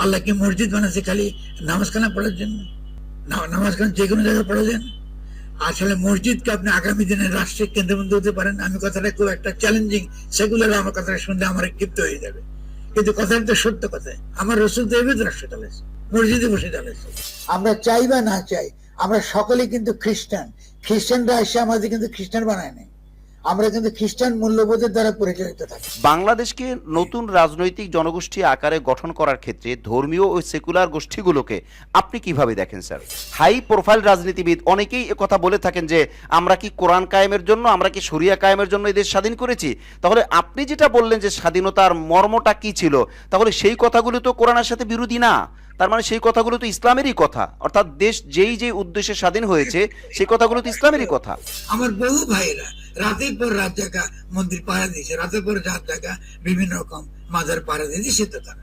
আল্লাহ কি মসজিদ বানাচ্ছে খালি নামাজখানা পড়ার জন্য? নামাজখানা যে কোনো জায়গায় পড়া যায় না। আসলে মসজিদকে আপনি আগামী দিনের রাষ্ট্রের কেন্দ্রবিন্দু হতে পারেন। আমি কথাটা খুব একটা চ্যালেঞ্জিং, সেগুলার আমার কথাটা শুনলে আমার ক্ষিপ্ত হয়ে যাবে, কিন্তু কথাটা তো সত্য কথা। আমার রসুল তো এভাবে রাষ্ট্র চালাইছে, মসজিদে বসে চালাইছে। আমরা চাই বা না চাই, আমরা সকলেই কিন্তু খ্রিস্টান। খ্রিস্টানরা এসে আমাদের কিন্তু খ্রিস্টান বানায় নাই, আমরা কিন্তু খ্রিস্টান মূল্যবোধের দ্বারা পরিচালিত থাকি। বাংলাদেশকে নতুন রাজনৈতিক জনগোষ্ঠী আকারে গঠন করার ক্ষেত্রে ধর্মীয় ও সেকুলার গোষ্ঠীগুলোকে আপনি কিভাবে দেখেন স্যার? হাই প্রোফাইল রাজনীতিবিদ অনেকেই কথা বলে থাকেন যে আমরা কি কোরআন কায়েমের জন্য, আমরা কি শরিয়া কায়েমের জন্য এই দেশ স্বাধীন করেছি। তাহলে আপনি যেটা বললেন যে স্বাধীনতার মর্মটা কি ছিল, তাহলে সেই কথাগুলো তো কোরআনের সাথে বিরোধী না। তার মানে সেই কথাগুলো তো ইসলামেরই কথা, অর্থাৎ দেশ যেই যে উদ্দেশ্যে স্বাধীন হয়েছে সেই কথাগুলো তো ইসলামেরই কথা। আমার বহু ভাইরা রাতের পর রাত জায়গা মন্দির পাহারা দিয়েছে, রাতের পর রাত জায়গা বিভিন্ন রকম মাজার পাহারা দিয়ে দিচ্ছে তো তারা।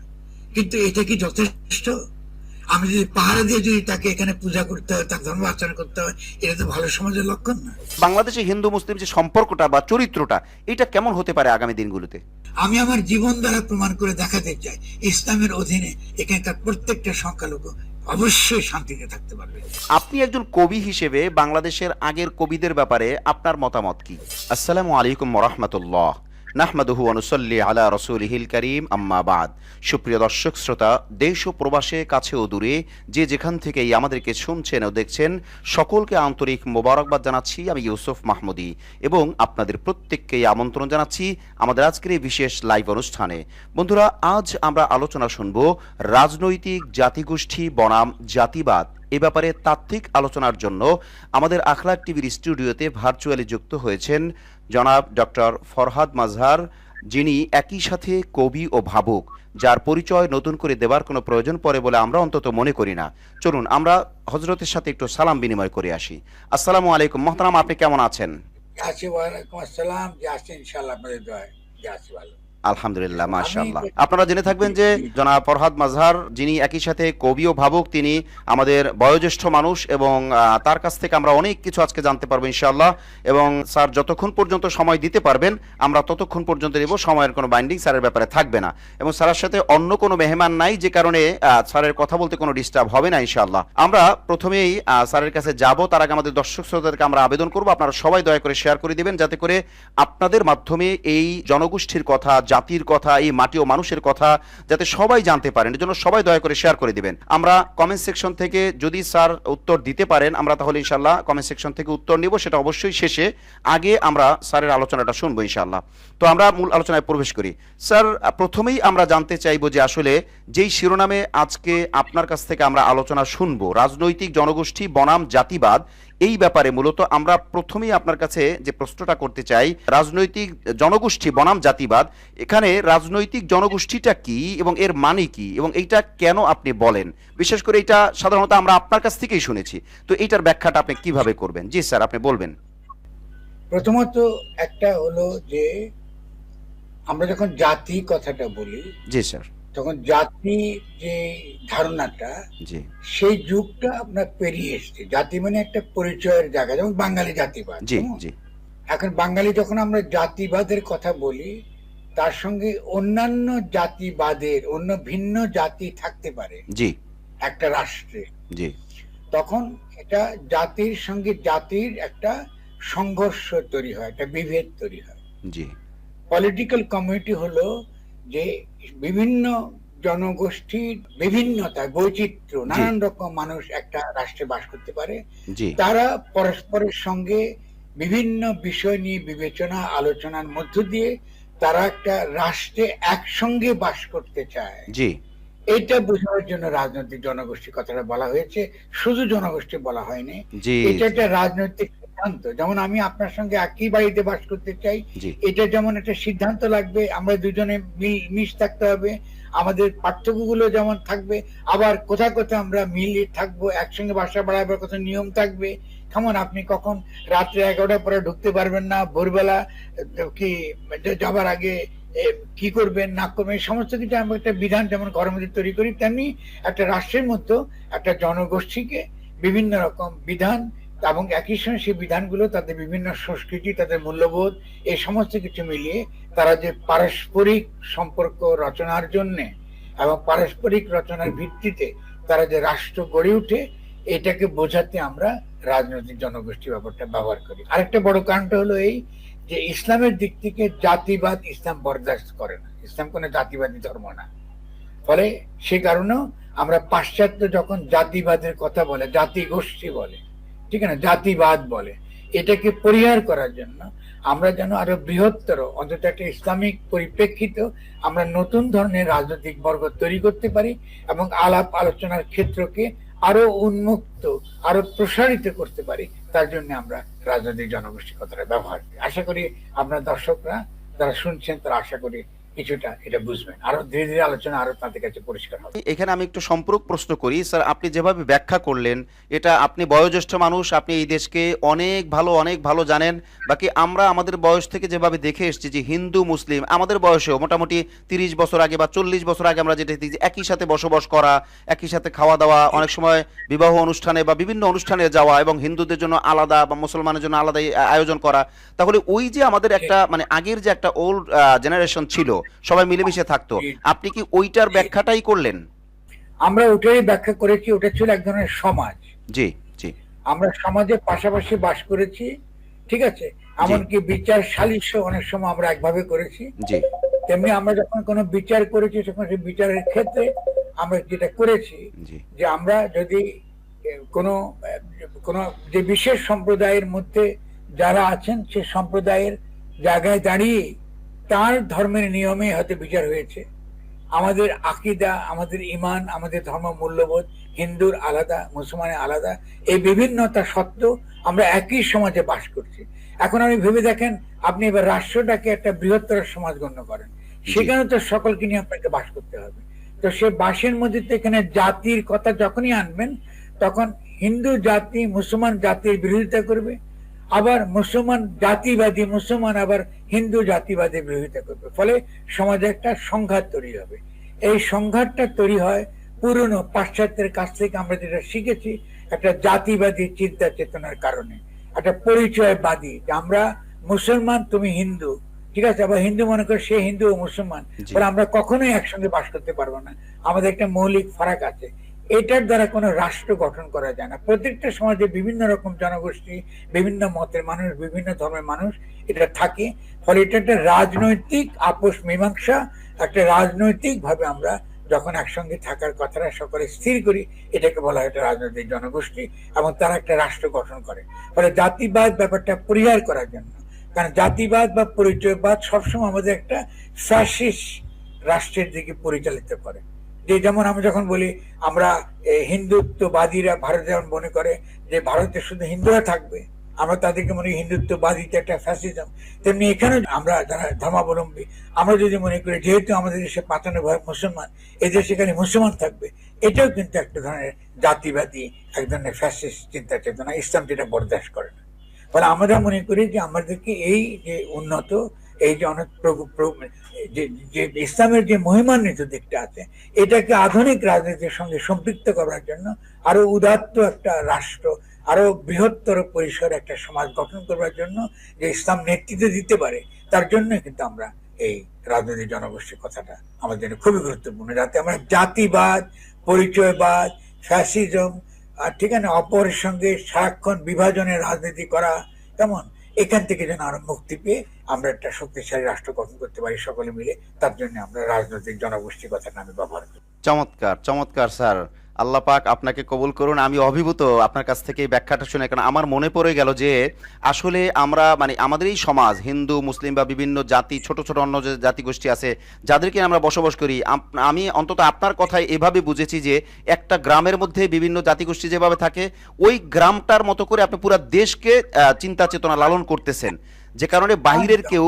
কিন্তু এটা কি যথেষ্ট? আমি যদি পাহারা দিয়ে যদি তাকে এখানে পূজা করতে হয়, তার ধর্ম আচরণ করতে হয়, এটা তো ভালো সমাজের লক্ষণ না। বাংলাদেশে হিন্দু মুসলিম যে সম্পর্কটা বা চরিত্রটা, এটা কেমন হতে পারে আগামী দিনগুলোতে? আমি আমার জীবন দ্বারা প্রমাণ করে দেখাতে চাই, ইসলামের অধীনে এখানকার প্রত্যেকটা সংখ্যালঘু অবশ্যই শান্তিতে থাকতে পারবে। আপনি একজন কবি হিসেবে বাংলাদেশের আগের কবিদের ব্যাপারে আপনার মতামত কি? আসসালামু আলাইকুম ওয়া রাহমাতুল্লাহ। নাহমাদুহু ওয়া নুসাল্লি আলা রাসূলিহিল কারীম, আম্মা বাদ। সুপ্রিয় দর্শক শ্রোতা, দেশ ও প্রবাসে, কাছে ও দূরে যে যেখান থেকেই আমাদেরকে শুনছেন ও দেখছেন, সকলকে আন্তরিক মোবারকবাদ জানাচ্ছি। আমি ইউসুফ মাহমুদী এবং আপনাদের প্রত্যেককেই আমন্ত্রণ জানাচ্ছি আমাদের আজকের এই বিশেষ লাইভ অনুষ্ঠানে। বন্ধুরা, আজ আমরা আলোচনা শুনব রাজনৈতিক জাতিগোষ্ঠী বনাম জাতিবাদ। এ ব্যাপারে তাত্ত্বিক আলোচনার জন্য আমাদের আখলাক টিভির স্টুডিওতে ভার্চুয়ালি যুক্ত হয়েছেন জনাব ডক্টর ফরহাদ মাজহার, যিনি একই সাথে কবি ও ভাবুক, যার পরিচয় নতুন করে দেবার কোনো প্রয়োজন পড়ে বলে আমরা অন্তত মনে করি না। চলুন আমরা হজরতের সাথে একটু সালাম বিনিময় করে আসি। আসসালামু আলাইকুম মহতারাম, আপনি কেমন আছেন? ওয়ালাইকুম আসসালাম। যে আছি ইনশাআল্লাহ আপনাদের দোয়ায়, যে আছি ভালো। আলহামদুলিল্লাহ, মাশাআল্লাহ। আপনারা জেনে থাকবেন যে জনাব ফরহাদ মাজহার, যিনি একই সাথে কবি ও ভাবুক, তিনি আমাদের বয়োজ্যেষ্ঠ মানুষ এবং তার কাছ থেকে আমরা অনেক কিছু আজকে জানতে পারবো ইনশাআল্লাহ। এবং স্যার যতক্ষণ পর্যন্ত সময় দিতে পারবেন আমরা ততক্ষণ পর্যন্ত নেব, সময়ের কোনো বাইন্ডিং স্যারের ব্যাপারে থাকবে না। এবং স্যারের সাথে অন্য কোনো মেহমান নাই, যে কারণে স্যারের কথা বলতে কোনো ডিস্টার্ব হবে না ইনশাআল্লাহ। আমরা প্রথমেই স্যারের কাছে যাব, তার আগে আমাদের দর্শক শ্রোতাদেরকে আমরা আবেদন করবো আপনারা সবাই দয়া করে শেয়ার করে দিবেন, যাতে করে আপনাদের মাধ্যমে এই জনগোষ্ঠীর কথা, জাতির কথা, এই মাটি ও মানুষের কথা যাতে সবাই জানতে পারেন, এর জন্য সবাই দয়া করে শেয়ার করে দিবেন। আমরা কমেন্ট সেকশন থেকে যদি স্যার উত্তর দিতে পারেন, আমরা তাহলে ইনশাআল্লাহ কমেন্ট সেকশন থেকে উত্তর নিব, সেটা অবশ্যই শেষে। আগে আমরা স্যারের আলোচনাটা শুনবো ইনশাআল্লাহ। তো আমরা মূল আলোচনায় প্রবেশ করি। স্যার, প্রথমেই আমরা জানতে চাইবো যে আসলে যেই শিরোনামে আজকে আপনার কাছ থেকে আমরা আলোচনা শুনবো, রাজনৈতিক জনগোষ্ঠী বনাম জাতিবাদ, এই ব্যাপারে মূলত আমরা প্রথমেই আপনার কাছে যে প্রশ্নটা করতে চাই, রাজনৈতিক জনগোষ্ঠী বনাম জাতিবাদ, এখানে রাজনৈতিক জনগোষ্ঠীটা কি এবং এর মানে কি এবং এইটা কেন আপনি বলেন? বিশেষ করে এটা সাধারণত আমরা আপনার কাছ থেকেই শুনেছি, তো এইটার ব্যাখ্যাটা আপনি কিভাবে করবেন? জি স্যার, আপনি বলবেন। প্রথমত একটা হলো যে আমরা যখন জাতি কথাটা বলি, জি স্যার। তখন জাতি যে ধারণাটা, জি সেই যুগটা আপনার পেরিয়ে এসছে। জাতি মানে একটা পরিচয়ের জায়গা, যেমন বাঙালি জাতিবাদ। জি জি এখন বাঙালি যখন আমরা জাতিবাদের কথা বলি, তার সঙ্গে অন্যান্য জাতিবাদের অন্য ভিন্ন জাতি থাকতে পারে জি একটা রাষ্ট্রে। জি তখন এটা জাতির সঙ্গে জাতির একটা সংঘর্ষ তৈরি হয়, একটা বিভেদ তৈরি হয়। জি পলিটিক্যাল কমিউনিটি হলো যে বিভিন্ন জনগোষ্ঠীর বিভিন্নতা, বৈচিত্র্য, নানান রকম মানুষ একটা রাষ্ট্রে বাস করতে পারে। জি তারা পরস্পরের সঙ্গে বিভিন্ন বিষয় নিয়ে বিবেচনা আলোচনার মধ্য দিয়ে তারা একটা রাষ্ট্রে একসঙ্গে বাস করতে চায়। জি এটা বোঝানোর জন্য রাজনৈতিক জনগোষ্ঠী কথাটা বলা হয়েছে, শুধু জনগোষ্ঠী বলা হয়নি। জি এটা একটা রাজনৈতিক সিদ্ধান্ত। যেমন আমি আপনার সঙ্গে একই বাড়িতে বাস করতে চাই, জি এটা যেমন একটা সিদ্ধান্ত লাগবে, আমরা দুজনে মিশ থাকতে হবে, আমাদের পার্থক্যগুলো যেমন থাকবে, আবার কোথাও কোথাও আমরা মিলে থাকবো, একসঙ্গে বাসা বাড়াবার কত নিয়ম থাকবে। কেমন আপনি কখন রাত্রে 11টার পরে ঢুকতে পারবেন না, ভোরবেলা কি যাবার আগে কি করবেন না করবেন, এই সমস্ত কিছু আমরা একটা বিধান যেমন ঘরের মধ্যে তৈরি করি, তেমনি একটা রাষ্ট্রের মধ্যে একটা জনগোষ্ঠীকে বিভিন্ন রকম বিধান এবং একই সঙ্গে সেই বিধানগুলো তাদের বিভিন্ন সংস্কৃতি, তাদের মূল্যবোধ, এই সমস্ত কিছু মিলিয়ে তারা যে পারস্পরিক সম্পর্ক রচনার জন্য এবং পারস্পরিক রচনার ভিত্তিতে তারা যে রাষ্ট্র গড়ে উঠে, এটাকে বোঝাতে আমরা রাজনৈতিক জনগোষ্ঠী ব্যাপারটা ব্যবহার করি। আরেকটা বড় কারণটা হলো এই যে ইসলামের দিক থেকে জাতিবাদ ইসলাম বরদাস্ত করে না। ইসলাম কোনো জাতিবাদী ধর্ম না। ফলে সে কারণেও আমরা পাশ্চাত্য যখন জাতিবাদের কথা বলে, জাতি গোষ্ঠী বলে, ঠিক আছে না, জাতিবাদ বলে, এটাকে পরিহার করার জন্য আমরা যেন আরো বৃহত্তর, অন্তত একটা ইসলামিক পরিপ্রেক্ষিত আমরা নতুন ধরনের রাজনৈতিক বর্গ তৈরি করতে পারি এবং আলাপ আলোচনার ক্ষেত্রকে আরো উন্মুক্ত, আরো প্রসারিত করতে পারি, তার জন্য আমরা রাজনৈতিক জনগোষ্ঠী কথাটা ব্যবহার করি। আশা করি আপনার দর্শকরা যারা শুনছেন তারা আশা করি কিছুটা এটা বুঝবেন, আরো ধীরে ধীরে আলোচনা আরো তাদের কাছে পরিষ্কার হবে। এখানে আমি একটু সম্পূরক প্রশ্ন করি স্যার, আপনি যেভাবে ব্যাখ্যা করলেন, এটা আপনি বয়োজ্যেষ্ঠ মানুষ, আপনি এই দেশকে অনেক ভালো জানেন। বাকি আমরা আমাদের বয়স থেকে যেভাবে দেখে এসেছি যে হিন্দু মুসলিম আমাদের বয়সেও মোটামুটি 30 বছর আগে বা 40 বছর আগে আমরা যেটা দেখি একই সাথে বসবাস করা, একই সাথে খাওয়া দাওয়া, অনেক সময় বিবাহ অনুষ্ঠানে বা বিভিন্ন অনুষ্ঠানে যাওয়া এবং হিন্দুদের জন্য আলাদা বা মুসলমানের জন্য আলাদা আয়োজন করা। তাহলে ওই যে আমাদের একটা মানে আগের যে একটা ওল্ড জেনারেশন ছিল, সবাই মিলেমিশে থাকতো, আপনি কি ওইটার ব্যাখ্যাটাই করলেন? আমরা ওটাই ব্যাখ্যা করেছি, ওটা ছিল এক ধরনের সমাজ। জি জি, আমরা সমাজে পাশাপাশি বাস করেছি, ঠিক আছে, এমনকি বিচার সালিশও অনেক সময় আমরা একভাবে করেছি। জি, তেমনি আমরা যখন কোনো বিচার করেছি তখন সেই বিচারের ক্ষেত্রে আমরা যেটা করেছি যে আমরা যদি কোনো কোনো যে বিশেষ সম্প্রদায়ের মধ্যে যারা আছেন সে সম্প্রদায়ের জায়গায় দাঁড়িয়ে তার ধর্মের নিয়মে হয়তো বিচার হয়েছে। আমাদের আকিদা, আমাদের ইমান, আমাদের ধর্ম মূল্যবোধ হিন্দুর আলাদা, মুসলমানের আলাদা, এই বিভিন্নতা সত্ত্বেও আমরা একই সমাজে বাস করছি। এখন আপনি ভেবে দেখেন, আপনি এবার রাষ্ট্রটাকে একটা বৃহত্তর সমাজ গণ্য করেন, সেখানে তো সকলকে নিয়ে আপনাকে বাস করতে হবে। তো সে বাসের মধ্যে তো এখানে জাতির কথা যখনই আনবেন তখন হিন্দু জাতি মুসলমান জাতির বিরোধিতা করবে, আবার মুসলমান জাতিবাদী মুসলমান আবার হিন্দু জাতিবাদের বিরোধিতা করবে। ফলে সমাজে একটা সংঘাত তৈরি হবে। এই সংঘাতটা তৈরি হয় পুরনো পাশ্চাত্যের কাছ থেকে আমরা যেটা শিখেছি, একটা জাতিবাদী চিন্তা চেতনার কারণে, একটা পরিচয়বাদী, যে আমরা মুসলমান তুমি হিন্দু, ঠিক আছে, আবার হিন্দু মনে করে সে হিন্দু ও মুসলমান, ফলে আমরা কখনোই একসঙ্গে বাস করতে পারবো না, আমাদের একটা মৌলিক ফারাক আছে। এটার দ্বারা কোনো রাষ্ট্র গঠন করা যায় না। প্রত্যেকটা সমাজে বিভিন্ন রকম জনগোষ্ঠী, বিভিন্ন মতের মানুষ, বিভিন্ন ধর্মের মানুষ এটা থাকে। ফলে এটা একটা রাজনৈতিক আপোষ মীমাংসা, একটা রাজনৈতিক ভাবে আমরা যখন একসঙ্গে থাকার কথাটা সকলে স্থির করি, এটাকে বলা হয় একটা রাজনৈতিক জনগোষ্ঠী, এবং তারা একটা রাষ্ট্র গঠন করে। ফলে জাতিবাদ ব্যাপারটা পরিহার করার জন্য, কারণ জাতিবাদ বা পরিচয়বাদ সবসময় আমাদের একটা ফ্যাসিস্ট রাষ্ট্রের দিকে পরিচালিত করে। যে যেমন আমি যখন বলি আমরা হিন্দুত্ববাদীরা ভারতে যেমন মনে করে যে ভারতে শুধু হিন্দুরা থাকবে, আমরা তাদেরকে মনে করি হিন্দুত্ববাদীতে একটা ফ্যাসিজম, তেমনি এখানে আমরা যারা ধর্মাবলম্বী আমরা যদি মনে করি যেহেতু আমাদের দেশে 95% মুসলমান, এদের সেখানে মুসলমান থাকবে, এটাও কিন্তু একটা ধরনের জাতিবাদী, এক ধরনের ফ্যাসিস্ট চিন্তা চেতনা, ইসলাম যেটা বরদাস্ত করে না। ফলে আমরা মনে করি যে আমাদেরকে এই যে উন্নত, এই যে অনেক যে ইসলামের যে মহিমান্বিত দিকটা আছে, এটাকে আধুনিক রাজনীতির সঙ্গে সম্পৃক্ত করার জন্য আরো উদাত্ত একটা রাষ্ট্র, আরো বৃহত্তর পরিসরে একটা সমাজ গঠন করবার জন্য যে ইসলাম নেতৃত্ব দিতে পারে, তার জন্য কিন্তু আমরা এই রাজনৈতিক জনগোষ্ঠীর কথাটা আমাদের জন্য খুবই গুরুত্বপূর্ণ, যাতে আমরা জাতিবাদ, পরিচয়বাদ, ফ্যাসিজম আর ঠিক আছে অপরের সঙ্গে সারাক্ষণ বিভাজনের রাজনীতি করা, কেমন এখান থেকে যেন আরো মুক্তি পেয়ে আমরা একটা শক্তিশালী রাষ্ট্র গঠন করতে পারি সকলে মিলে। তার জন্য আমরা রাজনৈতিক জনগোষ্ঠী কথাটা আমি ব্যবহার করি। চমৎকার চমৎকার স্যার, আল্লাহ পাক আপনাকে কবুল করুন। আমি অভিভূত আপনার কাছ থেকে এই ব্যাখ্যাটা শুনে, কারণ আমার মনে পড়ে গেল যে আসলে আমরা মানে আমাদের এই সমাজ হিন্দু মুসলিম বা বিভিন্ন জাতি, ছোট ছোট অন্য যে জাতিগোষ্ঠী আছে যাদেরকে আমরা বসবাস করি, আমি অন্তত আপনার কথায় এভাবে বুঝেছি যে একটা গ্রামের মধ্যে বিভিন্ন জাতিগোষ্ঠী যেভাবে থাকে, ওই গ্রামটার মতো করে আপনি পুরো দেশকে চিন্তা চেতনা লালন করতেছেন, যে কারণে বাহিরের কেউ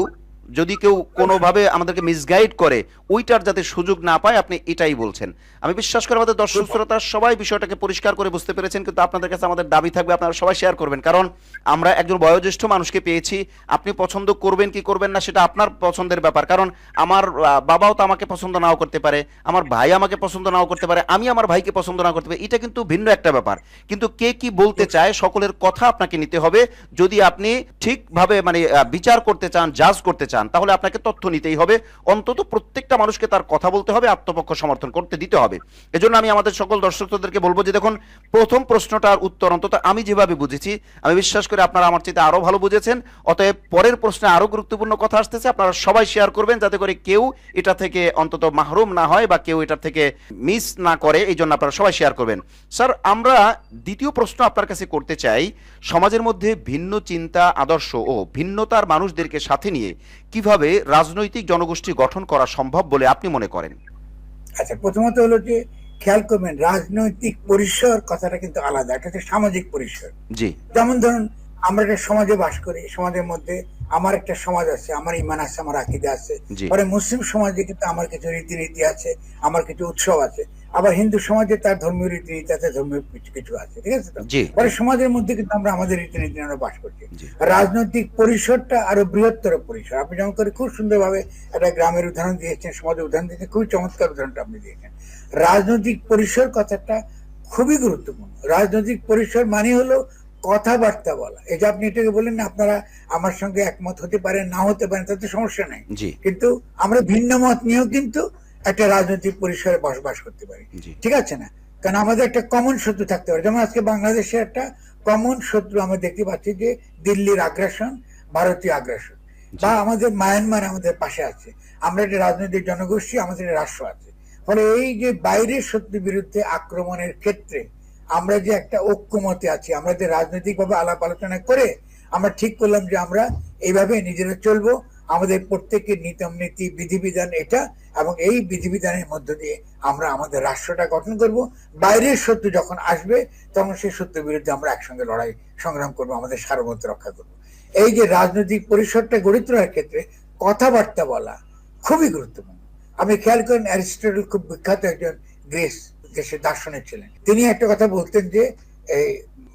যদি কেউ কোনোভাবে আমাদেরকে মিসগাইড করে ওইটার যাতে সুযোগ না পায়, আপনি এটাই বলছেন। আমি বিশ্বাস করি আমাদের দর্শক শ্রোতা সবাই বিষয়টাকে পরিষ্কার করে বুঝতে পেরেছেন, কিন্তু আপনাদের কাছে আমাদের দাবি থাকবে আপনারা সবাই শেয়ার করবেন, কারণ আমরা একজন বয়োজ্যেষ্ঠ মানুষকে পেয়েছি। আপনি পছন্দ করবেন কি করবেন না সেটা আপনার পছন্দের ব্যাপার, কারণ আমার বাবাও তো আমাকে পছন্দ নাও করতে পারে, আমার ভাই আমাকে পছন্দ নাও করতে পারে, আমি আমার ভাইকে পছন্দ নাও করতে পারি, এটা কিন্তু ভিন্ন একটা ব্যাপার। কিন্তু কে কি বলতে চায় সকলের কথা আপনাকে নিতে হবে, যদি আপনি ঠিকভাবে মানে বিচার করতে চান, জাজ করতে চান। চান, তাহলে আপনাকে তথ্য নিতেই হবে, অন্তত প্রত্যেকটা মানুষকে তার কথা বলতে হবে, আত্মপক্ষ সমর্থন করতে দিতে হবে। এজন্য আমি আমাদের সকল দর্শকদেরকে বলবো যে দেখুন, প্রথম প্রশ্নটার উত্তর অন্তত আমি যেভাবে বুঝেছি, আমি বিশ্বাস করি আপনারা আমার চেয়ে আরো ভালো বুঝেছেন। অতএব পরের প্রশ্নে আরো গুরুত্বপূর্ণ কথা আসতেছে, আপনারা সবাই শেয়ার করবেন যাতে করে কেউ এটা থেকে অন্তত মাহরুম না হয় বা কেউ এটা থেকে মিস না করে, এই জন্য আপনারা সবাই শেয়ার করবেন। স্যার, আমরা দ্বিতীয় প্রশ্ন আপনার কাছে করতে চাই, সমাজের মধ্যে ভিন্ন চিন্তা, আদর্শ ও ভিন্নতার মানুষদেরকে সাথে নিয়ে কিভাবে রাজনৈতিক জনগোষ্ঠী গঠন করা সম্ভব বলে আপনি মনে করেন? আচ্ছা, প্রথমত হলো যে খেয়াল করবেন, রাজনৈতিক পরিসর কথাটা কিন্তু আলাদা, এটা হচ্ছে সামাজিক পরিসর। জি। যেমন ধরুন, আমরা একটা সমাজে বাস করি, সমাজের মধ্যে আমার একটা সমাজ আছে, আমার ইমান আছে, আমার আকীদা আছে। পরে মুসলিম সমাজে কিন্তু আমার কিছু রীতিনীতি আছে, আমার কিছু উৎসব আছে। আবার হিন্দু সমাজে তার ধর্মীয় রীতিনীতি আছে, ধর্মীয় কিছু আছে, ঠিক আছে তো? পরে সমাজের মধ্যে কিন্তু আমরা আমাদের রীতিনীতি আমরা বাস করছি। রাজনৈতিক পরিসরটা আরো বৃহত্তর পরিসর। আপনি যেমন করে খুব সুন্দরভাবে একটা গ্রামের উদাহরণ দিয়েছেন, সমাজের উদাহরণ দিয়েছেন, খুবই চমৎকার উদাহরণটা আপনি দিয়েছেন। রাজনৈতিক পরিসর কথাটা খুবই গুরুত্বপূর্ণ। রাজনৈতিক পরিসর মানে হলো কথাবার্তা বলা। এই যে আপনি এটাকে বললেন না, আপনারা আমার সঙ্গে একমত হতে পারেন, না হতে পারেন, তাতে সমস্যা নাই, কিন্তু আমরা ভিন্ন মত নিয়েও কিন্তু একটা রাজনৈতিক পরিসরে বসবাস করতে পারি, ঠিক আছে না? কারণ আমাদের একটা কমন শত্রু থাকতে পারে। যেমন আজকে বাংলাদেশে একটা কমন শত্রু আমরা দেখতে পাচ্ছি যে দিল্লির আগ্রাসন, ভারতীয় আগ্রাসন, বা আমাদের মায়ানমার আমাদের পাশে আছে। আমরা একটা রাজনৈতিক জনগোষ্ঠী, আমাদের রাষ্ট্র আছে। ফলে এই যে বাইরের শত্রুর বিরুদ্ধে আক্রমণের ক্ষেত্রে আমরা যে একটা ঐক্যমতে আছি, আমরা যে রাজনৈতিক ভাবে আলাপ আলোচনা করে আমরা ঠিক করলাম যে আমরা এইভাবে নিজেরা চলবো, আমাদের প্রত্যেকের নিয়ম নীতি বিধিবিধান এটা, এবং এই বিধিবিধানের মধ্য দিয়ে আমরা আমাদের রাষ্ট্রটা গঠন করব। বাইরের শত্রু যখন আসবে তখন সেই শত্রুর বিরুদ্ধে আমরা একসঙ্গে লড়াই সংগ্রাম করব, আমাদের সার্বভৌমত্ব রক্ষা করব। এই যে রাজনৈতিক পরিসরটা গড়ে তোলার ক্ষেত্রে কথাবার্তা বলা খুবই গুরুত্বপূর্ণ। আমি খেয়াল করেন, অ্যারিস্টটল খুব বিখ্যাত একজন গ্রিস দেশের দার্শনিক ছিলেন। তিনি একটা কথা বলতেন যে এই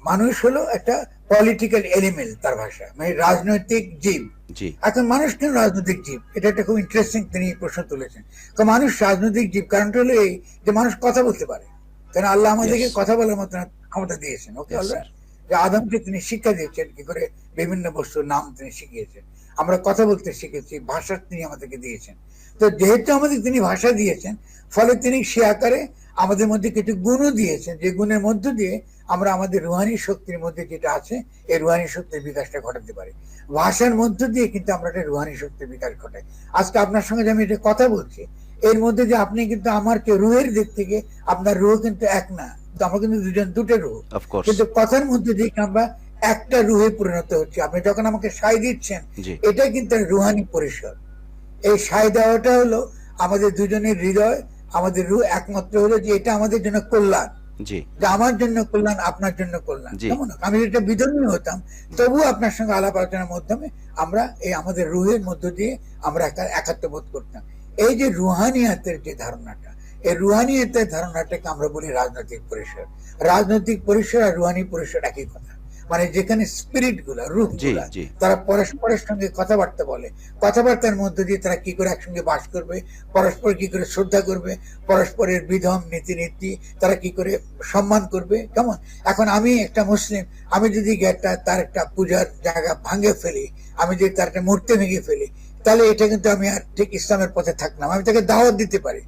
মানুষ হলো একটা পলিটিক্যাল এলিমেন্ট, তার ভাষা মানে রাজনৈতিক জীব। এখন মানুষ কেন রাজনৈতিক জীব, এটা একটা খুব ইন্টারেস্টিং তিনি প্রশ্ন তুলেছেন। কারণ মানুষ রাজনৈতিক জীব কারণটা হলো এই যে মানুষ কথা বলতে পারে, কারণ আল্লাহ আমাদেরকে কথা বলার মতো ক্ষমতা দিয়েছেন। ওকে, আল্লাহ যে আদমকে তিনি শিক্ষা দিয়েছেন, কি করে বিভিন্ন বস্তুর নাম তিনি শিখিয়েছেন, আমরা কথা বলতে শিখেছি, ভাষা তিনি আমাদেরকে দিয়েছেন। তো যেহেতু আমাদের তিনি ভাষা দিয়েছেন, ফলে তিনি সে আকারে আমাদের মধ্যে কিছু গুণও দিয়েছেন, যে গুণের মধ্য দিয়ে আমরা আমাদের রুহানি শক্তির মধ্যে যেটা আছে এই রুহানি শক্তির বিকাশটা ঘটাতে পারি। ভাষার মধ্য দিয়ে কিন্তু আমরা একটা রুহানি শক্তির বিকাশ ঘটাই। আজকে আপনার সঙ্গে যে আমি এটা কথা বলছি, এর মধ্যে যে আপনি কিন্তু আমার রুহের দিক থেকে আপনার রুহ কিন্তু এক না, আমরা কিন্তু দুজন দুটো রুহ, কিন্তু কথার মধ্যে দিয়ে আমরা একটা রুহে পরিণত হচ্ছে। আপনি যখন আমাকে সায় দিচ্ছেন, এটা কিন্তু রুহানি পরিসর। এই সায় দেওয়াটা হলো আমাদের দুজনের হৃদয়, আমাদের রুহ একমাত্র হলো যে এটা আমাদের জন্য কল্যাণ, যে আমার জন্য কল্যাণ, আপনার জন্য কল্যাণ। যেমন আমি যেটা বিধর্মী হতাম, তবু আপনার সঙ্গে আলাপ আলোচনার মাধ্যমে আমরা এই আমাদের রুহের মধ্য দিয়ে আমরা একাত্মবোধ করতাম। এই যে রুহানিয়াতের যে ধারণাটা, এই রুহানিয়াতের ধারণাটাকে আমরা বলি রাজনৈতিক পরিসর। রাজনৈতিক পরিসর আর রুহানি পরিসর একই কথা, মানে যেখানে স্পিরিট গুলা, রূপ গুলা, তারা পরস্পরের সঙ্গে কথাবার্তা বলে, কথাবার্তার মধ্যে দিয়ে তারা কি করে একসঙ্গে বাস করবে, পরস্পর কি করে শ্রদ্ধা করবে, পরস্পরের বিধম নীতি নীতি তারা কি করে সম্মান করবে। কেমন, এখন আমি একটা মুসলিম, আমি যদি তার একটা পূজার জায়গা ভাঙে ফেলি, আমি যদি তার একটা মূর্তি ভেঙে ফেলি, তাহলে এটা কিন্তু আমি আর ঠিক ইসলামের পথে থাকলাম। আমি তাকে দাওয়াত দিতে পারি,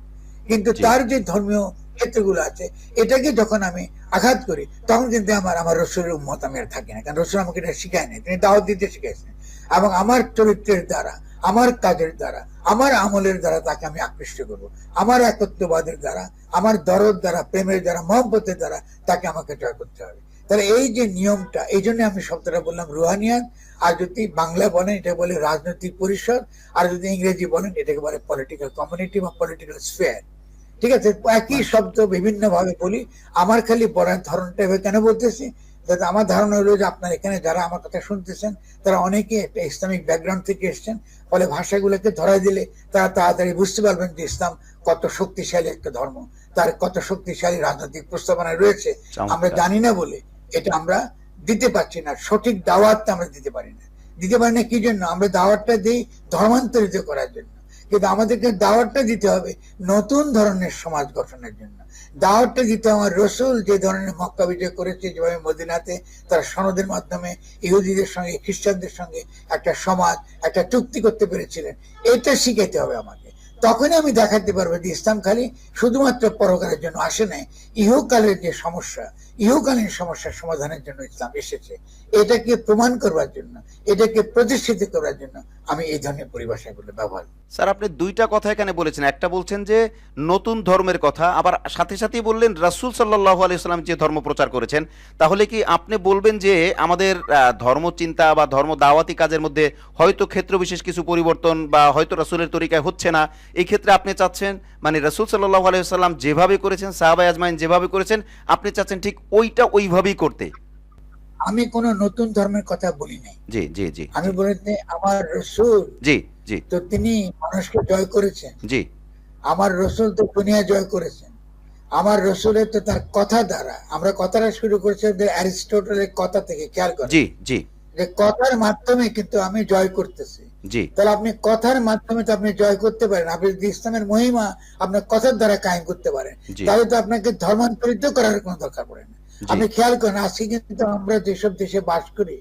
কিন্তু তার যে ধর্মীয় ক্ষেত্রগুলো আছে এটাকে যখন আমি আঘাত করি, তখন কিন্তু আমার রসুলের উম্মত আমি আর থাকি না, কারণ রসুল আমাকে এটা শিখায় নাই, তিনি দাওয়াত দিতে শিখাইছেন। এবং আমার চরিত্রের দ্বারা, আমার কাজের দ্বারা, আমার আমলের দ্বারা তাকে আমি আকৃষ্ট করব, আমার একত্ববাদের দ্বারা, আমার দরদ দ্বারা, প্রেমের দ্বারা, মহব্বতের দ্বারা তাকে আমাকে জয় করতে হবে। তাহলে এই যে নিয়মটা, এই জন্য আমি শব্দটা বললাম রুহানিয়াত। আর যদি বাংলা বলেন এটা বলে রাজনৈতিক পরিসর, আর যদি ইংরেজি বলেন এটাকে বলে পলিটিক্যাল কমিউনিটি বা পলিটিক্যাল স্ফিয়ার। ঠিক আছে, একই শব্দ বিভিন্ন ভাবে বলি। আমার খালি বলার ধরনটা এভাবে কেন বলতেছি, যাতে আমার ধারণা হলো যে আপনার এখানে যারা আমার কথা শুনতেছেন তারা অনেকে একটা ইসলামিক ব্যাকগ্রাউন্ড থেকে এসছেন, ফলে ভাষাগুলোকে ধরাই দিলে তারা তাড়াতাড়ি বুঝতে পারবেন যে ইসলাম কত শক্তিশালী একটা ধর্ম, তার কত শক্তিশালী রাজনৈতিক প্রস্তাবনা রয়েছে। আমরা জানি না বলে এটা আমরা দিতে পারছি না, সঠিক দাওয়াতটা আমরা দিতে পারি না। কি জন্য আমরা দাওয়াতটা দিই? ধর্মান্তরিত করার জন্য। কিন্তু আমাদেরকে দাওয়াতটা দিতে হবে নতুন ধরনের সমাজ গঠনের জন্য। দাওয়াতটা দিতে আমার রসুল যে ধরনের মক্কা বিজয় করেছে, যেভাবে মদিনাতে তার সনদের মাধ্যমে ইহুদিদের সঙ্গে খ্রিস্টানদের সঙ্গে একটা সমাজ, একটা চুক্তি করতে পেরেছিলেন, এটা শিখাইতে হবে আমাকে। তখনই আমি দেখাতে পারবো যে ইসলাম খালি শুধুমাত্র পরকালের জন্য আসে নাই, ইহকালের যে সমস্যা, ইহকালীন সমস্যার সমাধানের জন্য ইসলাম এসেছে। এটাকে প্রমাণ করবার জন্য, এটাকে প্রতিষ্ঠিত করার জন্য আমি এই ধরনের পরিভাষাগুলো ব্যবহার করি। স্যার, আপনি দুইটা কথা এখানে বলেছেন। একটা বলছেন যে নতুন ধর্মের কথা, আবার সাথে সাথেই বললেন রাসূল সাল্লাল্লাহু আলাইহি ওয়াসাল্লাম যে ধর্ম প্রচার করেছেন। তাহলে কি আপনি বলবেন যে আমাদের ধর্মচিন্তা বা ধর্ম দাওয়াতি কাজের মধ্যে হয়তো ক্ষেত্র বিশেষ কিছু পরিবর্তন বা হয়তো রাসূলের তরিকায় হচ্ছে না, এই ক্ষেত্রে আপনি চাচ্ছেন মানে রাসূল সাল্লাল্লাহু আলাইহি ওয়াসাল্লাম যেভাবে করেছেন, সাহাবায়ে আজমাইন যেভাবে করেছেন, আপনি চাচ্ছেন ঠিক ওইটা ওইভাবেই করতে? আমি কোন নতুন ধর্মের কথা বলি নাই। জি জি জি আমি বলেছি আমার রসুল জি জি তো তিনি মানুষকে জয় করেছেন, জি আমার রসুল তো দুনিয়া জয় করেছেন। আমার রসুলের তো তার কথা দ্বারা, আমরা কথাটা শুরু করেছি অ্যারিস্টটলের কথা থেকে, খেয়াল করেন জি জি যে কথার মাধ্যমে কিন্তু আমি জয় করতেছি। জি তাহলে আপনি কথার মাধ্যমে তো আপনি জয় করতে পারেন, আপনি যদি ইসলামের মহিমা আপনার কথার দ্বারা কায়েম করতে পারেন, জি তাহলে তো আপনাকে ধর্মান্তরিত করার কোনো দরকার পড়ে না। জি আপনি খেয়াল করেন আজকে কিন্তু আমরা যেসব দেশে বাস করি,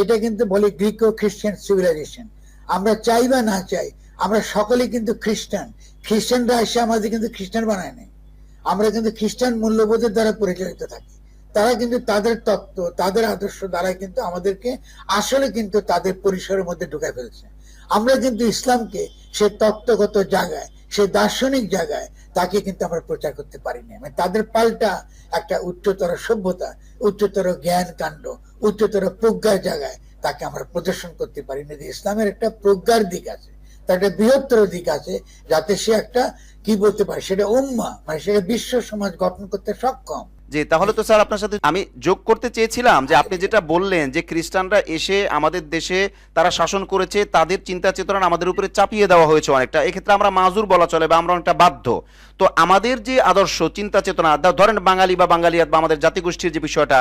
এটা কিন্তু বলি গ্রিক ও খ্রিস্টান সিভিলাইজেশন। আমরা চাই বা না চাই, আমরা সকলেই কিন্তু খ্রিস্টান। খ্রিস্টানরা এসে আমাদের কিন্তু খ্রিস্টান বানায় নাই, আমরা কিন্তু খ্রিস্টান মূল্যবোধের দ্বারা পরিচালিত থাকি। তারা কিন্তু তাদের তত্ত্ব, তাদের আদর্শ দ্বারা কিন্তু আমাদেরকে আসলে কিন্তু তাদের পরিসরের মধ্যে ঢুকায় ফেলছে। আমরা কিন্তু ইসলামকে সে তত্ত্বগত জায়গায়, সে দার্শনিক জায়গায় তাকে কিন্তু আমরা প্রচার করতে পারিনি। মানে তাদের পাল্টা একটা উচ্চতর সভ্যতা, উচ্চতর জ্ঞান কাণ্ড, উচ্চতর প্রজ্ঞার জায়গায় তাকে আমরা প্রদর্শন করতে পারিনি। যে ইসলামের একটা প্রজ্ঞার দিক আছে, তার একটা বৃহত্তর দিক আছে, যাতে সে একটা কি বলতে পারে, সেটা উম্মাহ মানে সেটা বিশ্ব সমাজ গঠন করতে সক্ষম। জি, তাহলে তো স্যার আপনার সাথে আমি যোগ করতে চেয়েছিলাম যে আপনি যেটা বললেন যে খ্রিস্টানরা এসে আমাদের দেশে তারা শাসন করেছে, তাদের চিন্তা চেতনা আমাদের উপরে চাপিয়ে দেওয়া হয়েছে অনেকটা, এক্ষেত্রে আমরা মাজুর বলা চলে বা আমরা অনেকটা বাধ্য। তো আমাদের যে আদর্শ চিন্তা চেতনা, ধরেন বাঙালি বা বাঙালিয়াত বা আমাদের জাতিগোষ্ঠীর যে বিষয়টা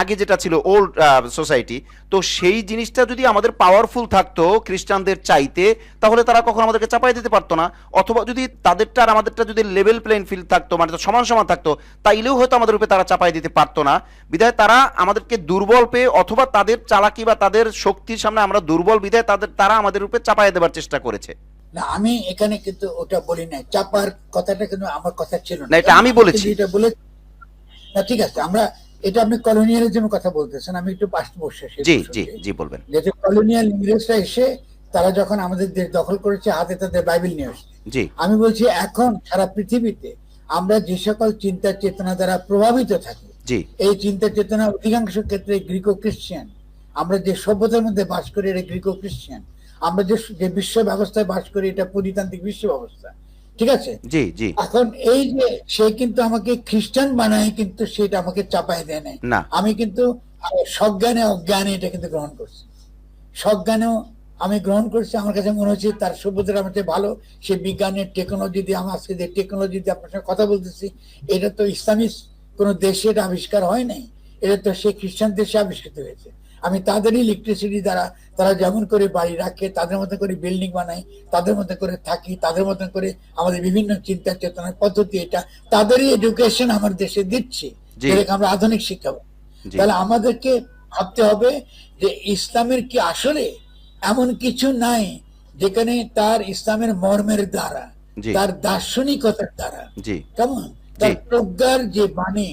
আগে যেটা ছিল ওল্ড সোসাইটি, তো সেই জিনিসটা যদি আমাদের পাওয়ারফুল থাকতো খ্রিস্টানদের চাইতে, তাহলে তারা কখনো আমাদেরকে চাপাই দিতে পারতো না। অথবা যদি তাদেরটা আর আমাদেরটা যদি লেভেল প্লেইং ফিল্ড থাকতো, মানে সমান সমান থাকতো, তাইলেও হয়তো আমাদের উপরে তারা চাপাই দিতে পারতো না। বিধায় তারা আমাদেরকে দুর্বল পেয়ে অথবা তাদের চালাকি বা তাদের শক্তির সামনে আমরা দুর্বল, বিধায় তারা আমাদের উপরে চাপাই দেবার চেষ্টা করেছে। না, আমি এখানে কিন্তু ওটা বলি নাই, চাপার কথাটা কিন্তু আমার কথা ছিল না, এটা আমি বলেছি। এটা বলে না, ঠিক আছে, আমরা এটা আপনি কলোনিয়ালিজমের কথা বলতেছেন, আমি একটু পাশে বসে জি জি জি বলবেন। যেটা কলোনিয়াল ইংরেজরা এসে তারা যখন আমাদের দেশ দখল করেছে, হাতে তাদের বাইবেল নিয়ে আসছে। জি আমি বলছি এখন সারা পৃথিবীতে আমরা যে সকল চিন্তা চেতনা দ্বারা প্রভাবিত থাকি, জি এই চিন্তা চেতনা অধিকাংশ ক্ষেত্রে গ্রিকো খ্রিস্টান। আমরা যে সভ্যতার মধ্যে বাস করি এটা গ্রিকো খ্রিস্টান। আমরা যে বিশ্ব ব্যবস্থায় বাস করি এটা পরিতান্ত্রিক বিশ্ব ব্যবস্থা, ঠিক আছে। জি জি এখন এই যে সে কিন্তু আমাকে খ্রিস্টান বানায়, কিন্তু সেটা আমাকে চাপাই দেয় নাই। না, আমি কিন্তু সজ্ঞানে অজ্ঞানে এটা কিন্তু গ্রহণ করছি, সজ্ঞানেও আমি গ্রহণ করছি। আমার কাছে মনে হচ্ছে তার সভ্যতার আমার চেয়ে ভালো। সে বিজ্ঞানের টেকনোলজি দিয়ে, আমার আজকে যে টেকনোলজি দিয়ে আপনার সঙ্গে কথা বলতেছি, এটা তো ইসলামিক কোন দেশে এটা আবিষ্কার হয় নাই, এটা তো সে খ্রিস্টান দেশে আবিষ্কৃত হয়েছে। আমি তাদেরই ইলেকট্রিসিটি দ্বারা, তারা যেমন করে বাড়ি রাখে, তাদের মতো করে বিল্ডিং বানাই, তাদের মতো করে থাকি, তাদের মতো করে আমাদের বিভিন্ন চিন্তা চেতনার পদ্ধতি, এটা তাদেরই এডুকেশন আমার দেশে দিচ্ছি, যেটাকে আমরা আধুনিক শিক্ষা বলি। তাহলে আমাদেরকে ভাবতে হবে যে ইসলামের কি আসলে এমন কিছু নাই যেখানে তার ইসলামের মর্মের দ্বারা, তার দার্শনিকতার দ্বারা, কেমন তার প্রজ্ঞার যে বাণী,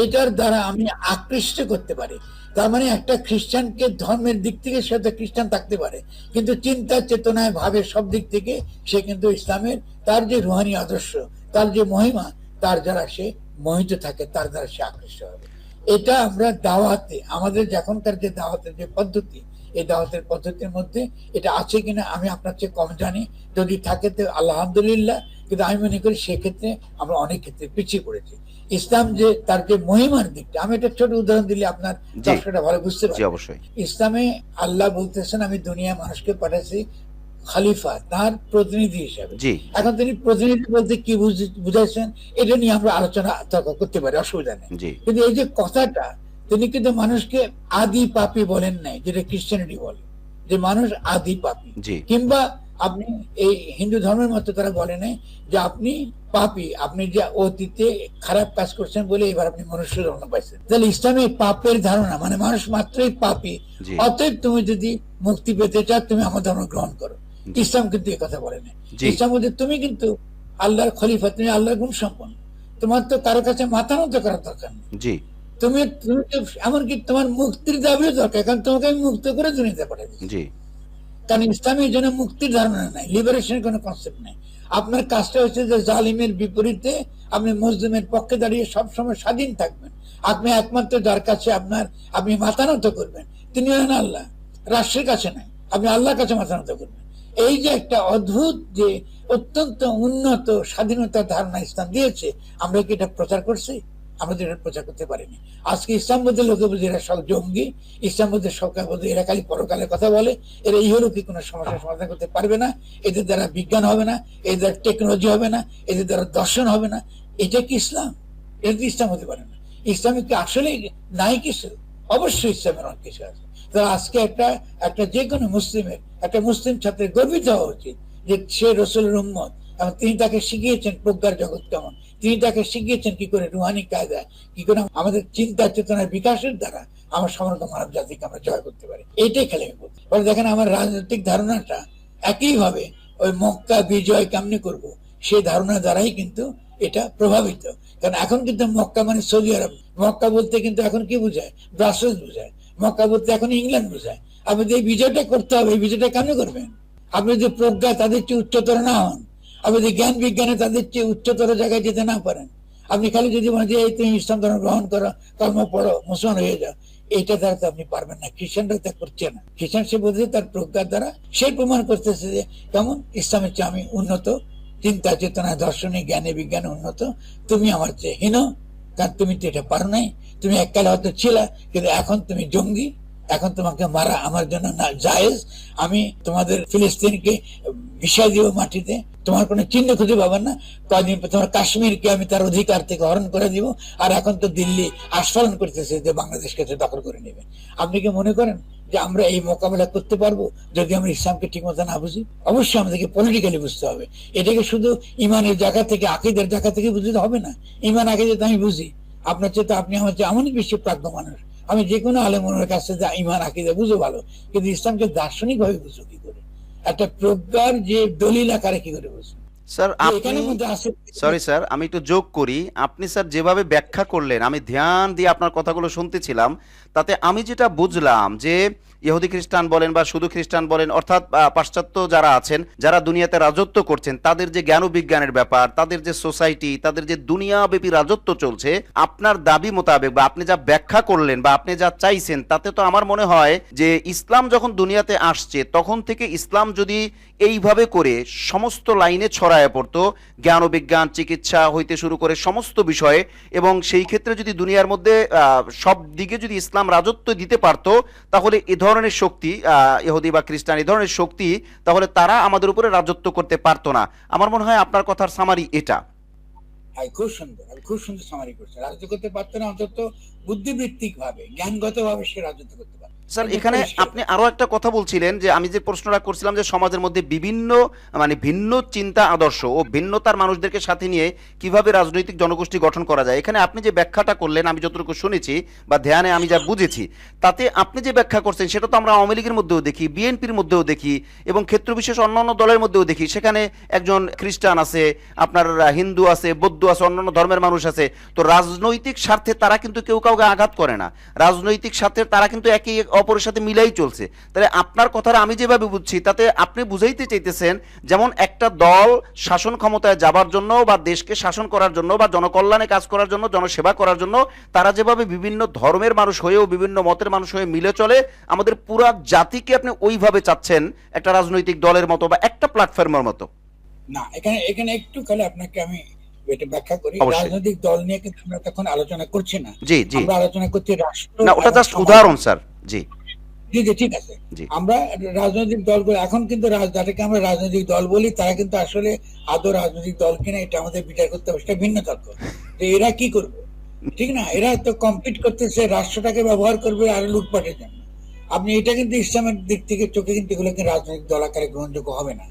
এটার দ্বারা আমি আকৃষ্ট করতে পারি। তার মানে একটা খ্রিস্টানকে ধর্মের দিক থেকে সে খ্রিস্টান থাকতে পারে, কিন্তু চিন্তা চেতনায় ভাবে সব দিক থেকে সে কিন্তু ইসলামের তার যে রুহানি আদর্শ, তার যে মহিমা, তার দ্বারা সে মোহিত থাকে, তার দ্বারা সে আকৃষ্ট হবে। এটা আমরা দাওয়াতে, আমাদের এখনকার যে দাওয়াতের যে পদ্ধতি, এই দাওয়াতের পদ্ধতির মধ্যে এটা আছে কিনা আমি আপনার চেয়ে কম জানি। যদি থাকে তো আলহামদুলিল্লাহ, কিন্তু আমি মনে করি সেক্ষেত্রে আমরা অনেক ক্ষেত্রে পিছিয়ে পড়েছি। ইসলাম যে তার যে মহিমার দিকটা, আমি একটা ছোট উদাহরণ দিলে আপনার দর্শকটা ভালো বুঝতে পারবে। ইসলামে আল্লাহ বলতেছেন আমি দুনিয়া মানুষকে পাঠাচ্ছি খলিফা, তার প্রতিনিধি হিসাবে। এখন তিনি প্রতিনিধি বলতে কি বুঝাইছেন, এটা নিয়ে আমরা আলোচনা তর্ক করতে পারি, অসুবিধা নেই। কিন্তু এই যে কথাটা, তিনি কিন্তু মানুষকে আদি পাপী বলেন নাই, যেটা খ্রিস্টানিটি বলে যে মানুষ আদি পাপী, কিংবা আপনি এই হিন্দু ধর্মের মতো তারা বলে নাই যে আপনি পাপী, আপনি যে অতীতে খারাপ কাজ করছেন বলে এবার আপনি মনুষ্য জন্ম পাইছেন। তাহলে ইসলামে পাপের ধারণা মানে মানুষ মাত্রই পাপী, জি অতএব তুমি যদি মুক্তি পেতে চাও তুমি আমার ধর্ম গ্রহণ করো। জি ইসলাম কিন্তু এই কথা বলে না। জি ইসলাম বলতে তুমি কিন্তু আল্লাহর খলিফা, তুমি আল্লাহর গুণ সম্পন্ন, তোমার তো কারো কাছে মাথা নত করার দরকার নেই। জি তুমি তুমি তো এমনকি তোমার মুক্তির দাবিও দরকার, কারণ তোমাকে আমি মুক্ত করে দুনিয়াতে পাঠিয়ে দিচ্ছি। জি কারণ ইসলামের জন্য মুক্তির ধারণা নাই, লিবারেশনের কোনো কনসেপ্ট নাই। আপনার কাজটা হচ্ছে যে জালিমের বিপরীতে আপনি মুসলিমের পক্ষে দাঁড়িয়ে সবসময় স্বাধীন থাকবেন। আপনি একমাত্র যার কাছে আপনি মাথা নত করবেন তিনি হলেন আল্লাহ, রাষ্ট্রের কাছে নাই, আপনি আল্লাহর কাছে মাথা নত করবেন। এই যে একটা অদ্ভুত যে অত্যন্ত উন্নত স্বাধীনতার ধারণা ইসলাম দিয়েছে, আমরা কি এটা প্রচার করছি? আমরা এটা প্রচার করতে পারিনি। আজকে ইসলাম বলতে লোকে বুঝে এরা সব জঙ্গি, ইসলাম বলতে সরকার বলতে এরা খালি পরকালের কথা বলে, এরা ইহলোকে কোনো সমস্যার সমাধান করতে পারবে না, এদের দ্বারা বিজ্ঞান হবে না, এদের দ্বারা টেকনোলজি হবে না, এদের দ্বারা দর্শন হবে না। এটা কি ইসলাম? এটা তো ইসলাম হতে পারে না। ইসলামে কি আসলে নাই কিছু? অবশ্যই ইসলামের অনেক কিছু আছে। তাহলে আজকে একটা যে কোনো মুসলিমের, একটা মুসলিম ছাত্রের গর্বিত হওয়া উচিত যে সে রসুলের উম্মত এবং তিনি তাকে শিখিয়েছেন প্রজ্ঞার জগৎ কেমন, তিনি তাকে শিখিয়েছেন কি করে রুহানি কায়দা, কি করে আমাদের চিন্তা চেতনার বিকাশের দ্বারা আমার সমগ্র মানব জাতিকে আমরা জয় করতে পারি। এইটাই খেলে আমি বলতে পারি। দেখেন আমার রাজনৈতিক ধারণাটা একইভাবে ওই মক্কা বিজয় কেমনি করব সেই ধারণা দ্বারাই কিন্তু এটা প্রভাবিত। কারণ এখন কিন্তু মক্কা মানে সৌদি আরব, মক্কা বলতে কিন্তু এখন কি বোঝায়? ব্রাসেলস বোঝায়, মক্কা বলতে এখন ইংল্যান্ড বোঝায়। আপনি এই বিজয়টা করতে হবে, এই বিজয়টা কেমনি করবেন? আপনি যে প্রজ্ঞা তাদের চেয়ে উচ্চতর না হন, আপনি যদি জ্ঞান বিজ্ঞানে তাদের চেয়ে উচ্চতর জায়গায় যেতে না পারেন, আপনি খালি যদি বলেন যে তুমি ইসলাম ধর্ম গ্রহণ করো, কর্ম পড়ো, মুসলমান হয়ে যাও, এইটা দ্বারা তো আপনি পারবেন না। খ্রিস্টানরা তা করছে না। খ্রিস্টান সে বলছে তার প্রজ্ঞার দ্বারা সেই প্রমাণ করতেছে যে কেমন ইসলামের চেয়ে আমি উন্নত, চিন্তা চেতনা দর্শনে জ্ঞানে বিজ্ঞানে উন্নত, তুমি আমার চেয়ে হীন, কারণ তুমি তো এটা পারো নাই। তুমি এককালে হয়তো ছিলা, কিন্তু এখন তুমি জঙ্গি, এখন তোমাকে মারা আমার জন্য না জায়েজ। আমি তোমাদের ফিলিস্তিনকে মিশাই দিব মাটিতে, তোমার কোনো চিহ্ন খুঁজে পাবেন না। কয়দিন পর তোমার কাশ্মীরকে আমি তার অধিকার থেকে হরণ করে দিব। আর এখন তো দিল্লি আস্ফালন করতেছে যে বাংলাদেশকে দখল করে নেবে। আপনি কি মনে করেন যে আমরা এই মোকাবেলা করতে পারবো যদি আমরা ইসলামকে ঠিক মতো না বুঝি? অবশ্যই আমাদেরকে পলিটিক্যালি বুঝতে হবে। এটাকে শুধু ইমানের জায়গা থেকে, আকিদের জায়গা থেকে বুঝতে হবে না। ইমান আকিদে তো আমি বুঝি, আপনার চেয়ে তো আপনি আমার চেয়ে এমনই বেশি প্রাজ্ঞ মানুষ। আমি যে কোনো আলেমের কাছে যে ইমান আকিদা বুঝো ভালো, কিন্তু ইসলামকে দার্শনিক ভাবে বুঝো কি করে? একটা প্রজ্ঞার যে দলিল আকারে কি করে বুঝো? স্যার আপনি এখানের মধ্যে আছে। সরি স্যার, আমি একটু যোগ করি। আপনি স্যার যেভাবে ব্যাখ্যা করলেন, আমি ধ্যান দিয়ে আপনার কথাগুলো শুনতেছিলাম, তাতে আমি যেটা বুঝলাম যে ইহুদি খ্রিস্টান বলেন বা শুধু খ্রিস্টান বলেন, অর্থাৎ পাশ্চাত্য যারা আছেন, যারা দুনিয়াতে রাজত্ব করছেন, তাদের যে জ্ঞান বিজ্ঞানের ব্যাপার, তাদের যে সোসাইটি, তাদের যে দুনিয়াব্যাপী রাজত্ব চলছে, আপনার দাবি মোতাবেক বা আপনি যা ব্যাখ্যা করলেন বা আপনি যা চাইছেন, তাতে তো আমার মনে হয় যে ইসলাম যখন দুনিয়াতে আসছে তখন থেকে ইসলাম যদি এইভাবে করে সমস্ত লাইনে ছড়ায় পড়তো, জ্ঞান বিজ্ঞান চিকিৎসা হইতে শুরু করে সমস্ত বিষয়ে, এবং সেই ক্ষেত্রে যদি দুনিয়ার মধ্যে সব দিকে যদি ইসলাম রাজত্ব দিতে পারতো, তাহলে এ ধরনের শক্তি ইহুদি বা খ্রিস্টান এই ধরনের শক্তি, তাহলে তারা আমাদের উপরে রাজত্ব করতে পারতো না। আমার মনে হয় আপনার কথার সামারি এটা। খুব সুন্দর, খুব সুন্দর সামারি করছে। রাজত্ব করতে পারতো না, অন্তত বুদ্ধিবৃত্তিক ভাবে, জ্ঞানগত ভাবে সে রাজত্ব করতে পারে। স্যার এখানে আপনি আরো একটা কথা বলছিলেন যে আমি যে প্রশ্নটা করছিলাম যে সমাজের মধ্যে বিভিন্ন মানে ভিন্ন চিন্তা আদর্শ ও ভিন্নতার মানুষদেরকে সাথে নিয়ে কিভাবে রাজনৈতিক জনগোষ্ঠী গঠন করা যায়, এখানে আপনি যে ব্যাখ্যাটা করলেন আমি যতটুকু শুনেছি বা ধ্যানে আমি যা বুঝেছি, তাতে আপনি যে ব্যাখ্যা করছেন সেটা তো আমরা আওয়ামী লীগের মধ্যেও দেখি, বিএনপির মধ্যেও দেখি, এবং ক্ষেত্রবিশেষ অন্যান্য দলের মধ্যেও দেখি। সেখানে একজন খ্রিস্টান আছে, আপনার হিন্দু আছে, বৌদ্ধ আছে, অন্যান্য ধর্মের মানুষ আছে। তো রাজনৈতিক স্বার্থে তারা কিন্তু কেউ কাউকে আঘাত করে না, রাজনৈতিক স্বার্থে তারা কিন্তু একই অপরের সাথে মিলাই চলছে। তাহলে আপনার কথাটা আমি যেভাবে বুঝছি, তাতে আপনি বুঝাইতে চাইতেছেন যেমন একটা দল শাসন ক্ষমতায় যাবার জন্য বা দেশকে শাসন করার জন্য বা জনকল্যাণে কাজ করার জন্য, জনসেবা করার জন্য তারা যেভাবে বিভিন্ন ধর্মের মানুষ হয়েও বিভিন্ন মতের মানুষ হয়ে মিলে চলে, আমাদের পুরা জাতিকে আপনি ওইভাবে চাচ্ছেন একটা রাজনৈতিক দলের মতো বা একটা প্ল্যাটফর্মের মতো। না, এখানে একটু খালি আপনাকে আমি এটা ব্যাখ্যা করি। রাজনৈতিক দল নিয়ে কিন্তু আমরা তখন আলোচনা করছি না, জি জি, আমরা আলোচনা করছি রাষ্ট্র। না ওটা জাস্ট উদাহরণ স্যার। জি জি জি, ঠিক আছে। আমরা রাজনৈতিক দলগুলো এখন কিন্তু যাদেরকে আমরা রাজনৈতিক দল বলি তারা কিন্তু আসলে আদৌ রাজনৈতিক দল কিনা এটা আমাদের বিচার করতে হবে। সেটা ভিন্ন তর্ক যে এরা কি করবে, ঠিক না? এরা তো কম্পিট করতেছে, রাষ্ট্রটাকে ব্যবহার করবে আর লুটপাটের জন্য। আপনি এটা কিন্তু ইসলামের দিক থেকে চোখে কিন্তু এগুলো কিন্তু রাজনৈতিক দল আকারে গ্রহণযোগ্য হবে না।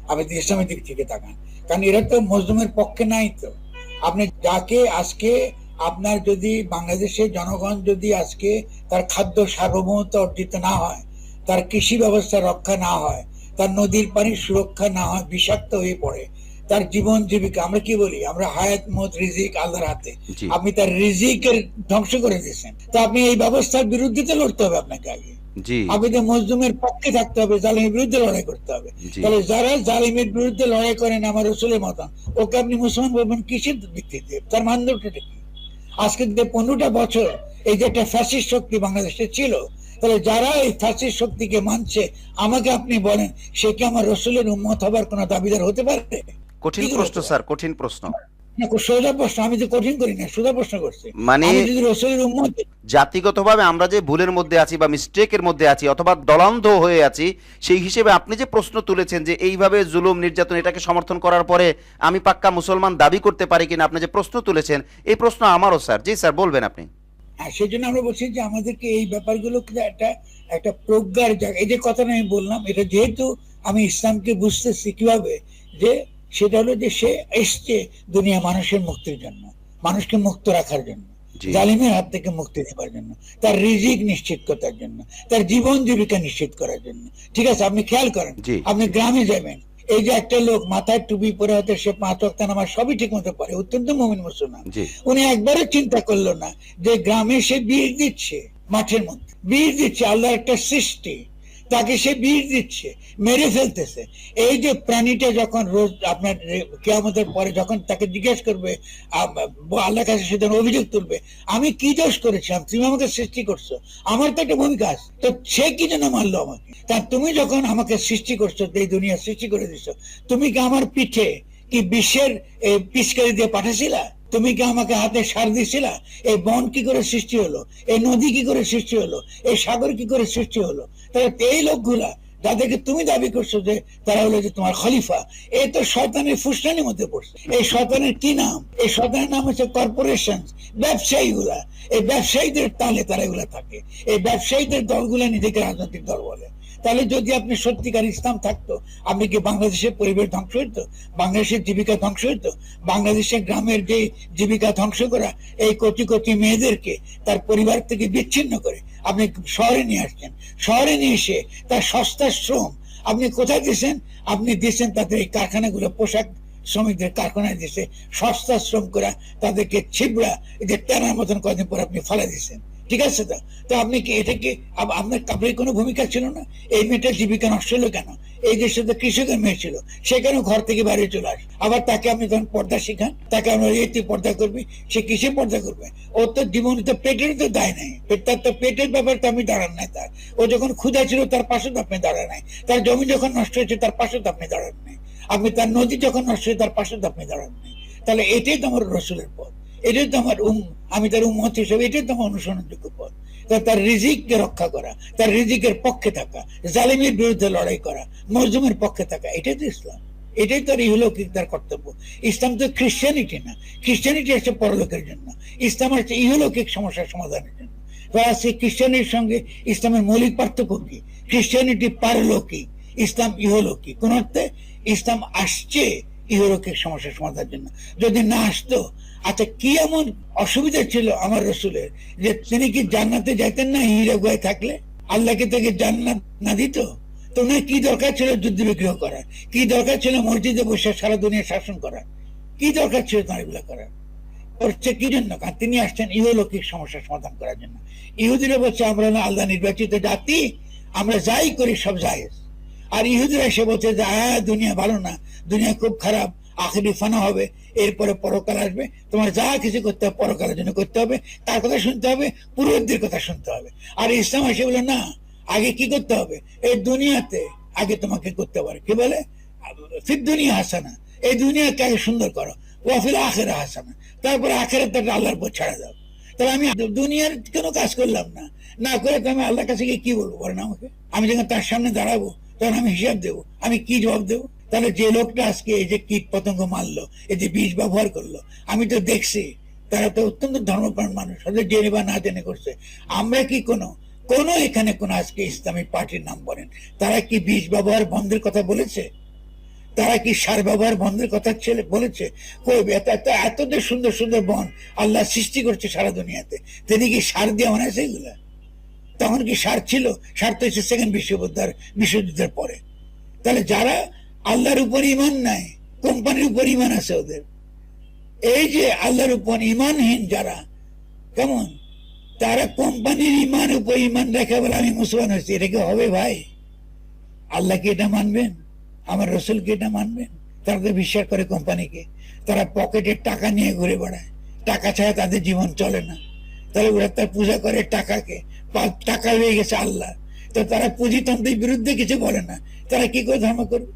আপনি ইসলামের দিক থেকে তাকান, কারণ এরা তো মজলুমের পক্ষে নাই। তো আপনি যাকে আজকে আপনার যদি বাংলাদেশের জনগণ যদি আজকে তার খাদ্য সার্বভৌমত্ব অর্জিত না হয়, তার কৃষি ব্যবস্থা রক্ষা না হয়, তার নদীর পানির সুরক্ষা না হয়, বিষাক্ত হয়ে পড়ে, তার জীবন জীবিকা, আমরা কি বলি, আমরা হায়াত মত রিজিক আল্লাহর হাতে, জি আপনি তার রিজিকের ধ্বংস করে দিয়েছেন। তো আপনি এই ব্যবস্থার বিরুদ্ধে তো লড়তে হবে আপনাকে আগে। জি আপনি মজলুমের পক্ষে থাকতে হবে, জালিমের বিরুদ্ধে লড়াই করতে হবে। জি তাহলে যারা জালিমের বিরুদ্ধে লড়াই করেন আমার রসুলের মতন, ওকে আপনি মুসলমান বলবেন কিসের ভিত্তিতে? তার মানদণ্ডটা কি? আজকে যে 15টা বছর এই যে একটা ফ্যাসিস্ট শক্তি বাংলাদেশে ছিল, তাহলে যারা এই ফ্যাসিস্ট শক্তিকে মানছে, আমাকে আপনি বলেন সে কি আমার রসুলের উম্মত হবার কোন দাবিদার হতে পারে? কঠিন প্রশ্ন স্যার, কঠিন প্রশ্ন। না, সোজা প্রশ্ন, আমি তো কঠিন করি না, সোজা প্রশ্ন করছি। মানে আমি যদি রসুলের উম্মত, জাতিগতভাবে আমরা যে ভুলের মধ্যে আছি বা মিস্টেকের মধ্যে আছি অথবা দলান্ধ হয়ে আছি, সেই হিসেবে আপনি যে প্রশ্ন তুলেছেন যে এইভাবে জুলুম নির্যাতন এটাকে সমর্থন করার পরে আমি পাক্কা মুসলমান দাবি করতে পারি কিনা, আপনি যে প্রশ্ন তুলেছেন এই প্রশ্ন আমারও স্যার। জি স্যার, বলবেন আপনি। হ্যাঁ, সেই জন্য আমরা বলছি যে আমাদেরকে এই ব্যাপারগুলো একটা একটা প্রজ্ঞার জায়গা, এই যে কথাটা আমি বললাম, এটা যেহেতু আমি ইসলামকে বুঝতেছি কিভাবে, যে সেটা হলো যে সে এসছে দুনিয়া মানুষের মুক্তির জন্য, মানুষকে মুক্ত রাখার জন্য, জি জালিমের হাত থেকে মুক্তি দেওয়ার জন্য, তার রিজিক নিশ্চিত করার জন্য, তার জীবন জীবিকা নিশ্চিত করার জন্য। ঠিক আছে, আপনি খেয়াল করেন, জি আপনি গ্রামে যাবেন, এই যে একটা লোক মাথায় টুপি পরে, হয়তো সে 5 ওয়াক্ত নামাজ সবই ঠিক মতো পড়ে, অত্যন্ত মুমিন মুসলমান, জি উনি একবারও চিন্তা করলো না যে গ্রামে সে বীজ দিচ্ছে, মাঠের মধ্যে বীজ দিচ্ছে, আল্লাহ একটা সৃষ্টি, তাকে সে বীজ দিচ্ছে, মেরে ফেলতেছে। এই যে প্রাণীটা যখন রোজ আপনার কিয়ামতের পরে যখন তাকে জিজ্ঞেস করবে, আল্লাহর কাছে সে যখন অভিযোগ তুলবে, আমি কি দোষ করেছিলাম, তুমি আমাকে সৃষ্টি করছো, আমার তো একটা ভূমিকা আছে, তো সে কি জন্য মারলো আমাকে? তা তুমি যখন আমাকে সৃষ্টি করছো, এই দুনিয়া সৃষ্টি করে দিছো, তুমি কি আমার পিঠে কি বিশ্বের পিচকারি দিয়ে পাঠাছিলা? তুমি কি আমাকে হাতে সার দিছিলা? এই বন কি করে সৃষ্টি হলো? এই নদী কি করে সৃষ্টি হলো? এই সাগর কি করে সৃষ্টি হলো? তাহলে এই লোকগুলা যাদেরকে তুমি দাবি করছো যে তারা হলো যে তোমার খলিফা, এই তো শয়তানের ফুসলানির মধ্যে পড়ছে। এই শয়তানের কি নাম? এই শয়তানের নাম হচ্ছে কর্পোরেশন, ব্যবসায়ী গুলা। এই ব্যবসায়ীদের তালে তারা এগুলা থাকে, এই ব্যবসায়ীদের দলগুলা নিজেকে রাজনৈতিক দল বলে। তাহলে যদি আপনি সত্যিকার ইসলাম থাকতো, আপনি কি বাংলাদেশের পরিবেশ ধ্বংস হইতো? বাংলাদেশের জীবিকা ধ্বংস হইতো? বাংলাদেশের গ্রামের যে জীবিকা ধ্বংস করা, এই কোটি কোটি মেয়েদেরকে তার পরিবার থেকে বিচ্ছিন্ন করে আপনি শহরে নিয়ে আসছেন, শহরে নিয়ে এসে তার সস্তা শ্রম আপনি কোথায় দিয়েছেন? আপনি দিয়েছেন তাদের এই কারখানাগুলো, পোশাক শ্রমিকদের কারখানায় দিয়েছে, সস্তা শ্রম করা তাদেরকে ছিবড়া এদের টেনার মতন কদিন পর আপনি ফেলা দিয়েছেন। ঠিক আছে, তো তো আপনি কি এটাকে আপনার কাপড়ের কোনো ভূমিকা ছিল না? এই মেয়েটার জীবিকা নষ্ট হলো কেন? এই দেশে তো কৃষকের মেয়ে ছিল, সে কেন ঘর থেকে বাইরে চলে আসে? আবার তাকে আপনি যখন পর্দা শিখান, তাকে আমরা এই তুই পর্দা করবি, সে কিসে পর্দা করবে? ও তো জীবনে তো পেটের তো দায় নাই, তার তো পেটের ব্যাপার তো আপনি দাঁড়ান নাই তার। ও যখন ক্ষুধা ছিল তার পাশে তো আপনি দাঁড়ান নাই, তার জমি যখন নষ্ট হয়েছে তার পাশে তো আপনি দাঁড়ান নাই, আপনি তার নদী যখন নষ্ট হয়েছে তার পাশে তো আপনি দাঁড়ান নাই। তাহলে এটাই তো আমার রসুলের পথ, এটাই তো আমার আমি তার উম্মত হিসেবে এটাই তো আমার অনুসরণযোগ্য পথ। তার রিজিককে রক্ষা করা, তার রিজিকের পক্ষে থাকা, জালিমের বিরুদ্ধে লড়াই করা, মজলুমের পক্ষে থাকা, এটাই তো ইসলাম, এটাই তো ইহলৌকিক তার কর্তব্য। ইসলাম তো খ্রিস্টানিটি না, খ্রিস্টানিটি হচ্ছে পরলোকের জন্য, ইসলাম হচ্ছে ইহলৌকিক সমস্যার সমাধানের জন্য। সেই খ্রিস্টানির সঙ্গে ইসলামের মৌলিক পার্থক্য কি? খ্রিস্টানিটি পারলৌকিক, ইসলাম ইহলৌকিক। কোন অর্থে ইসলাম আসছে ইহলৌকিক সমস্যার সমাধানের জন্য। যদি না আসতো, আচ্ছা কি এমন অসুবিধা ছিল আমার রসুলের যে তিনি কি জান্নাতে যাইতেন না? হিরে গুহায় থাকলে আল্লাহকে থেকে জান্নাত না দিত? তোমার কি দরকার ছিল যুদ্ধ বিগ্রহ করার? কি দরকার ছিল মসজিদে বসে সারা দুনিয়া শাসন করার? কি দরকার ছিল তার এগুলো করার? করছে কি জন্য? কারণ তিনি আসছেন ইহলৌকিক সমস্যার সমাধান করার জন্য। ইহুদিরা বলছে আমরা না আল্লাহ নির্বাচিত জাতি, আমরা যাই করি সব জায়েজ। আর ইহুদিরা এসে বলছে যে দুনিয়া ভালো না, দুনিয়া খুব খারাপ, আখেরি ফানা হবে, এরপরে পরকাল আসবে, তোমার যা কিছু করতে হবে পরকালের জন্য করতে হবে, তার কথা শুনতে হবে, পূর্ববর্তীর কথা শুনতে হবে। আর ইসলাম এসে বলে না, আগে কি করতে হবে? এই দুনিয়াতে আগে তোমাকে করতে পারে কি বলে, ফির দুনিয়া হাসানা, এই দুনিয়াকে আগে সুন্দর করো, ওয়াফিল আখেরা হাসানা, তারপরে আখেরাত আল্লাহর উপর ছাড়া দাও। তাহলে আমি দুনিয়ার কোনো কাজ করলাম না, না করে তো আমি আল্লাহর কাছে গিয়ে কি বলবো বলেন আমাকে? আমি যখন তার সামনে দাঁড়াবো তখন আমি হিসাব দেবো, আমি কি জবাব দেবো? তাহলে যে লোকটা আজকে এই যে কীট পতঙ্গ মারলো, এই যে বীজ ব্যবহার করলো, আমি তো দেখছি তারা তো অত্যন্ত ধর্মপ্রাণ মানুষ, ওদের জেনে বা না জেনে করছে। আমরা কি কোনো এখানে কোন আজকে ইসলামী পার্টির নাম বলেন, তারা কি বীজ ব্যবহার বন্ধের কথা বলেছে? তারা কি সার ব্যবহার বন্ধের কথা বলেছে? এত যে সুন্দর সুন্দর বন আল্লাহ সৃষ্টি করছে সারা দুনিয়াতে, তিনি কি সার দিয়ে বানাইছে এগুলা? তখন কি সার ছিল? সার তো এসে সেকেন্ড বিশ্বযুদ্ধের পরে। তাহলে যারা আল্লাহর উপর ইমান নাই, কোম্পানির উপর ইমান আছে ওদের, এই যে আল্লাহর উপর ইমানহীন যারা, কেমন তারা কোম্পানির ইমান উপর ইমান রেখে বলে আমি মুসলমান হয়েছি, এটা কি হবে ভাই? আল্লাহ কি এটা মানবেন? আমার রসুল কি এটা মানবেন? তারা তো বিশ্বাস করে কোম্পানিকে, তারা পকেটে টাকা নিয়ে ঘুরে বেড়ায়, টাকা ছাড়া তাদের জীবন চলে না। তাহলে ওরা তার পূজা করে টাকাকে, টাকা হয়ে গেছে আল্লাহ, তো তারা পুঁজিতন্ত্রের বিরুদ্ধে কিছু বলে না, তারা কি করে ধর্ম করবে?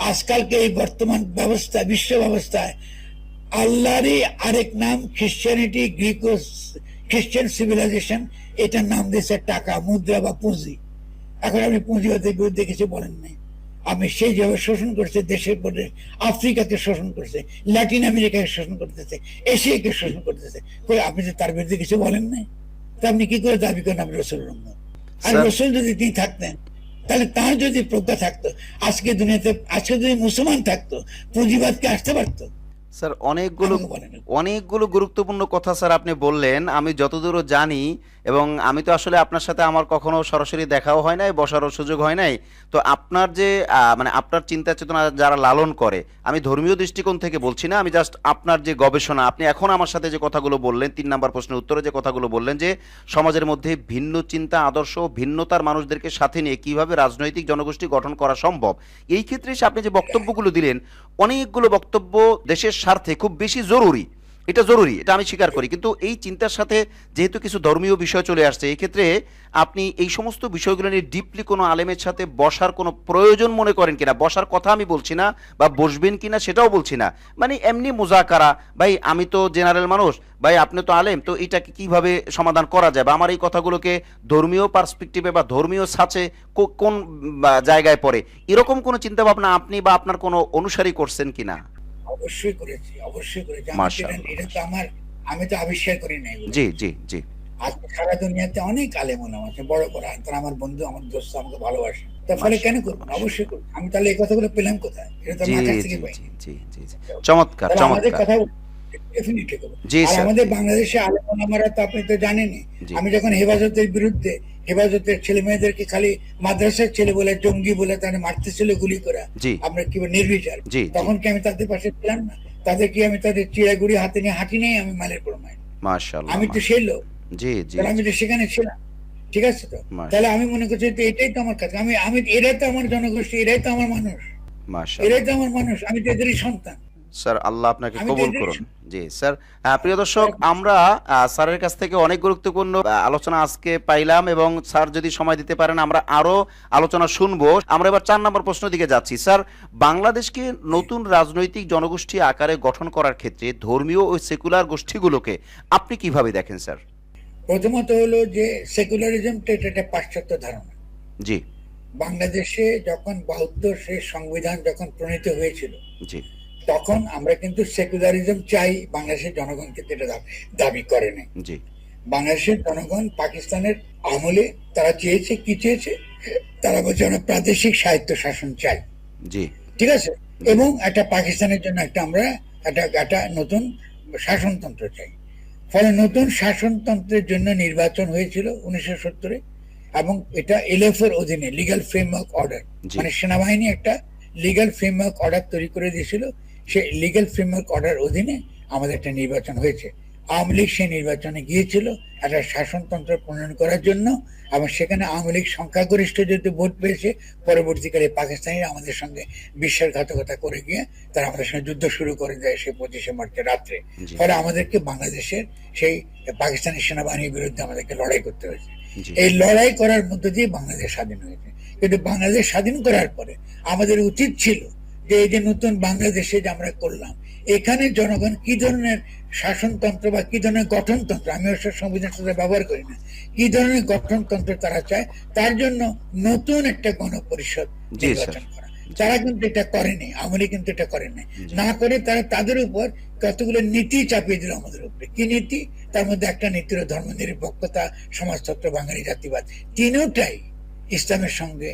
আজকালকে এই বর্তমান ব্যবস্থা, বিশ্ব ব্যবস্থায় আল্লাহরই আরেক নাম খ্রিস্টানিটি, গ্রিকো খ্রিস্টান সিভিলাইজেশন, এটার নাম দিয়েছে টাকা, মুদ্রা বা পুঁজি। এখন আপনি পুঁজিবাদের বিরুদ্ধে কিছু বলেন নাই। আমি সেই যেভাবে শোষণ করছে দেশের পরে, আফ্রিকাকে শোষণ করছে, ল্যাটিন আমেরিকাকে শোষণ করতেছে, এশিয়াকে শোষণ করতেছে, আপনি তো তার বিরুদ্ধে কিছু বলেন নাই। তা আপনি কি করে দাবি করেন আপনি রসুলের উম্মত? আর রসুল যদি তিনি থাকতেন, তাহলে তার যদি প্রজ্ঞা থাকতো, আজকে দুনিয়াতে আজকে যদি মুসলমান থাকতো, পুঁজিবাদকে আসতে পারতো? স্যার অনেকগুলো গুরুত্বপূর্ণ কথা স্যার আপনি বললেন। আমি যতদূর জানি, এবং আমি তো আসলে আপনার সাথে আমার কখনো সরাসরি দেখাও হয় নাই, বসারও সুযোগ হয় নাই। তো আপনার যে মানে আপনার চিন্তা চেতনা যারা লালন করে, আমি ধর্মীয় দৃষ্টিকোণ থেকে বলছি না, আমি জাস্ট আপনার যে গবেষণা, আপনি এখন আমার সাথে যে কথাগুলো বললেন, 3 নম্বর প্রশ্নের উত্তরে যে কথাগুলো বললেন, যে সমাজের মধ্যে ভিন্ন চিন্তা আদর্শ, ভিন্নতার মানুষদেরকে সাথে নিয়ে কিভাবে রাজনৈতিক জনগোষ্ঠী গঠন করা সম্ভব, এই ক্ষেত্রে আপনি যে বক্তব্যগুলো দিলেন, অনেকগুলো বক্তব্য দেশের স্বার্থে খুব বেশি জরুরি, এটা আমি স্বীকার করি। কিন্তু এই চিন্তার সাথে যেহেতু কিছু ধর্মীয় বিষয় চলে আসছে, এই ক্ষেত্রে আপনি এই সমস্ত বিষয়গুলো নিয়ে ডিপলি কোনো আলেমের সাথে বসার কোনো প্রয়োজন মনে করেন কিনা? বসার কথা আমি বলছি না, বা বসবেন কিনা সেটাও বলছি না, মানে এমনি মুজাকারা, ভাই আমি তো জেনারেল মানুষ, ভাই আপনি তো আলেম, তো এটাকে কিভাবে সমাধান করা যায়, বা আমার এই কথাগুলোকে ধর্মীয় পার্সপেক্টিভে বা ধর্মীয় ছাঁচে কোন জায়গায় পড়ে, এরকম কোনো চিন্তা ভাবনা আপনি বা আপনার কোনো অনুসারী করছেন কিনা? অবশ্যই করেছি। মাশাআল্লাহ। এটা তো আমি তো আবিষ্কার করি নাই। জি জি জি। আজকে সারা দুনিয়াতে অনেক আলেম ওলামা আছে, বড় বড়, তারা আমার বন্ধু, আমার দোস্ত, আমাকে ভালোবাসে। তার ফলে কেন করবো না? অবশ্যই করবো। আমি তাহলে এই কথাগুলো পেলাম কোথায়? এটা তো জি আমার কাছ জি থেকে পাই। জি জি জি জি। চমৎকার তাহলে আমাদের চমৎকার। কথা ডেফিনিটলি করবো। জি আর স্যার। আমাদের বাংলাদেশে আলেম ওলামারা তো আপনি তো জানেনই, জি আমি যখন হেফাজতের বিরুদ্ধে, হেফাজতের ছেলে মেয়েদেরকে খালি মাদ্রাসার ছেলে বলে, জঙ্গি বলে তারা মারতেছিল গুলি করা, জি আমরা কি নির্বিচার, জি জি। তখন কি আমি তাদের পাশে ছিলাম না? আমি তাদের চিড়াগুড়ি হাতে নিয়ে হাঁটি নেই আমি মালের প্রমাণ? মাশাআল্লাহ আমি তো সেই লোক, জি জি তাহলে আমি জি। তো সেখানে ছিলাম। ঠিক আছে তো? তাহলে মাশাআল্লাহ আমি মনে করছি যে এটাই তো আমার কাজ। আমি আমি এরাই তো আমার জনগোষ্ঠী, এরাই তো আমার মানুষ, এরাই মাশাআল্লাহ। তো আমার মানুষ, আমি তো এদেরই সন্তান, স্যার আল্লাহ আপনাকে আমি তো কবুল এদেরই করুন। জি স্যার। প্রিয় দর্শক, আমরা স্যারের কাছ থেকে অনেক গুরুত্বপূর্ণ আলোচনা আজকে পাইলাম, এবং স্যার যদি সময় দিতে পারেন আমরা আরো আলোচনা শুনবো। আমরা এবার 4 নম্বর প্রশ্নের দিকে যাচ্ছি। স্যার, বাংলাদেশকে নতুন রাজনৈতিক জনগোষ্ঠী আকারে গঠন করার ক্ষেত্রে ধর্মীয় ও সেকুলার গোষ্ঠীগুলোকে আপনি কিভাবে দেখেন স্যার? প্রথমত হলো যে সেকুলারিজমটা এটা একটা পাশ্চাত্য ধারণা। জি বাংলাদেশে যখন 72 সংবিধান যখন প্রণীত হয়েছিল, জি তখন আমরা কিন্তু সেকুলারিজম চাই, বাংলাদেশের জনগণ কিন্তু এটা দাবি করে নাই। জি বাংলাদেশের জনগণ পাকিস্তানের আমলে তারা চেয়েছে কি চেয়েছে, তারা বলছে আমরা প্রাদেশিক স্বায়ত্ত শাসন চাই। জি ঠিক আছে? এবং একটা পাকিস্তানের জন্য আমরা একটা নতুন শাসনতন্ত্র চাই। ফলে নতুন শাসনতন্ত্রের জন্য নির্বাচন হয়েছিল 1970-এ, এবং এটা এলএফের অধীনে, লিগ্যাল ফ্রেমওয়ার্ক অর্ডার, মানে সেনাবাহিনী একটা লিগ্যাল ফ্রেমওয়ার্ক অর্ডার তৈরি করে দিয়েছিল, সেই লিগ্যাল ফ্রেমওয়ার্ক অর্ডার অধীনে আমাদের একটা নির্বাচন হয়েছে। আওয়ামী লীগ সেই নির্বাচনে গিয়েছিল একটা শাসনতন্ত্র প্রণয়ন করার জন্য, এবং সেখানে আওয়ামী লীগ সংখ্যাগরিষ্ঠ যেহেতু ভোট পেয়েছে, পরবর্তীকালে পাকিস্তানিরা আমাদের সঙ্গে বিশ্বাসঘাতকতা করে গিয়ে তারা আমাদের সঙ্গে যুদ্ধ শুরু করে দেয় সেই 25শে মার্চের রাত্রে। ফলে আমাদেরকে বাংলাদেশের সেই পাকিস্তানি সেনাবাহিনীর বিরুদ্ধে আমাদেরকে লড়াই করতে হয়েছে। এই লড়াই করার মধ্য দিয়ে বাংলাদেশ স্বাধীন হয়েছে। কিন্তু বাংলাদেশ স্বাধীন করার পরে আমাদের উচিত ছিল যে এই যে নতুন বাংলাদেশে যে আমরা করলাম, এখানে জনগণ কি ধরনের শাসনতন্ত্র বা কি ধরনের গঠনতন্ত্র, আমি অবশ্য সংবিধান ব্যবহার করি না, কি ধরনের গঠনতন্ত্র তারা চায়, তার জন্য নতুন একটা গণপরিষদ নির্বাচন করা। তারা কিন্তু এটা করেনি, আওয়ামী লীগ কিন্তু এটা করেনি। না করে তারা তাদের উপর কতগুলো নীতি চাপিয়ে দিল আমাদের উপরে। কি নীতি? তার মধ্যে একটা নীতি হলো ধর্ম নিরপেক্ষতা, সমাজতত্ত্ব, বাঙালি জাতিবাদ। তিনটাই ইসলামের সঙ্গে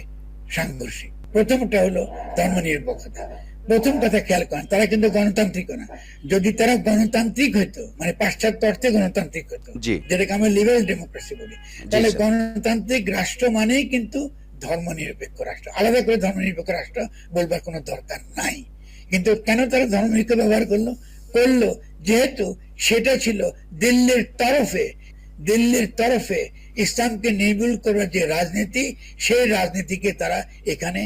সাংঘর্ষিক। প্রথমটা হলো ধর্মনিরপেক্ষতা। প্রথম কথা খেয়াল করেন, তারা কিন্তু গণতান্ত্রিক না। যদি তারা গণতান্ত্রিক হইতো, মানে পাশ্চাত্য অর্থে গণতান্ত্রিক হতো, জি যেটাকে আমরা লিবারেল ডেমোক্রেসি বলি, জি তাহলে স্যার। গণতান্ত্রিক রাষ্ট্র মানেই কিন্তু ধর্মনিরপেক্ষ রাষ্ট্র। আলাদা করে ধর্মনিরপেক্ষ রাষ্ট্র বলবার কোনো দরকার নাই। কিন্তু কেন তারা ধর্মনিরপেক্ষ ব্যবহার করলো যেহেতু সেটা ছিল দিল্লির তরফে ইসলামকে নির্মূল করার যে রাজনীতি, সেই রাজনীতিকে তারা এখানে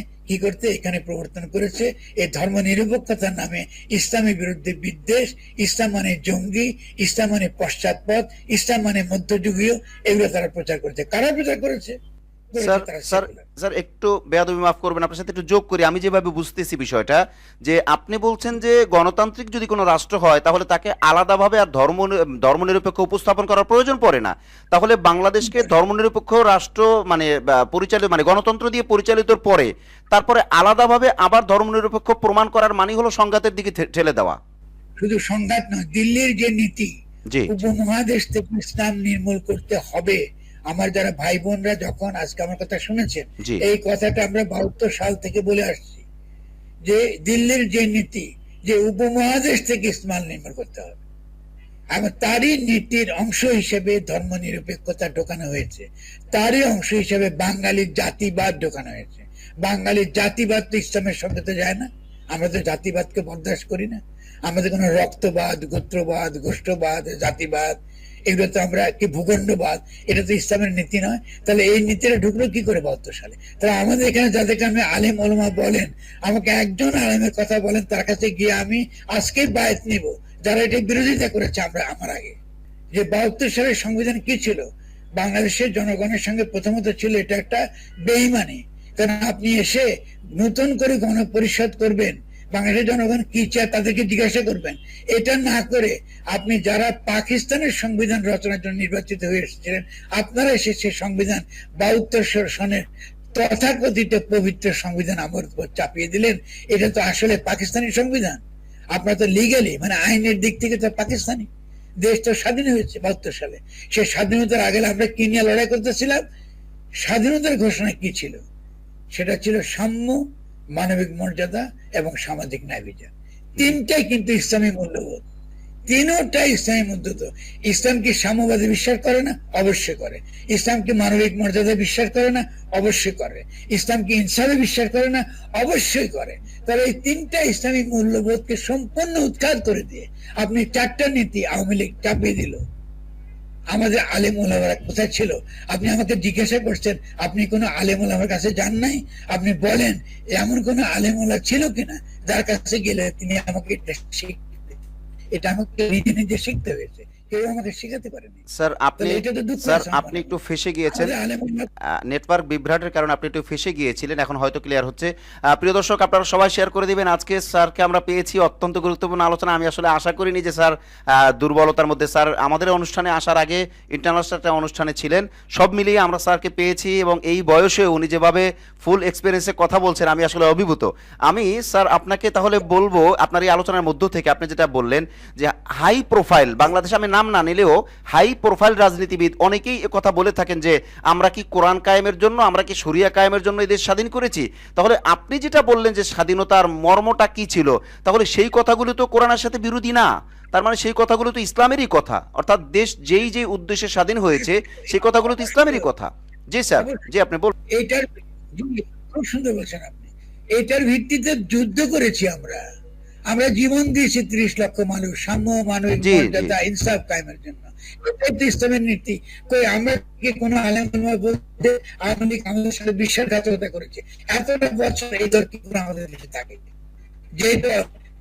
প্রবর্তন করেছে। এই ধর্ম নিরপেক্ষতার নামে ইসলামের বিরুদ্ধে বিদ্বেষ, ইসলাম মানে জঙ্গি, ইসলাম মানে পশ্চাৎপদ, ইসলাম মানে মধ্যযুগীয়, এগুলো তারা প্রচার করেছে। কারা প্রচার করেছে? স্যার স্যার স্যার একটু বেয়াদবি মাফ করবেন, আপনার সাথে একটু যোগ করি। আমি যেভাবে বুঝতেছি বিষয়টা, যে আপনি বলছেন যে গণতান্ত্রিক যদি কোনো রাষ্ট্র হয় তাহলে তাকে আলাদাভাবে আর ধর্মনিরপেক্ষ উপস্থাপন করার প্রয়োজন পড়ে না। তাহলে বাংলাদেশকে ধর্মনিরপেক্ষ রাষ্ট্র মানে পরিচালিত মানে গণতন্ত্র দিয়ে পরিচালিত পরে তারপরে আলাদাভাবে আবার ধর্মনিরপেক্ষ প্রমাণ করার মানে হলো সংঘাতের দিকে ঠেলে দেওয়া। শুধু সংঘাত নয়, দিল্লির যে নীতি জি উপমহাদেশ থেকে ইসলাম নির্মূল করতে হবে, আমার যারা ভাই বোনরা যখন আজকে আমার কথা শুনেছেন, জি এই কথাটা আমরা 72 সাল থেকে বলে আসছি, যে দিল্লির যে নীতি, যে উপমহাদেশ থেকে ইসলাম নির্মূল করতে হবে, এবং তারই নীতির অংশ হিসেবে ধর্ম নিরপেক্ষতা ঢোকানো হয়েছে। তারই অংশ হিসেবে বাঙালির জাতিবাদ ঢোকানো হয়েছে। বাঙালির জাতিবাদ তো ইসলামের সঙ্গে তো যায় না। আমরা তো জাতিবাদকে বরদাস্ত করি না। আমাদের কোনো রক্তবাদ, গোত্রবাদ, গোষ্ঠবাদ, জাতিবাদ, এগুলো তো আমরা কি ভূখণ্ডবাদ, এটা তো ইসলামের নীতি নয়। তাহলে এই নীতিটা ঢুকলো কি করে 72 সালে? তাহলে আমাদের এখানে যাদেরকে আমি আলেম ওলামা বলেন, আমাকে একজন আলেমের কথা বলেন, তার কাছে গিয়ে আমি আজকেই বায়াত নিব, যারা এটা বিরোধিতা করেছে আমার আগে। যে 72 সালের সংবিধান কি ছিল? বাংলাদেশের জনগণের সঙ্গে প্রথমত ছিল এটা একটা বেঈমানি। কারণ আপনি এসে নতুন করে গণপরিষদ করবেন, বাংলাদেশের জনগণ কি চায় তাদেরকে জিজ্ঞাসা করবেন, এটা না করে আপনি যারা পাকিস্তানের সংবিধান রচনার জন্য নির্বাচিত হয়ে এসেছিলেন, আপনারা এসে সে সংবিধান 72 সনের তথাকথিত পবিত্র সংবিধান আমার উপর চাপিয়ে দিলেন। এটা তো আসলে পাকিস্তানি সংবিধান। আপনারা তো লিগালি মানে আইনের দিক থেকে তো পাকিস্তানি। দেশ তো স্বাধীন হয়েছে 72 সালে। সে স্বাধীনতার আগে আমরা কি নিয়ে লড়াই করতেছিলাম? স্বাধীনতার ঘোষণা কি ছিল? সেটা ছিল সাম্য, মানবিক মর্যাদা এবং সামাজিক ন্যায় বিচার। তিনটাই কিন্তু ইসলামী মূল্যবোধ, তিনটাই ইসলামী মূল্যবোধ। ইসলাম কি সাম্যবাদে বিশ্বাস করে না? অবশ্যই করে। ইসলাম কি মানবিক মর্যাদা বিশ্বাস করে না? অবশ্যই করে। ইসলাম কি ইনসাফে বিশ্বাস করে না? অবশ্যই করে। তাহলে এই তিনটা ইসলামিক মূল্যবোধকে সম্পূর্ণ উৎখাত করে দিয়ে আপনি চারটা নীতি আওয়ামী লীগ চাপিয়ে দিল। আমাদের আলেম ওলামারা কোথায় ছিল? আপনি আমাকে জিজ্ঞাসা করছেন, আপনি কোনো আলেম ওলামার কাছে যান নাই? আপনি বলেন এমন কোন আলেম ওলা ছিল কিনা যার কাছে গেলে তিনি আমাকে এটা আমাকে নিজে নিজে শিখতে হয়েছে, কেউ আমাকে শেখাতে পারেনি। স্যার আপনি একটু ফেঁসে গিয়েছেন, নেটওয়ার্ক বিভ্রাটের কারণে আপনি একটু ফেঁসে গিয়েছিলেন, এখন হয়তো ক্লিয়ার হচ্ছে। প্রিয় দর্শক, আপনারা সবাই শেয়ার করে দিবেন। আজকে স্যারকে আমরা পেয়েছি অত্যন্ত গুরুত্বপূর্ণ আলোচনা। আমি আসলে আশা করিনি যে স্যার দুর্বলতার মধ্যে, স্যার আমাদের অনুষ্ঠানে আসার আগে ইন্টারন্যাশনাল একটা অনুষ্ঠানে ছিলেন, সব মিলিয়ে আমরা স্যারকে পেয়েছি এবং এই বয়সে উনি যেভাবে ফুল এক্সপিরিয়েন্সে কথা বলছেন আমি আসলে অভিভূত। আমি স্যার আপনাকে তাহলে বলবো, আপনার এই আলোচনার মধ্য থেকে আপনি যেটা বললেন যে হাই প্রোফাইল, বাংলাদেশে আমি নাম না নিলেও হাই প্রোফাইল রাজনীতিবিদ অনেকেই কথা বলে থাকেন যে আমরা কি কোরআন কায়েমের জন্য, আমরা কি শরিয়া কায়েমের জন্য এই দেশ স্বাধীন করেছি। তাহলে আপনি যেটা বললেন যে স্বাধীনতার মর্মটা কি ছিল, তাহলে সেই কথাগুলো তো কোরআনের সাথে বিরোধী না। তার মানে সেই কথাগুলো তো ইসলামেরই কথা, অর্থাৎ দেশ যেই যে উদ্দেশ্যে স্বাধীন হয়েছে সেই কথাগুলো তো ইসলামেরই কথা। জি স্যার, জি আপনি বল। এইটার খুব সুন্দর বলছেন আপনি। এটার ভিত্তিতে যুদ্ধ করেছি আমরা, আমরা জীবন দিয়েছি 30 লক্ষ মানুষ সাম্য, মানবিক মর্যাদা, ইনসাফ কায়েমের জন্য। এটাই তো ইসলামের নীতি। কই আমরা কি কোনো আলেম বলতে আওয়ামী লীগ আমাদের সাথে বিশ্বাসঘাতকতা করেছে? এতটা বছর এই দল কি করে আমাদের দেশে থাকে? যেহেতু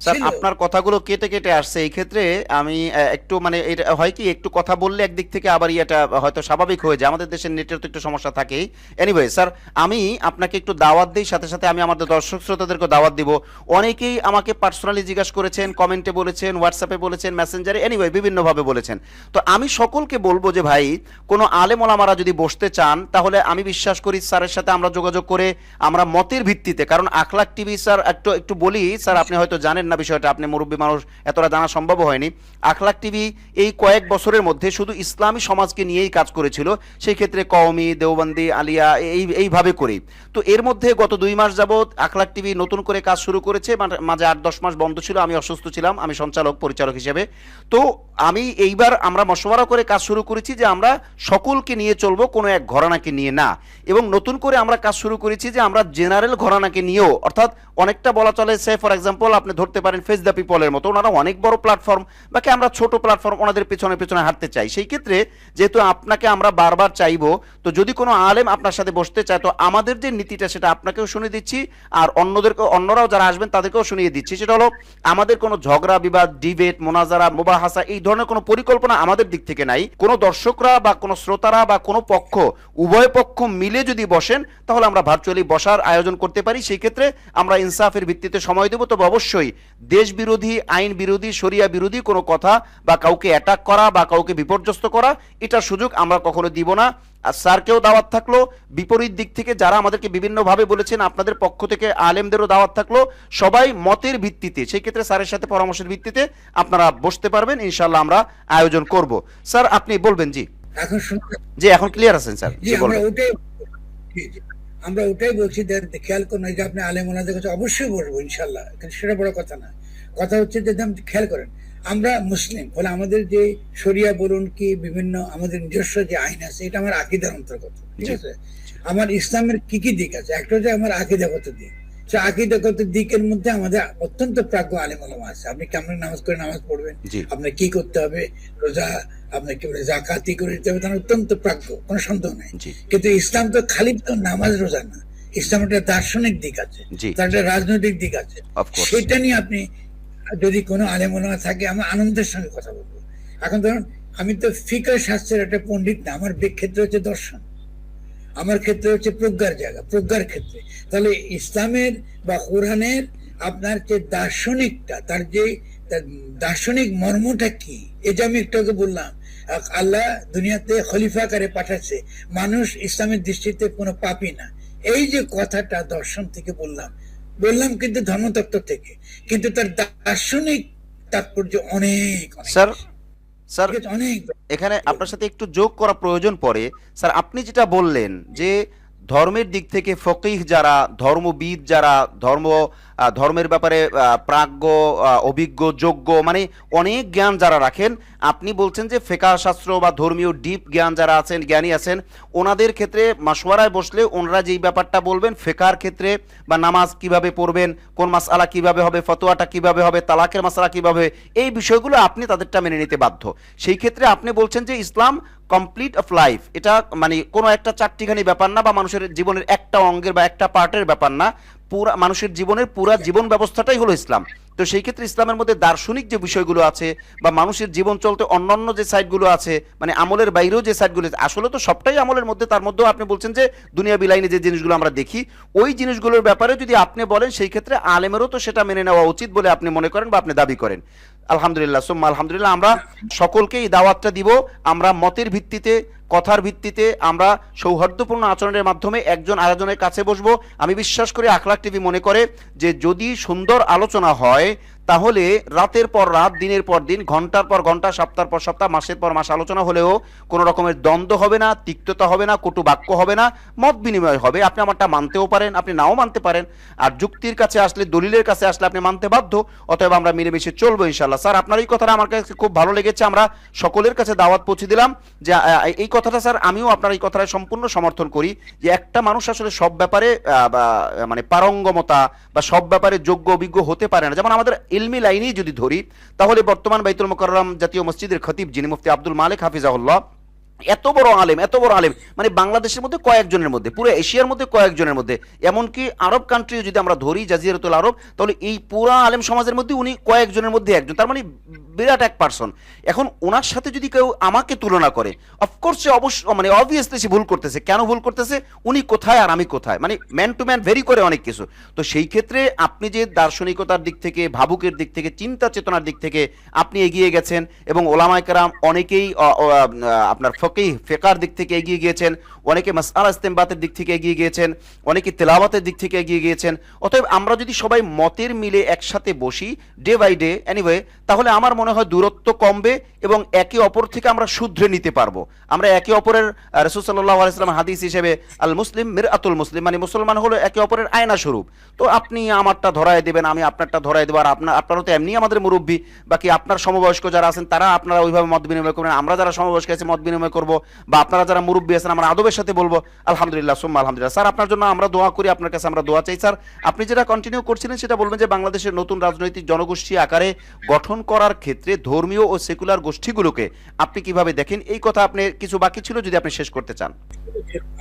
স্যার আপনার কথাগুলো কেটে কেটে আসছে, এই ক্ষেত্রে আমি একটু মানে এটা হয় কি, একটু কথা বললে একদিক থেকে আবার এটা হয়তো স্বাভাবিক হয়ে যায়, আমাদের দেশের নেটের তো একটু সমস্যা থাকেই। এনিওয়ে স্যার, আমি আপনাকে একটু দাওয়াত দিই, সাথে সাথে আমি আমাদের দর্শক শ্রোতাদেরকে দাওয়াত দিব। অনেকেই আমাকে পার্সোনালি জিজ্ঞাসা করেছেন, কমেন্টে বলেছেন, হোয়াটসঅ্যাপে বলেছেন, মেসেঞ্জারে, এনিওয়ে বিভিন্নভাবে বলেছেন। তো আমি সকলকে বলবো যে ভাই, কোনো আলেম ওলামারা যদি বসতে চান তাহলে আমি বিশ্বাস করি স্যারের সাথে আমরা যোগাযোগ করে আমরা মতের ভিত্তিতে, কারণ আখলাক টিভি স্যার একটু বলি স্যার, আপনি হয়তো জানেন জানেন না বিষয়টা, আপনি মুরব্বী মানুষ, এতটা জানা সম্ভব হয়নি। আখলাক টিভি এই কয়েক বছরের মধ্যে শুধু ইসলামী সমাজকে নিয়েই কাজ করেছিল, সেই ক্ষেত্রে কওমি, দেওবন্দি, আলিয়া এইভাবে করেই। তো এর মধ্যে গত 2 মাস যাবৎ আখলাক টিভি নতুন করে কাজ শুরু করেছে, মাঝে 8-10 মাস বন্ধ ছিল, আমি অসুস্থ ছিলাম, আমি সঞ্চালক পরিচালক হিসেবে। তো আমি এইবার আমরা মশওয়ারা করে কাজ শুরু করেছি যে আমরা সকলকে নিয়ে চলবো, কোনো এক ঘরানাকে নিয়ে না। এবং নতুন করে আমরা কাজ শুরু করেছি যে আমরা জেনারেল ঘরানাকে নিয়েও, অর্থাৎ অনেকটা বলা চলে, সে ফর এক্সাম্পল আপনি ধরতে পারেন ফেস দ্য পিপলের মতো, ওনারা অনেক বড় প্ল্যাটফর্ম, বাকি আমরা ছোট প্ল্যাটফর্ম, ওনাদের পেছনে পেছনে হাঁটতে চাই। সেই ক্ষেত্রে যেহেতু আপনাকে আমরা বারবার চাইবো, তো যদি কোনো আলেম আপনার সাথে বসতে চায়, তো আমাদের যে নীতিটা সেটা আপনাকেও শুনিয়ে দিচ্ছি, আর অন্যরাও যারা আসবেন তাদেরকেও শুনিয়ে দিচ্ছি। সেটা হলো আমাদের কোনো ঝগড়া বিবাদ, ডিবেট, মোনাজারা, মুবাহাসা এই ধরনের কোনো পরিকল্পনা আমাদের দিক থেকে নাই। কোনো দর্শকরা বা কোনো শ্রোতারা বা কোনো পক্ষ, উভয় পক্ষ মিলে যদি বসেন তাহলে আমরা ভার্চুয়ালি বসার আয়োজন করতে পারি। সেই ক্ষেত্রে আমরা ইনসাফের ভিত্তিতে সময় দেব। তবে অবশ্যই দেশ বিরোধী, আইন বিরোধী, শরিয়া বিরোধী কোনো কথা বা কাউকে অ্যাটাক করা বা কাউকে বিপর্যস্ত করা, এটার সুযোগ আমরা কখনো দিব না। আর স্যারকেও দাওয়াত থাকলো, বিপরীত দিক থেকে যারা আমাদেরকে বিভিন্নভাবে বলেছেন আপনাদের পক্ষ থেকে আলেমদেরও দাওয়াত থাকলো, সবাই মতের ভিত্তিতে, সেই ক্ষেত্রে স্যারের সাথে পরামর্শের ভিত্তিতে আপনারা বসতে পারবেন, ইনশাল্লাহ আমরা আয়োজন করব। স্যার আপনি বলবেন। জি এখন জি এখন ক্লিয়ার আছেন স্যার? জি বলবেন। আমরা ওটাই বলছি, খেয়াল করুন যে আপনি আলেম ওনাদের কাছে অবশ্যই বসবো ইনশাল্লাহ, কিন্তু সেটা বড় কথা না। কথা হচ্ছে যে খেয়াল করেন, আমরা মুসলিম বলে আমাদের যে শরিয়া বলুন কি বিভিন্ন আমাদের নিজস্ব যে আইন আছে, এটা আমার আকীদার অন্তর্গত, ঠিক আছে? আমার ইসলামের কি কি দিক আছে, একটা হচ্ছে আমার আকীদাগত দিক। সে আকীদাগত দিকের মধ্যে আমাদের অত্যন্ত প্রাজ্ঞ আলেম ওলামা আছে। আপনি কেমন নামাজ করে নামাজ পড়বেন, আপনার কি করতে হবে, রোজা আপনার কি বলে জাকাতি করে দিতে হবে, তার অত্যন্ত প্রাজ্ঞ, কোনো সন্দেহ নাই। কিন্তু ইসলাম তো খালি তো নামাজ রোজা না, ইসলাম একটা দার্শনিক দিক আছে, তার একটা রাজনৈতিক দিক আছে। সেটা নিয়ে আপনি যদি কোনো আলেম ওলামা থাকে, আমরা আনন্দের সঙ্গে কথা বলবো। এখন ধরুন আমি তো ফিকহ শাস্ত্রের একটা পণ্ডিত না, আমার ক্ষেত্রে হচ্ছে দর্শন, আমার ক্ষেত্রে হচ্ছে প্রজ্ঞার জায়গা, প্রজ্ঞার ক্ষেত্রে। তাহলে ইসলামের বা কোরআনের আপনার যে দার্শনিকটা, তার যে দার্শনিক মর্মটা কি, এটা আমি একটু আগে বললাম। আল্লাহ দুনিয়াতে খলিফা করে পাঠাচ্ছে, মানুষ ইসলামের দৃষ্টিতে কোনো পাপী না, এই যে কথাটা দর্শন থেকে বললাম কিন্তু ধর্মতত্ত্ব থেকে, কিন্তু তার দার্শনিক তাৎপর্য অনেক। স্যার স্যার এখানে আপনার সাথে একটু যোগ করা প্রয়োজন পড়ে। স্যার আপনি যেটা বললেন যে ধর্মের দিক থেকে ফকিহ যারা, ধর্মবিদ যারা, ধর্মের ব্যাপারে প্রাজ্ঞ, অভিজ্ঞ, যোগ্য, মানে অনেক জ্ঞান যারা রাখেন, আপনি বলছেন যে ফিকহ শাস্ত্র বা ধর্মীয় ডিপ জ্ঞান যারা আছেন, জ্ঞানী আছেন, ওনাদের ক্ষেত্রে মাশওয়ারায় বসলে ওনারা যেই ব্যাপারটা বলবেন ফিকহের ক্ষেত্রে, বা নামাজ কিভাবে পড়বেন, কোন মাসআলা কিভাবে হবে, ফতোয়াটা কিভাবে হবে, তালাকের মাসআলা কিভাবে, এই বিষয়গুলো আপনি তাদেরটা মেনে নিতে বাধ্য। সেই ক্ষেত্রে আপনি বলছেন যে ইসলাম কমপ্লিট অফ লাইফ, এটা মানে কোনো একটা চারটিখানি ব্যাপার না, বা মানুষের জীবনের একটা অঙ্গের বা একটা পার্টের ব্যাপার না, পুরা মানুষের জীবনের পুরা জীবন ব্যবস্থাটাই হলো ইসলাম। তো সেই ক্ষেত্রে ইসলামের মধ্যে দার্শনিক যে বিষয়গুলো আছে বা মানুষের জীবন চলতে অন্যান্য যে সাইডগুলো আছে, মানে আমলের বাইরেও যে সাইডগুলো আছে, আসলে তো সবটাই আমলের মধ্যে, তার মধ্যেও আপনি বলছেন যে দুনিয়া বিলাইনে যে জিনিসগুলো আমরা দেখি, ওই জিনিসগুলোর ব্যাপারে যদি আপনি বলেন, সেই ক্ষেত্রে আলেমেরও তো সেটা মেনে নেওয়া উচিত বলে আপনি মনে করেন বা আপনি দাবি করেন। আলহামদুলিল্লাহ, সুম্মা আলহামদুলিল্লাহ, আমরা সকলকে এই দাওয়াতটা দিব। আমরা মতের ভিত্তিতে, কথার ভিত্তিতে, আমরা সৌহার্দ্যপূর্ণ আচরণের মাধ্যমে একজন আরেকজনের কাছে বসবো। আমি বিশ্বাস করি আখলাক টিভি মনে করে যে যদি সুন্দর আলোচনা হয়, তাহলে রাতের পর রাত, দিনের পর দিন, ঘন্টার পর ঘন্টা, সপ্তাহের পর সপ্তাহ, মাসের পর মাস আলোচনা হলেও কোনো রকমের দ্বন্দ্ব হবে না, তিক্ততা হবে না, কটু বাক্য হবে না, মত বিনিময় হবে। আপনি আমারটা মানতেও পারেন, আপনি নাও মানতে পারেন, আর যুক্তির কাছে আসলে, দলিলের কাছে আসলে আপনি মানতে বাধ্য। অতএব আমরা মিলেমিশে চলবো ইনশাল্লাহ। স্যার আপনার এই কথাটা আমার কাছে খুব ভালো লেগেছে, আমরা সকলের কাছে দাওয়াত পৌঁছে দিলাম যে এই কথাটা স্যার আমিও আপনার এই কথাটা সম্পূর্ণ সমর্থন করি, যে একটা মানুষ আসলে সব ব্যাপারে মানে পারঙ্গমতা বা সব ব্যাপারে যোগ্য অভিজ্ঞ হতে পারে না। যেমন আমাদের ইলমি লাইনেই যদি ধরি, তাহলে বর্তমান বাইতুল মুকাররম জাতীয় মসজিদের খতিব যিনি মুফতি আব্দুল মালিক হাফিজাহুল্লাহ, এত বড় আলেম, মানে বাংলাদেশের মধ্যে কয়েকজনের মধ্যে, পুরো এশিয়ার মধ্যে কয়েকজনের মধ্যে, এমনকি আরব কান্ট্রি যদি আমরা ধরি, জাজিরাতুল আরব, তাহলে এই পুরা আলেম সমাজের মধ্যে উনি কয়েকজনের মধ্যে একজন, তার মানে বিরাট এক পার্সন। এখন ওনার সাথে যদি কেউ আমাকে তুলনা করে, অফকোর্স সে মানে অবভিয়াসলি সে ভুল করতেছে। কেন ভুল করতেছে? উনি কোথায় আর আমি কোথায়, মানে ম্যান টু ম্যান ভেরি করে অনেক কিছু। তো সেই ক্ষেত্রে আপনি যে দার্শনিকতার দিক থেকে, ভাবুকের দিক থেকে, চিন্তা চেতনার দিক থেকে আপনি এগিয়ে গেছেন, এবং ওলামায়ে কেরাম অনেকেই আপনার ফিকার দিক থেকে এগিয়ে গিয়েছেন, অনেকে মাসআলা ইস্তেমবাতের দিক থেকে এগিয়ে গিয়েছেন, অনেকে তেলাওয়াতের দিক থেকে এগিয়ে গিয়েছেন। অতএব আমরা যদি সবাই মতের মিলে একসাথে বসি ডে বাই ডে এনিওয়ে, তাহলে আমার মনে হয় দূরত্ব কমবে এবং একে অপর থেকে আমরা শুধরে নিতে পারবো। আমরা একে অপরের রাসূল সাল্লাল্লাহু আলাইহি ওয়াসাল্লাম হাদিস হিসেবে আল মুসলিম মিরআতুল মুসলিম, মানে মুসলমান হলো একে অপরের আয়না স্বরূপ। তো আপনি আমারটা ধরায় দেবেন, আমি আপনারটা ধরায় দেবো, আর আপনারও তো এমনি আমাদের মুরব্বী, বাকি আপনার সমবয়স্ক যারা আছেন তারা আপনারা ওইভাবে মত বিনিময় করবেন, আমরা যারা সমবয়স্ক আছি মত বিনিময় করবো, বা আপনারা যারা মুরব্বী আছেন আমরা আদবের সাথে বলবো আলহামদুলিল্লাহ সুম্মা আলহামদুলিল্লাহ। স্যার আপনার জন্য আমরা দোয়া করি, আপনার কাছে আমরা দোয়া চাই। স্যার আপনি যেটা কন্টিনিউ করছিলেন সেটা বলবেন যে বাংলাদেশের নতুন রাজনৈতিক জনগোষ্ঠী আকারে গঠন করার ক্ষেত্রে ধর্মীয় ও সেকুলার গোষ্ঠীগুলোকে আপনি কিভাবে দেখেন, এই কথা আপনি কিছু বাকি ছিল যদি আপনি শেষ করতে চান।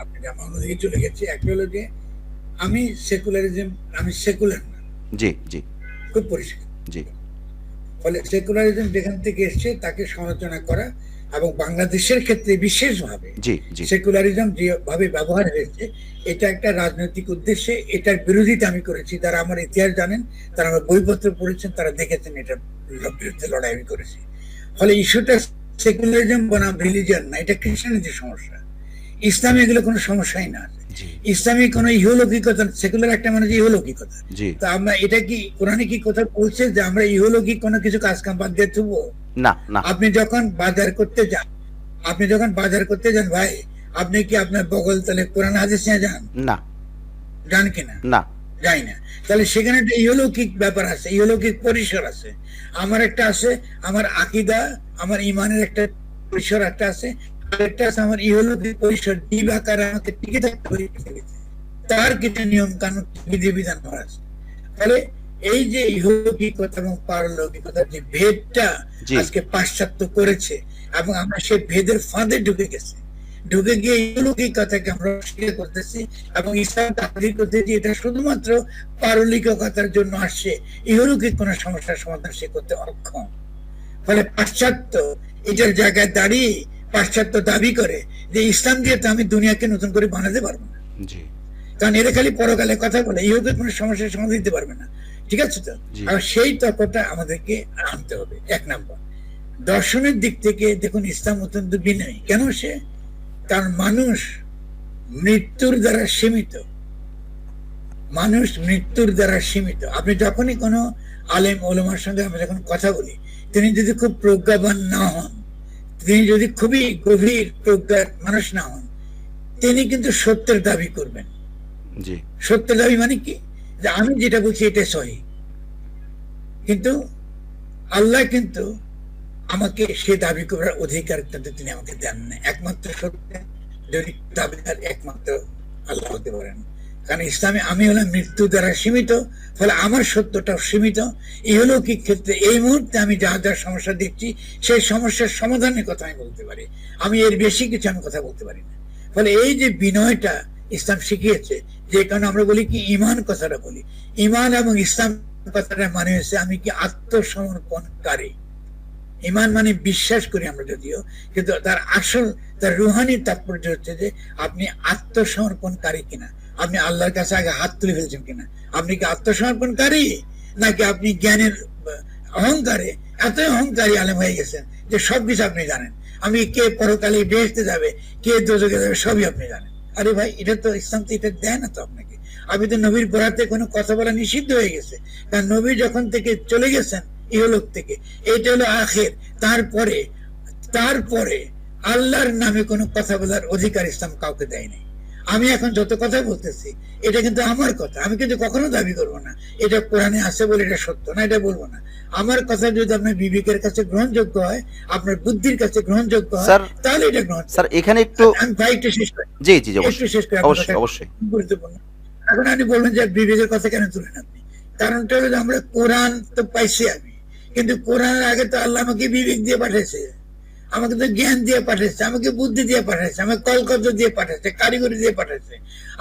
আপনি আমার অনুযায়ী চলে গেছে। একটা হলো যে আমি সেকুলারিজম, আমি সেকুলার না। জি জি খুব পরিষ্কার। জি। ফলে সেকুলারিজম যেখান থেকে এসছে তাকে সমালোচনা করা, এবং বাংলাদেশের ক্ষেত্রে বিশেষভাবে জি জি সেকুলারিজম যেভাবে ব্যবহার হয়েছে এটা একটা রাজনৈতিক উদ্দেশ্যে, এটার বিরোধিতা আমি করেছি। যারা আমার ইতিহাস জানেন, তারা আমার বইপত্র পড়েছেন, তারা দেখেছেন এটার বিরুদ্ধে লড়াই আমি করেছি। ফলে ইস্যুটা সেকুলারিজম বনাম রিলিজিয়ন না, এটা খ্রিস্টানিটির সমস্যা। ইসলামে এগুলো কোনো সমস্যাই না। ইসলামিক কোন ইহলৌকিকতা, সেকুলার একটা মানে ইহলৌকিকতা। তো আমরা এটা কি কোরআনে কি কথা বলছে যে আমরা ইহলৌকিক কোনো কিছু কাজ কাম বাদ দিয়ে থুবো? না না। আপনি যখন বাজার করতে যান, ভাই, আপনি কি আপনার বগল তলে কোরআন হাদিস নিয়ে যান? না। যান কিনা? না, যাই না। তাহলে সেখানে একটা ইহলৌকিক ব্যাপার আছে, ইহলৌকিক পরিসর আছে। আমার একটা আছে, আমার আকীদা, আমার ইমানের একটা পরিসর একটা আছে, আরেকটা আছে আমার ইহলৌকিক পরিসর, জীব আকারে আমাকে টিকে থাকতে হবে, তার কিছু নিয়ম কানুন বিধিবিধান করা আছে। ফলে এই যে ইহলৌকিকতা এবং পারলৌকিকতার যে ভেদটা আজকে পাশ্চাত্য করেছে, এবং আমরা সেই ভেদের ফাঁদে ঢুকে গিয়ে ইহলৌকিকতাকে আমরা অস্বীকার করতেছি এবং ইসলাম দাবি করতেছি এটা শুধুমাত্র পারলৌকিকতার জন্য আসছে, ইহলৌকিক কোন সমস্যার সমাধান সে করতে অক্ষম। ফলে পাশ্চাত্য এটার জায়গায় দাঁড়িয়ে পাশ্চাত্য দাবি করে যে ইসলাম দিয়ে তো আমি দুনিয়াকে নতুন করে বানাতে পারবো না, কারণ এরা খালি পরকালে কথা বলে, ইহলৌকিক কোন সমস্যার সমাধান দিতে পারবে না। ঠিক আছে তো? আর সেই তর্কটা আমাদেরকে আনতে হবে। এক নম্বর, দর্শনের দিক থেকে দেখুন ইসলাম অত্যন্ত বিনয়ী। কেন সে? কারণ মানুষ মৃত্যুর দ্বারা সীমিত। আপনি যখনই কোনো আলেম ওলামার সঙ্গে আমরা যখন কথা বলি, তিনি যদি খুব প্রজ্ঞাবান না হন, তিনি যদি খুবই গভীর প্রজ্ঞার মানুষ না হন, তিনি কিন্তু সত্যের দাবি করবেন। সত্যের দাবি মানে কি? যে আমি যেটা বলছি এটা সহি, কিন্তু আল্লাহ কিন্তু আমাকে সে দাবি করার অধিকার কিন্তু তিনি আমাকে দেন না। একমাত্র সত্য দাবিদার একমাত্র আল্লাহ হতে পারেন। কারণ ইসলামে আমি হলাম মৃত্যু দ্বারা সীমিত, ফলে আমার সত্যটাও সীমিত। ইহলৌকিক ক্ষেত্রে এই মুহূর্তে আমি যা যা সমস্যা দেখছি সেই সমস্যার সমাধানের কথা আমি বলতে পারি, আমি এর বেশি কিছু আমি কথা বলতে পারি না। ফলে এই যে বিনয়টা ইসলাম শিখিয়েছে, যে কারণে আমরা বলি কি ইমান কথাটা বলি, ইমান এবং ইসলাম কথাটা মানে হচ্ছে আমি কি আত্মসমর্পণকারী। ইমান মানে বিশ্বাস করি আমরা যদিও, কিন্তু তার আসল, তার রুহানি তাৎপর্য হচ্ছে যে আপনি আত্মসমর্পণকারী কিনা, আপনি আল্লাহর কাছে আগে হাত তুলে ফেলছেন কিনা, আপনি কি আত্মসমর্পণকারী, নাকি আপনি জ্ঞানের অহংকারে এতই অহংকারী আলেম হয়ে গেছেন যে সবকিছু আপনি জানেন, আমি কে পরকালে বেহেশতে যাবে, কে দোজখে যাবে, সবই আপনি জানেন। আরে ভাই, এটা তো ইসলাম তো এটা দেয় না তো আপনাকে। আপনি তো নবীর বরাতে কোনো কথা বলা নিষিদ্ধ হয়ে গেছে, কারণ নবী যখন থেকে চলে গেছেন ইহলোক থেকে, এটা হলো আখের। তারপরে আল্লাহর নামে কোনো কথা বলার অধিকার ইসলাম কাউকে দেয় নাই। আমি এখন যত কথা বলতেছি এটা কিন্তু আমার কথা, আমি কিন্তু কখনো দাবি করবো না এটা কোরআনে আছে বলে এটা সত্য না, এটা বলবো না। আমার কথা যদি আপনার বিবেকের কাছে গ্রহণযোগ্য হয়, আপনার বুদ্ধির কাছে গ্রহণযোগ্য হয়, তাহলে এটা গ্রহণ। স্যার এখানে একটু আমি ভাই একটু শেষ করি। জি জি একটু শেষ করি, অবশ্যই গুরুত্বপূর্ণ। এখন আপনি বলবেন যে বিবেকের কথা কেন তুলেন আপনি? কারণটা হলো আমরা কোরআন তো পাইছি আমি, কিন্তু কোরআনের আগে তো আল্লাহ আমাকে বিবেক দিয়ে পাঠিয়েছে, আমাকে তো জ্ঞান দিয়ে পাঠিয়েছে, আমাকে বুদ্ধি দিয়ে পাঠিয়েছে, আমাকে কলকব্জ দিয়ে পাঠিয়েছে, কারিগরি দিয়ে পাঠিয়েছে।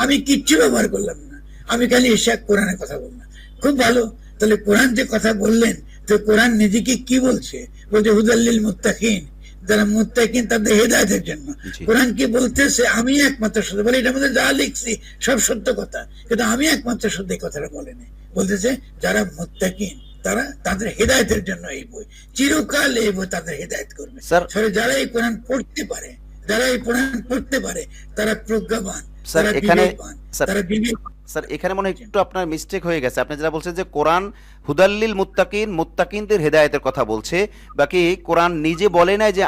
আমি কিচ্ছু ব্যবহার করলাম না, আমি খালি এসে কোরআনের কথা বললাম। খুব ভালো। তাহলে কোরআন যে কথা বললেন, তো কোরআন নিজেকে কি বলছে? বলছে হুদাল্লিল মুত্তাকিন, যারা মুত্তাকিন তাদের হেদায়েতের জন্য। কোরআন কি বলতেছে? আমি একমাত্র সত্য বলে, এটার মধ্যে যা লিখছি সব সত্য কথা, কিন্তু আমি একমাত্র সত্য কথাটা বলেনি। বলতেছে যারা মুত্তাকিন তারা তাদের হেদায়েতের জন্য এই বই, চিরকাল এই বই তাদের হেদায়েত করবে। যারা এই কোরআন পড়তে পারে যারা এই কোরআন পড়তে পারে তারা প্রজ্ঞাবান, স্যার তারা এখানে বিবেকবান, স্যার তারা বিবেক। স্যার এখানে মনে হয় একটু আপনার মিস্টেক হয়ে গেছে। আপনি যেটা বলছেন যে কোরআন হুদাল্লিল মুত্তাকিন, মুত্তাকিনদের হেদায়েতের কথা বলছে, বাকি কোরআন নিজে বলে নাই যে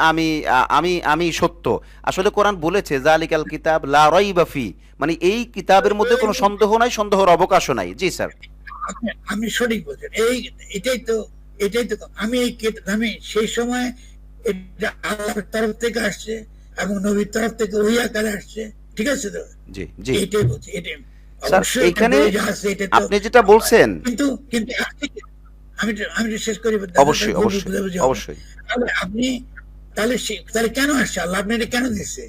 আমি সত্য। আসলে কোরআন বলেছে জালিকাল কিতাব লা রাইবা ফি, মানে এই কিতাবের মধ্যে কোনো সন্দেহ নাই, সন্দেহের অবকাশও নাই। জি স্যার। আপনি সঠিক বলছেন। এটাই তো আমি সেই সময় এটা আল্লাহর তরফ থেকে আসছে এবং নবীর তরফ থেকে ওহী আকারে আসছে, ঠিক আছে তো? জি জি এটাই বলছি, এটাই। স্যার অবশ্যই এইখানে যা আছে এটা তো, আপনি যেটা বলছেন, কিন্তু কিন্তু আমি আমি শেষ করি, অবশ্যই অবশ্যই অবশ্যই। তাহলে আপনি তাহলে কেন আসছে আল্লাহ? আপনি এটা কেন দিচ্ছে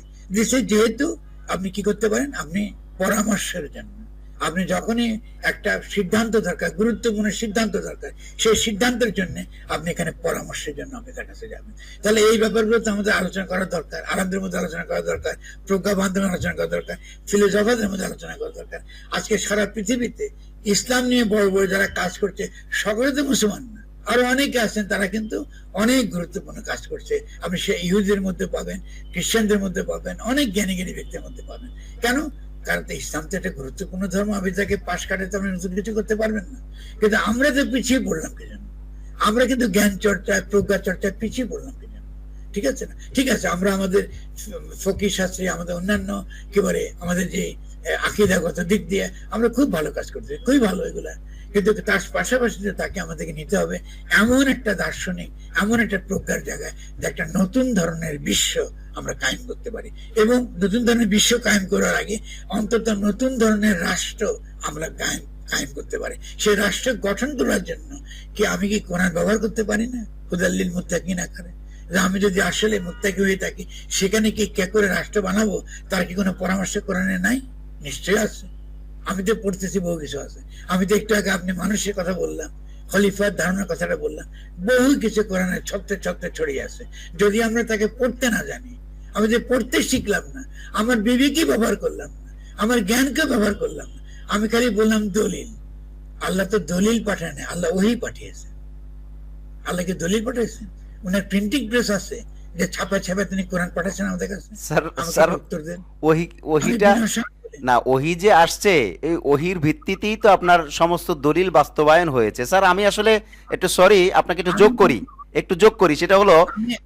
যেহেতু আপনি কি করতে পারেন, আপনি পরামর্শের জন্য। আপনি যখনই একটা সিদ্ধান্ত দরকার, গুরুত্বপূর্ণ সিদ্ধান্ত দরকার, সেই সিদ্ধান্তের জন্য আপনি এখানে পরামর্শের জন্য আপনি তার কাছে যাবেন। তাহলে এই ব্যাপারগুলো তো আমাদের আলোচনা করা দরকার, আনন্দের মধ্যে আলোচনা করা দরকার, প্রজ্ঞাবানদের আলোচনা করা দরকার, ফিলোসফারদের মধ্যে আলোচনা করা দরকার। আজকে সারা পৃথিবীতে ইসলাম নিয়ে বড় বড় যারা কাজ করছে সকলে তো মুসলমান না, আরো অনেকে আছেন তারা কিন্তু অনেক গুরুত্বপূর্ণ কাজ করছে। আপনি সে ইহুদিদের মধ্যে পাবেন, খ্রিস্টানদের মধ্যে পাবেন, অনেক জ্ঞানী জ্ঞানী ব্যক্তির মধ্যে পাবেন। কেন? কারণ তো ইসলাম তো একটা গুরুত্বপূর্ণ ধর্ম, আপনি তাকে পাশ কাটাতে আপনি নতুন কিছু করতে পারবেন না। কিন্তু আমরা তো পিছিয়ে পড়লাম কি জন্য? আমরা কিন্তু জ্ঞান চর্চায়, প্রজ্ঞা চর্চায় পিছিয়ে পড়লাম কি জন্য? ঠিক আছে না? ঠিক আছে, আমরা আমাদের ফকিহ শাস্ত্রী, আমাদের অন্যান্য কি বলে আমাদের যে আকীদাগত দিক দিয়ে আমরা খুব ভালো কাজ করতে, খুবই ভালো এগুলা। কিন্তু তার পাশাপাশি তাকে আমাদেরকে নিতে হবে এমন একটা দার্শনিক, এমন একটা প্রজ্ঞার জায়গায় যে একটা নতুন ধরনের বিশ্ব আমরা কায়েম করতে পারি। এবং নতুন ধরনের বিশ্ব কায়েম করার আগে অন্তত নতুন ধরনের রাষ্ট্র আমরা কায়েম করতে পারি। সেই রাষ্ট্র গঠন করার জন্য কি আমি কি কোরআন ব্যবহার করতে পারি না হুদাল্লিল মুত্তাকিন আকারে? আমি যদি আসলে মুত্তাকি হয়ে থাকি, সেখানে কি কে করে রাষ্ট্র বানাবো তার কি কোনো পরামর্শ কোরআনে নাই? নিশ্চয়ই আছে। আমি তো পড়তেছি, বহু কিছু আছে। আমি তো একটু আগে আপনি মানুষের কথা বললাম, খলিফার ধারণার কথাটা বললাম, বহু কিছু কোরআনের ছত্রে ছত্রে ছড়িয়ে আছে। যদি আমরা তাকে পড়তে না জানি, আমি যে পড়তে শিখলাম না, আমার বিবেকই ব্যবহার করলাম না, আমার জ্ঞানকে ব্যবহার করলাম না, আমি খালি বললাম দলিল। আল্লাহ তো দলিল পাঠায় না, আল্লাহ ওহী পাঠিয়েছেন। আল্লাহকে দলিল পাঠিয়েছেন, ওনার প্রিন্টিং প্রেস আছে যে ছাপা ছাপা তিনি কোরআন পাঠাচ্ছেন আমাদের কাছে। স্যার উত্তর দেন। ওহিটা না, ওহি যে আসছে এই ওহির ভিত্তিতেই তো আপনার সমস্ত দলিল বাস্তবায়ন হয়েছে। স্যার আমি আসলে একটু সরি, আপনাকে একটু যোগ করি, সেটা হলো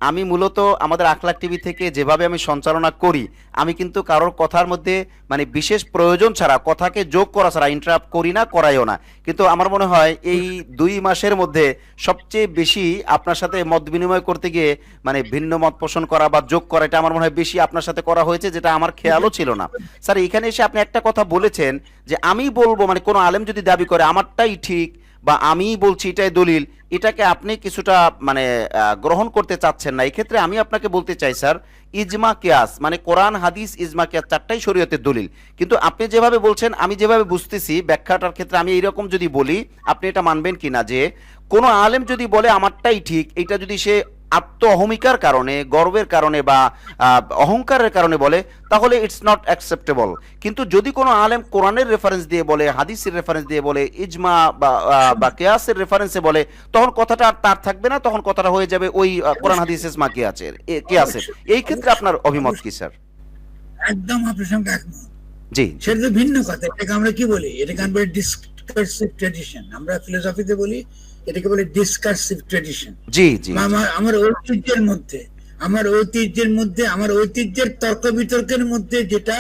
আমি মূলত আমাদের আখলাক টিভি থেকে যেভাবে আমি সঞ্চালনা করি, আমি কিন্তু কারোর কথার মধ্যে মানে বিশেষ প্রয়োজন ছাড়া কথাকে যোগ করা ছাড়া ইন্টারাপ্ট করি না, করাইও না। কিন্তু আমার মনে হয় এই 2 মাসের মধ্যে সবচেয়ে বেশি আপনার সাথে মত বিনিময় করতে গিয়ে মানে ভিন্ন মত পোষণ করা বা যোগ করা, এটা আমার মনে হয় বেশি আপনার সাথে করা হয়েছে, যেটা আমার খেয়ালও ছিল না। স্যার এখানে এসে আপনি একটা কথা বলেছেন যে আমি বলবো, মানে কোনো আলেম যদি দাবি করে আমারটাই ঠিক বা আমি বলছি এটাই দলিল, এটাকে আপনি কিছুটা মানে গ্রহণ করতে চাচ্ছেন না। এই ক্ষেত্রে আমি আপনাকে বলতে চাই স্যার, ইজমা কিয়াস মানে কোরআন হাদিস ইজমা কিয়াস চারটাই শরীয়তের দলিল। কিন্তু আপনি যেভাবে বলছেন, আমি যেভাবে বুঝতেছি ব্যাখ্যাটার ক্ষেত্রে আমি এইরকম যদি বলি, আপনি এটা মানবেন কিনা যে কোনো আলেম যদি বলে আমারটাই ঠিক, এটা যদি সে আত্ম অহমিকার কারণে, গর্বের কারণে বা অহংকারের কারণে বলে, তাহলে ইটস নট অ্যাকসেপ্টেবল। কিন্তু যদি কোনো আলেম কোরআনের রেফারেন্স দিয়ে বলে, হাদিসের রেফারেন্স দিয়ে বলে, ইজমা বা কিয়াসের রেফারেন্সে বলে, তখন কথাটা আর তার থাকবে না, তখন কথাটা হয়ে যাবে ওই কোরআন হাদিস ইজমা কিয়াসের। এই ক্ষেত্রে আপনার অভিমত কি স্যার? একদম আপনার সঙ্গে একমত। জি, সেটা তো ভিন্ন কথা। এটাকে আমরা কি বলি? এটাকে আমরা ডিসকার্সিভ ট্রেডিশন, আমরা ফিলোসফিতে বলি এটাকে বলে ডিসকার্সিভ ট্রেডিশন। জি জি আমার ঐতিহ্যের তর্ক বিতর্কের মধ্যে যেটা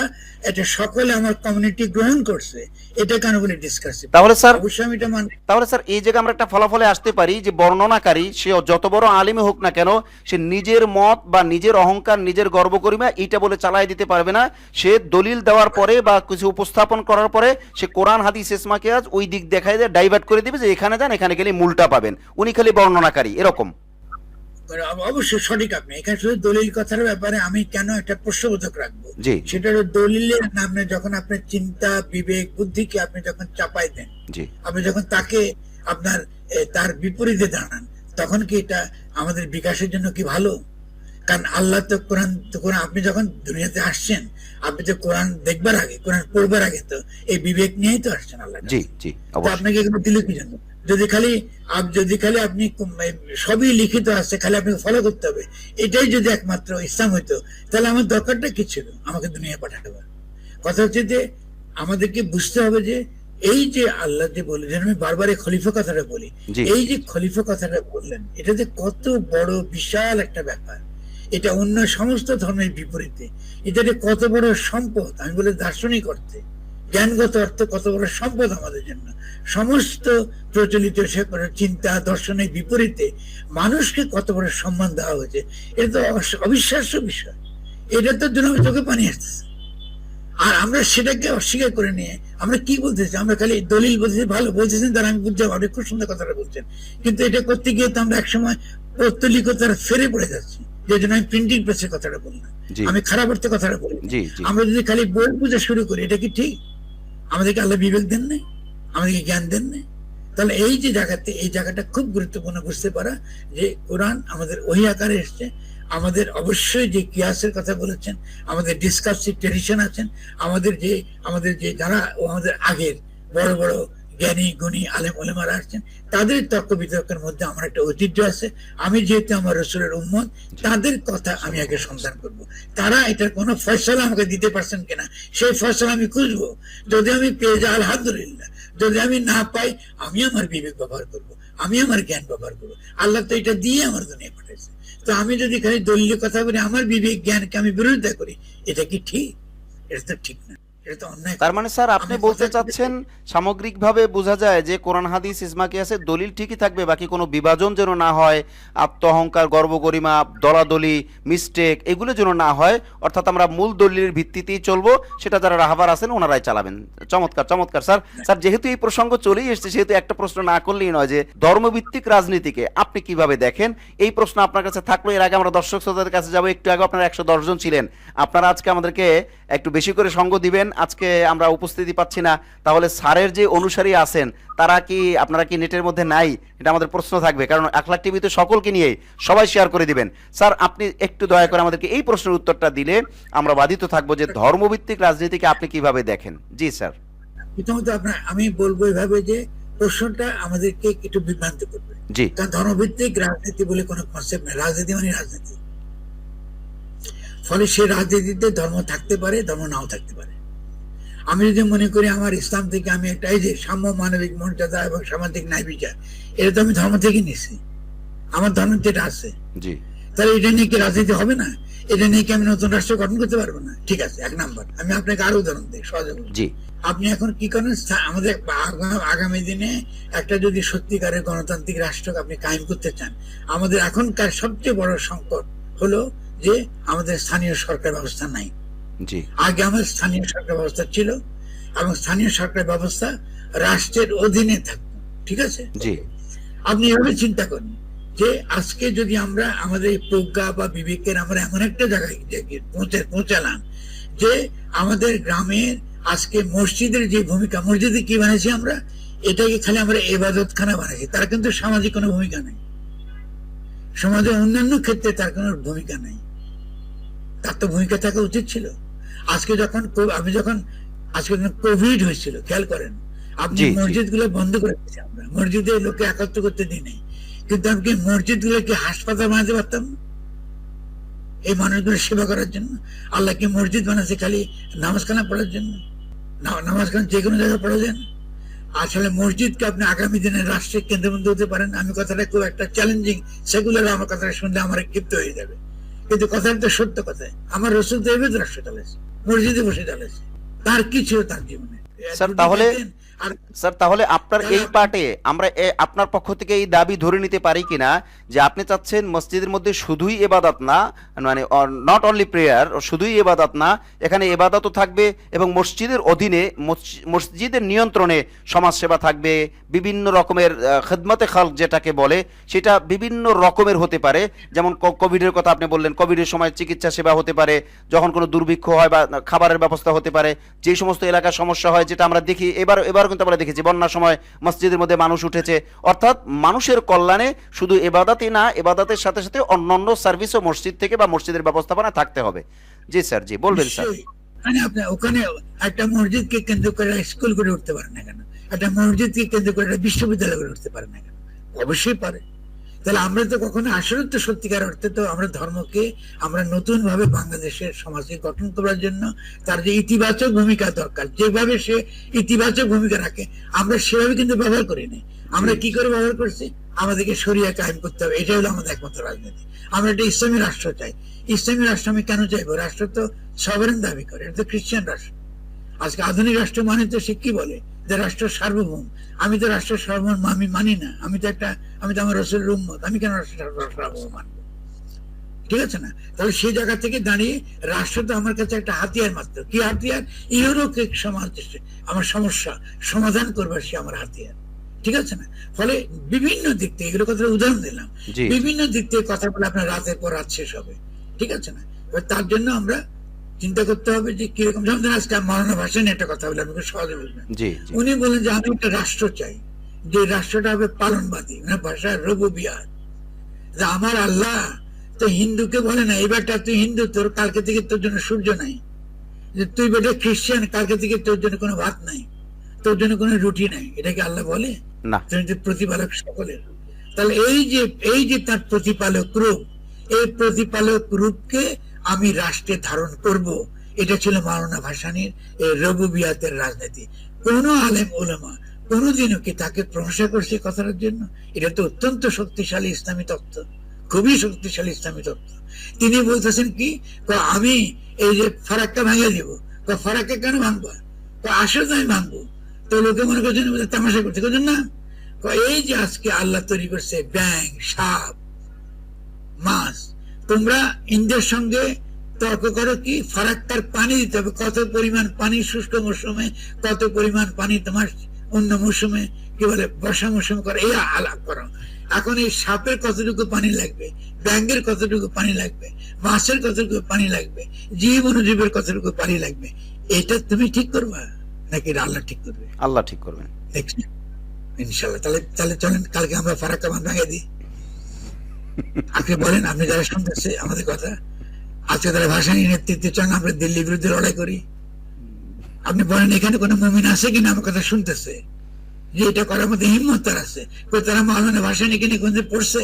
এটা সকলে আমার কমিউনিটি গ্রহণ করছে, এটা কেন বলে ডিসকার্সিভ? তাহলে স্যার অবশ্যই আমি এটা মানি। তাহলে স্যার এই জায়গায় আমরা একটা ফলাফলে আসতে পারি যে বর্ণনাকারী সে যত বড় আলিমই হোক না কেন, সে নিজের মত বা নিজের অহংকার, নিজের গর্বকরিমা এইটা বলে চালাই দিতে পারবে না। সে দলিল দেওয়ার পরে বা কিছু উপস্থাপন করার পরে সে কোরআন হাদিস ইজমা কিয়াস ওই দিক দেখায় দিয়ে ডাইভার্ট করে দিবে যে এখানে যান, এখানে গেলে মূলটা পাবেন, উনি খালি বর্ণনাকারী, এরকম। অবশ্যই সঠিক আপনি। এখানে শুধু দলিল কথার ব্যাপারে আমি কেন একটা প্রশ্নবোধক রাখবো, জি, সেটা হলো দলিলের নামে যখন আপনার চিন্তা, বিবেক, বুদ্ধিকে আপনি যখন চাপাই দেন, জি, আপনি যখন তাকে আপনার তার বিপরীতে দাঁড়ান, তখন কি এটা আমাদের বিকাশের জন্য কি ভালো? কারণ আল্লাহ তো কোরআন আপনি যখন দুনিয়াতে আসছেন, আপনি তো কোরআন দেখবার আগে, কোরআন পড়বার আগে তো এই বিবেক নিয়েই তো আসছেন আল্লাহ। জি জি, আপনাকে এগুলো দিল কি জন্য? যদি খালি আপনি সবই লিখিত আছে, খালি আপনি ফলো করতে হবে, এটাই যদি একমাত্র ইসলাম হইতো, তাহলে আমার দরকারটা কি ছিল আমাকে দুনিয়া পাঠাবার? কথা হচ্ছে যে আমাদেরকে বুঝতে হবে যে এই যে আল্লাহ যে বলে, যেন আমি বারবার এই খলিফা কথাটা বলি, এই যে খলিফা কথাটা বললেন, এটা যে কত বড় বিশাল একটা ব্যাপার, এটা অন্য সমস্ত ধর্মের বিপরীতে, এটা যে কত বড় সম্পদ, আমি বলি দার্শনিক অর্থে, জ্ঞানগত অর্থে কত বড় সম্পদ আমাদের জন্য। সমস্ত প্রচলিত চিন্তা দর্শনের বিপরীতে মানুষকে কত বড় সম্মান দেওয়া হয়েছে, এটা তো অবিশ্বাস্য বিষয়। এটা তো জন্য চোখে পানি আসতেছে। আর আমরা সেটাকে অস্বীকার করে নিয়ে আমরা কি বলতেছি, আমরা খালি দলিল বলতেছি, ভালো বলতেছেন, তারা আমি বুঝতে পারি, খুব সুন্দর কথাটা বলছেন, কিন্তু এটা করতে গিয়ে তো আমরা একসময় পৌত্তলিকতার ফেরে পড়ে যাচ্ছি। যে জন্য আমি প্রিন্টিং প্রেসের কথাটা বললাম, আমি খারাপ অর্থে কথাটা বলি। আমরা যদি খালি বই পূজা শুরু করি, এটা কি ঠিক? আমাদেরকে আল্লাহ বিবেক দেন নাই, আমাদেরকে জ্ঞান দেন নাই? তাহলে এই যে জায়গাতে, এই জায়গাটা খুব গুরুত্বপূর্ণ বুঝতে পারা, যে কোরআন আমাদের ওহী আকারে এসছে। আমাদের অবশ্যই যে কিয়াসের কথা বলেছেন, আমাদের ডিসকাসিভ ট্রেডিশন আছেন, আমাদের যে যারা আমাদের আগের বড় বড় জ্ঞানী গুণী আলেম ওলেমারা আসছেন, তাদের তর্ক বিতর্কের মধ্যে আমার একটা ঐতিহ্য আছে। আমি যেহেতু আমার রসুলের উম্মত, তাদের কথা আমি আগে সন্ধান করব। তারা এটার কোনো ফয়সালা আমাকে দিতে পারছেন কিনা, সেই ফয়সালা আমি খুঁজবো। যদি আমি পেয়ে যাই আলহামদুলিল্লাহ, যদি আমি না পাই, আমি আমার বিবেক ব্যবহার করব, আমি আমার জ্ঞান ব্যবহার করবো। আল্লাহ তো এটা দিয়ে আমার দুনিয়া পাঠাইছে। তো আমি যদি খালি দলীয় কথা বলি, আমার বিবেক জ্ঞানকে আমি বিরোধিতা করি, এটা কি ঠিক? এটা তো ঠিক না, এটা তো অন্যায়। তার মানে স্যার আপনি বলতে চাচ্ছেন সামগ্রিকভাবে বোঝা যায় যে কোরআন হাদিস ইজমা কিয়াসের দলিল ঠিকই থাকবে, বাকি কোনো বিভাজন যেন না হয়, আত্ম অহংকার গর্ব গরিমা দলাদলি মিস্টেক এগুলো যেন না হয়, অর্থাৎ আমরা মূল দলিলের ভিত্তিতেই চলবো, সেটা যারা রাহবার আছেন ওনারাই চালাবেন। চমৎকার চমৎকার স্যার। স্যার যেহেতু এই প্রসঙ্গ চলেই এসছে, সেহেতু একটা প্রশ্ন না করলেই নয় যে ধর্মভিত্তিক রাজনীতিকে আপনি কিভাবে দেখেন? এই প্রশ্ন আপনার কাছে থাকলো। এর আগে আমরা দর্শক শ্রোতাদের কাছে যাবো। একটু আগে আপনারা 110 জন ছিলেন, আপনারা আজকে আমাদেরকে একটু বেশি করে সঙ্গ দিবেন। আজকে আমরা উপস্থিতি পাচ্ছি না, তাহলে স্যারের যে অনুসারী আছেন তারা কি, আপনারা কি নেটের মধ্যে নাই? এটা আমাদের প্রশ্ন থাকবে, কারণ আখলাক টিভিতে সকলকে নিয়ে সবাই শেয়ার করে দিবেন। স্যার আপনি একটু দয়া করে আমাদেরকে এই প্রশ্নের উত্তরটা দিলে আমরা বাধিত থাকবো যে ধর্মভিত্তিক রাজনীতিকে আপনি কিভাবে দেখেন। জি স্যার। প্রথমত আমি বলবো এভাবে যে প্রশ্নটা আমাদেরকে একটু বিভ্রান্ত করবে। জি। কারণ ধর্মভিত্তিক রাজনীতি বলে কোনো কনসেপ্ট নেই। রাজনীতি মানে রাজনীতি, ফলে সে রাজনীতিতে ধর্ম থাকতে পারে, ধর্ম নাও থাকতে পারে। আমি যদি মনে করি আমার ইসলাম থেকে আমি একটা, এই যে সাম্য মানবিক মর্যাদা এবং সামাজিক ন্যায় বিচার, এটা তো আমি ধর্ম থেকে নিছি, আমার ধর্ম যেটা আছে, তাহলে এটা নিয়ে কি রাজনীতি হবে না? এটা নিয়ে কি আমি নতুন রাষ্ট্র গঠন করতে পারবো না? ঠিক আছে, এক নাম্বার। আমি আপনাকে আরো উদাহরণ দিই সহজে। আপনি এখন কি করেন, আমাদের আগামী দিনে একটা যদি সত্যিকারের গণতান্ত্রিক রাষ্ট্র আপনি কায়েম করতে চান, আমাদের এখনকার সবচেয়ে বড় সংকট হলো যে আমাদের স্থানীয় সরকার ব্যবস্থা নাই। আগে আমাদের স্থানীয় সরকার ব্যবস্থা ছিল, এবং স্থানীয় সরকার ব্যবস্থা রাষ্ট্রের অধীনে থাকতো। ঠিক আছে, আপনি এভাবে চিন্তা করেন যে আজকে যদি আমরা আমাদের প্রজ্ঞা বা বিবেকের আমরা এমন একটা জায়গায় পৌঁছালাম যে আমাদের গ্রামের আজকে মসজিদের যে ভূমিকা, মসজিদে কি বানাইছি আমরা, এটাকে খালি আমরা ইবাদতখানা বানাইছি, তার কিন্তু সামাজিক কোনো ভূমিকা নেই, সমাজের অন্যান্য ক্ষেত্রে তার কোনো ভূমিকা নেই। তার তো ভূমিকা থাকা উচিত ছিল। আজকে যখন কোভিড হয়েছিল, খেয়াল করেন, আপনি মসজিদ গুলো বন্ধ করে দিয়েছি আমরা, মসজিদে লোকে একত্র করতে দিই নাই, কিন্তু আমি কি মসজিদ গুলোকে হাসপাতাল বানাতে পারতাম এই মানুষগুলো সেবা করার জন্য? আল্লাহ কি মসজিদ বানাচ্ছে খালি নামাজখানা পড়ার জন্য? নামাজখানা যে কোনো জায়গায় পড়া যায় না। আসলে মসজিদকে আপনি আগামী দিনের রাষ্ট্রের কেন্দ্রবিন্দু হতে পারেন। আমি কথাটা খুব একটা চ্যালেঞ্জিং, সেগুলার আমার কথাটা শুনলে আমার ক্ষিপ্ত হয়ে যাবে, কিন্তু কথাটা তো সত্য কথায়। আমার রসুল তো এবার রাষ্ট্র চালাইছে, মসজিদে বসে চালাইছে, তার কি ছিল তার জীবনে? স্যার তাহলে আপনার এই পার্টে আমরা আপনার পক্ষ থেকে এই দাবি ধরে নিতে পারি কিনা যে আপনি চাচ্ছেন মসজিদের মধ্যে শুধুই ইবাদত না, মানে নট অনলি প্রেয়ার, শুধুই ইবাদত না, এখানে ইবাদতও থাকবে এবং মসজিদের অধীনে মসজিদের নিয়ন্ত্রণে সমাজ সেবা থাকবে, বিভিন্ন রকমের খেদমতে খালক যেটাকে বলে সেটা বিভিন্ন রকমের হতে পারে। যেমন কোভিডের কথা আপনি বললেন, কোভিডের সময় চিকিৎসা সেবা হতে পারে, যখন কোনো দুর্ভিক্ষ হয় বা খাবারের ব্যবস্থা হতে পারে, যে সমস্ত এলাকার সমস্যা হয়, যেটা আমরা দেখি এবার কিন্তু আমরা দেখেছি বন্যার সময় মসজিদের মধ্যে মানুষ উঠেছে। অর্থাৎ মানুষের কল্যাণে শুধু ইবাদতই না, ইবাদতের সাথে সাথে অন্যান্য সার্ভিসও মসজিদ থেকে বা মসজিদের ব্যবস্থাপনা থাকতে হবে। জি স্যার, জি বলবেন স্যার। আপনি ওখানে একটা মসজিদকে কেন্দ্র করে স্কুল করে উঠতে পারেন না কেন? একটা মসজিদকে কেন্দ্র করে একটা বিশ্ববিদ্যালয় গড়ে উঠতে পারে না কেন? অবশ্যই পারে। তাহলে আমরা তো কখনো আসলে তো সত্যিকার অর্থে তো আমরা ধর্মকে আমরা নতুন ভাবে বাংলাদেশের সমাজকে গঠন করার জন্য তার যে ইতিবাচক ভূমিকা দরকার, যেভাবে সে ইতিবাচক ভূমিকা রাখে আমরা সেভাবে কিন্তু ব্যবহার করি না। আমরা কি করে ব্যবহার করছি? আমাদেরকে শরিয়া কায়েম করতে হবে, এটা হলো আমাদের একমাত্র রাজনীতি। আমরা একটা ইসলামী রাষ্ট্র চাই। ইসলামী রাষ্ট্র আমি কেন চাইবো? রাষ্ট্র তো সভারেন দাবি করে, এটা তো খ্রিস্টান রাষ্ট্র। আজকে আধুনিক রাষ্ট্র মানে তো সে কি বলে যে রাষ্ট্র সার্বভৌম। আমি তো রাষ্ট্র সার্বভৌম আমি মানি না। আমি তো আমার রসুলের উম্মত, আমি কেন রাষ্ট্র সার্বভৌম মানবো? ঠিক আছে না? তাহলে সেই জায়গা থেকে দাঁড়িয়ে রাষ্ট্র তো আমার কাছে একটা হাতিয়ার মাত্র। কি হাতিয়ার? ইউরোকে সমাজ আমার সমস্যা সমাধান করবার সে আমার হাতিয়ার। ঠিক আছে না? ফলে বিভিন্ন দিক থেকে, এগুলো কথা উদাহরণ দিলাম, বিভিন্ন দিক থেকে কথা বলে আপনার রাতের পর রাত শেষ হবে। ঠিক আছে না? তার জন্য আমরা চিন্তা করতে হবে যে কিরকম। যেমন আজকে মাওলানা ভাসানী একটা কথা বলে, আমি সহজে বুঝবেন। উনি বলেন যে আমি একটা রাষ্ট্র চাই, যে রাষ্ট্রটা হবে পালনবাদী, মানে ভাষা রুবুবিয়াত। যে আমার আল্লাহ তো হিন্দুকে বলে না, এবারটা তুই হিন্দু, তোর কালকে থেকে তোর জন্য সূর্য নাই। যে তুই বেটা খ্রিস্টান, কালকে থেকে তোর জন্য কোনো ভাত নাই, তোর জন্য কোনো রুটি নাই। এটা কি আল্লাহ বলে? না। তুমি যে প্রতিপালক সকলের। তাহলে এই যে তার প্রতিপালক রূপ, এই প্রতিপালক রূপকে আমি রাষ্ট্রে ধারণ করব, এটা ছিল মাওলানা ভাসানীর এই রুবুবিয়াতের রাজনীতি। কোন আলেম ওলামা কোনদিনও কি তাকে প্রশংসা করছে কথাটার জন্য? এটা তো অত্যন্ত শক্তিশালী ইসলামী তত্ত্ব, খুবই শক্তিশালী ইসলামী তত্ত্ব। তিনি বলতেছেন কি, আমি এই যে ফারাক্কা ভাঙিয়ে দিব। ফারাক্কা কেন ভাঙবা? আসলে তো আমি ভাঙবো। তো লোকে মনে করছেন তামাশা করতে করছেন না। এই যে আজকে আল্লাহ তৈরি করছে ব্যাং, সাপ, মাছ, তোমরা ইন্দ্রের সঙ্গে তর্ক করো কি ফারাক্কার পানি দিতে হবে, কত পরিমাণ পানি শুষ্ক মৌসুমে, কত পরিমাণ পানি তোমার অন্য মৌসুমে কি বলে বর্ষা মৌসুমে করে, এই আলাপ করো। এখন এই সাপের কতটুকু পানি লাগবে, ব্যাঙের কতটুকু পানি লাগবে, মাছের কতটুকু পানি লাগবে, জীব অনুজীবের কতটুকু পানি লাগবে, এটা তুমি ঠিক করবা নাকি আল্লাহ ঠিক করবে? আল্লাহ ঠিক করবেন ইনশাআল্লাহ। তাহলে চলেন কালকে আমরা ফারাক্কা বাঁধ ভাঙিয়ে দিই। আপনি বলেন, আপনি যারা শুনতেছে আমাদের কথা, আজকে তারা ভাসানী নেতৃত্বে চান আমরা দিল্লির বিরুদ্ধে লড়াই করি। আপনি বলেন এখানে কোনো মুমিন আছে কিনা আমার কথা শুনতেছে যে এটা করার মধ্যে হিম্মত তার আছে? তারা মাওলানা ভাসানীকে নিয়ে কোনদিন পড়ছে?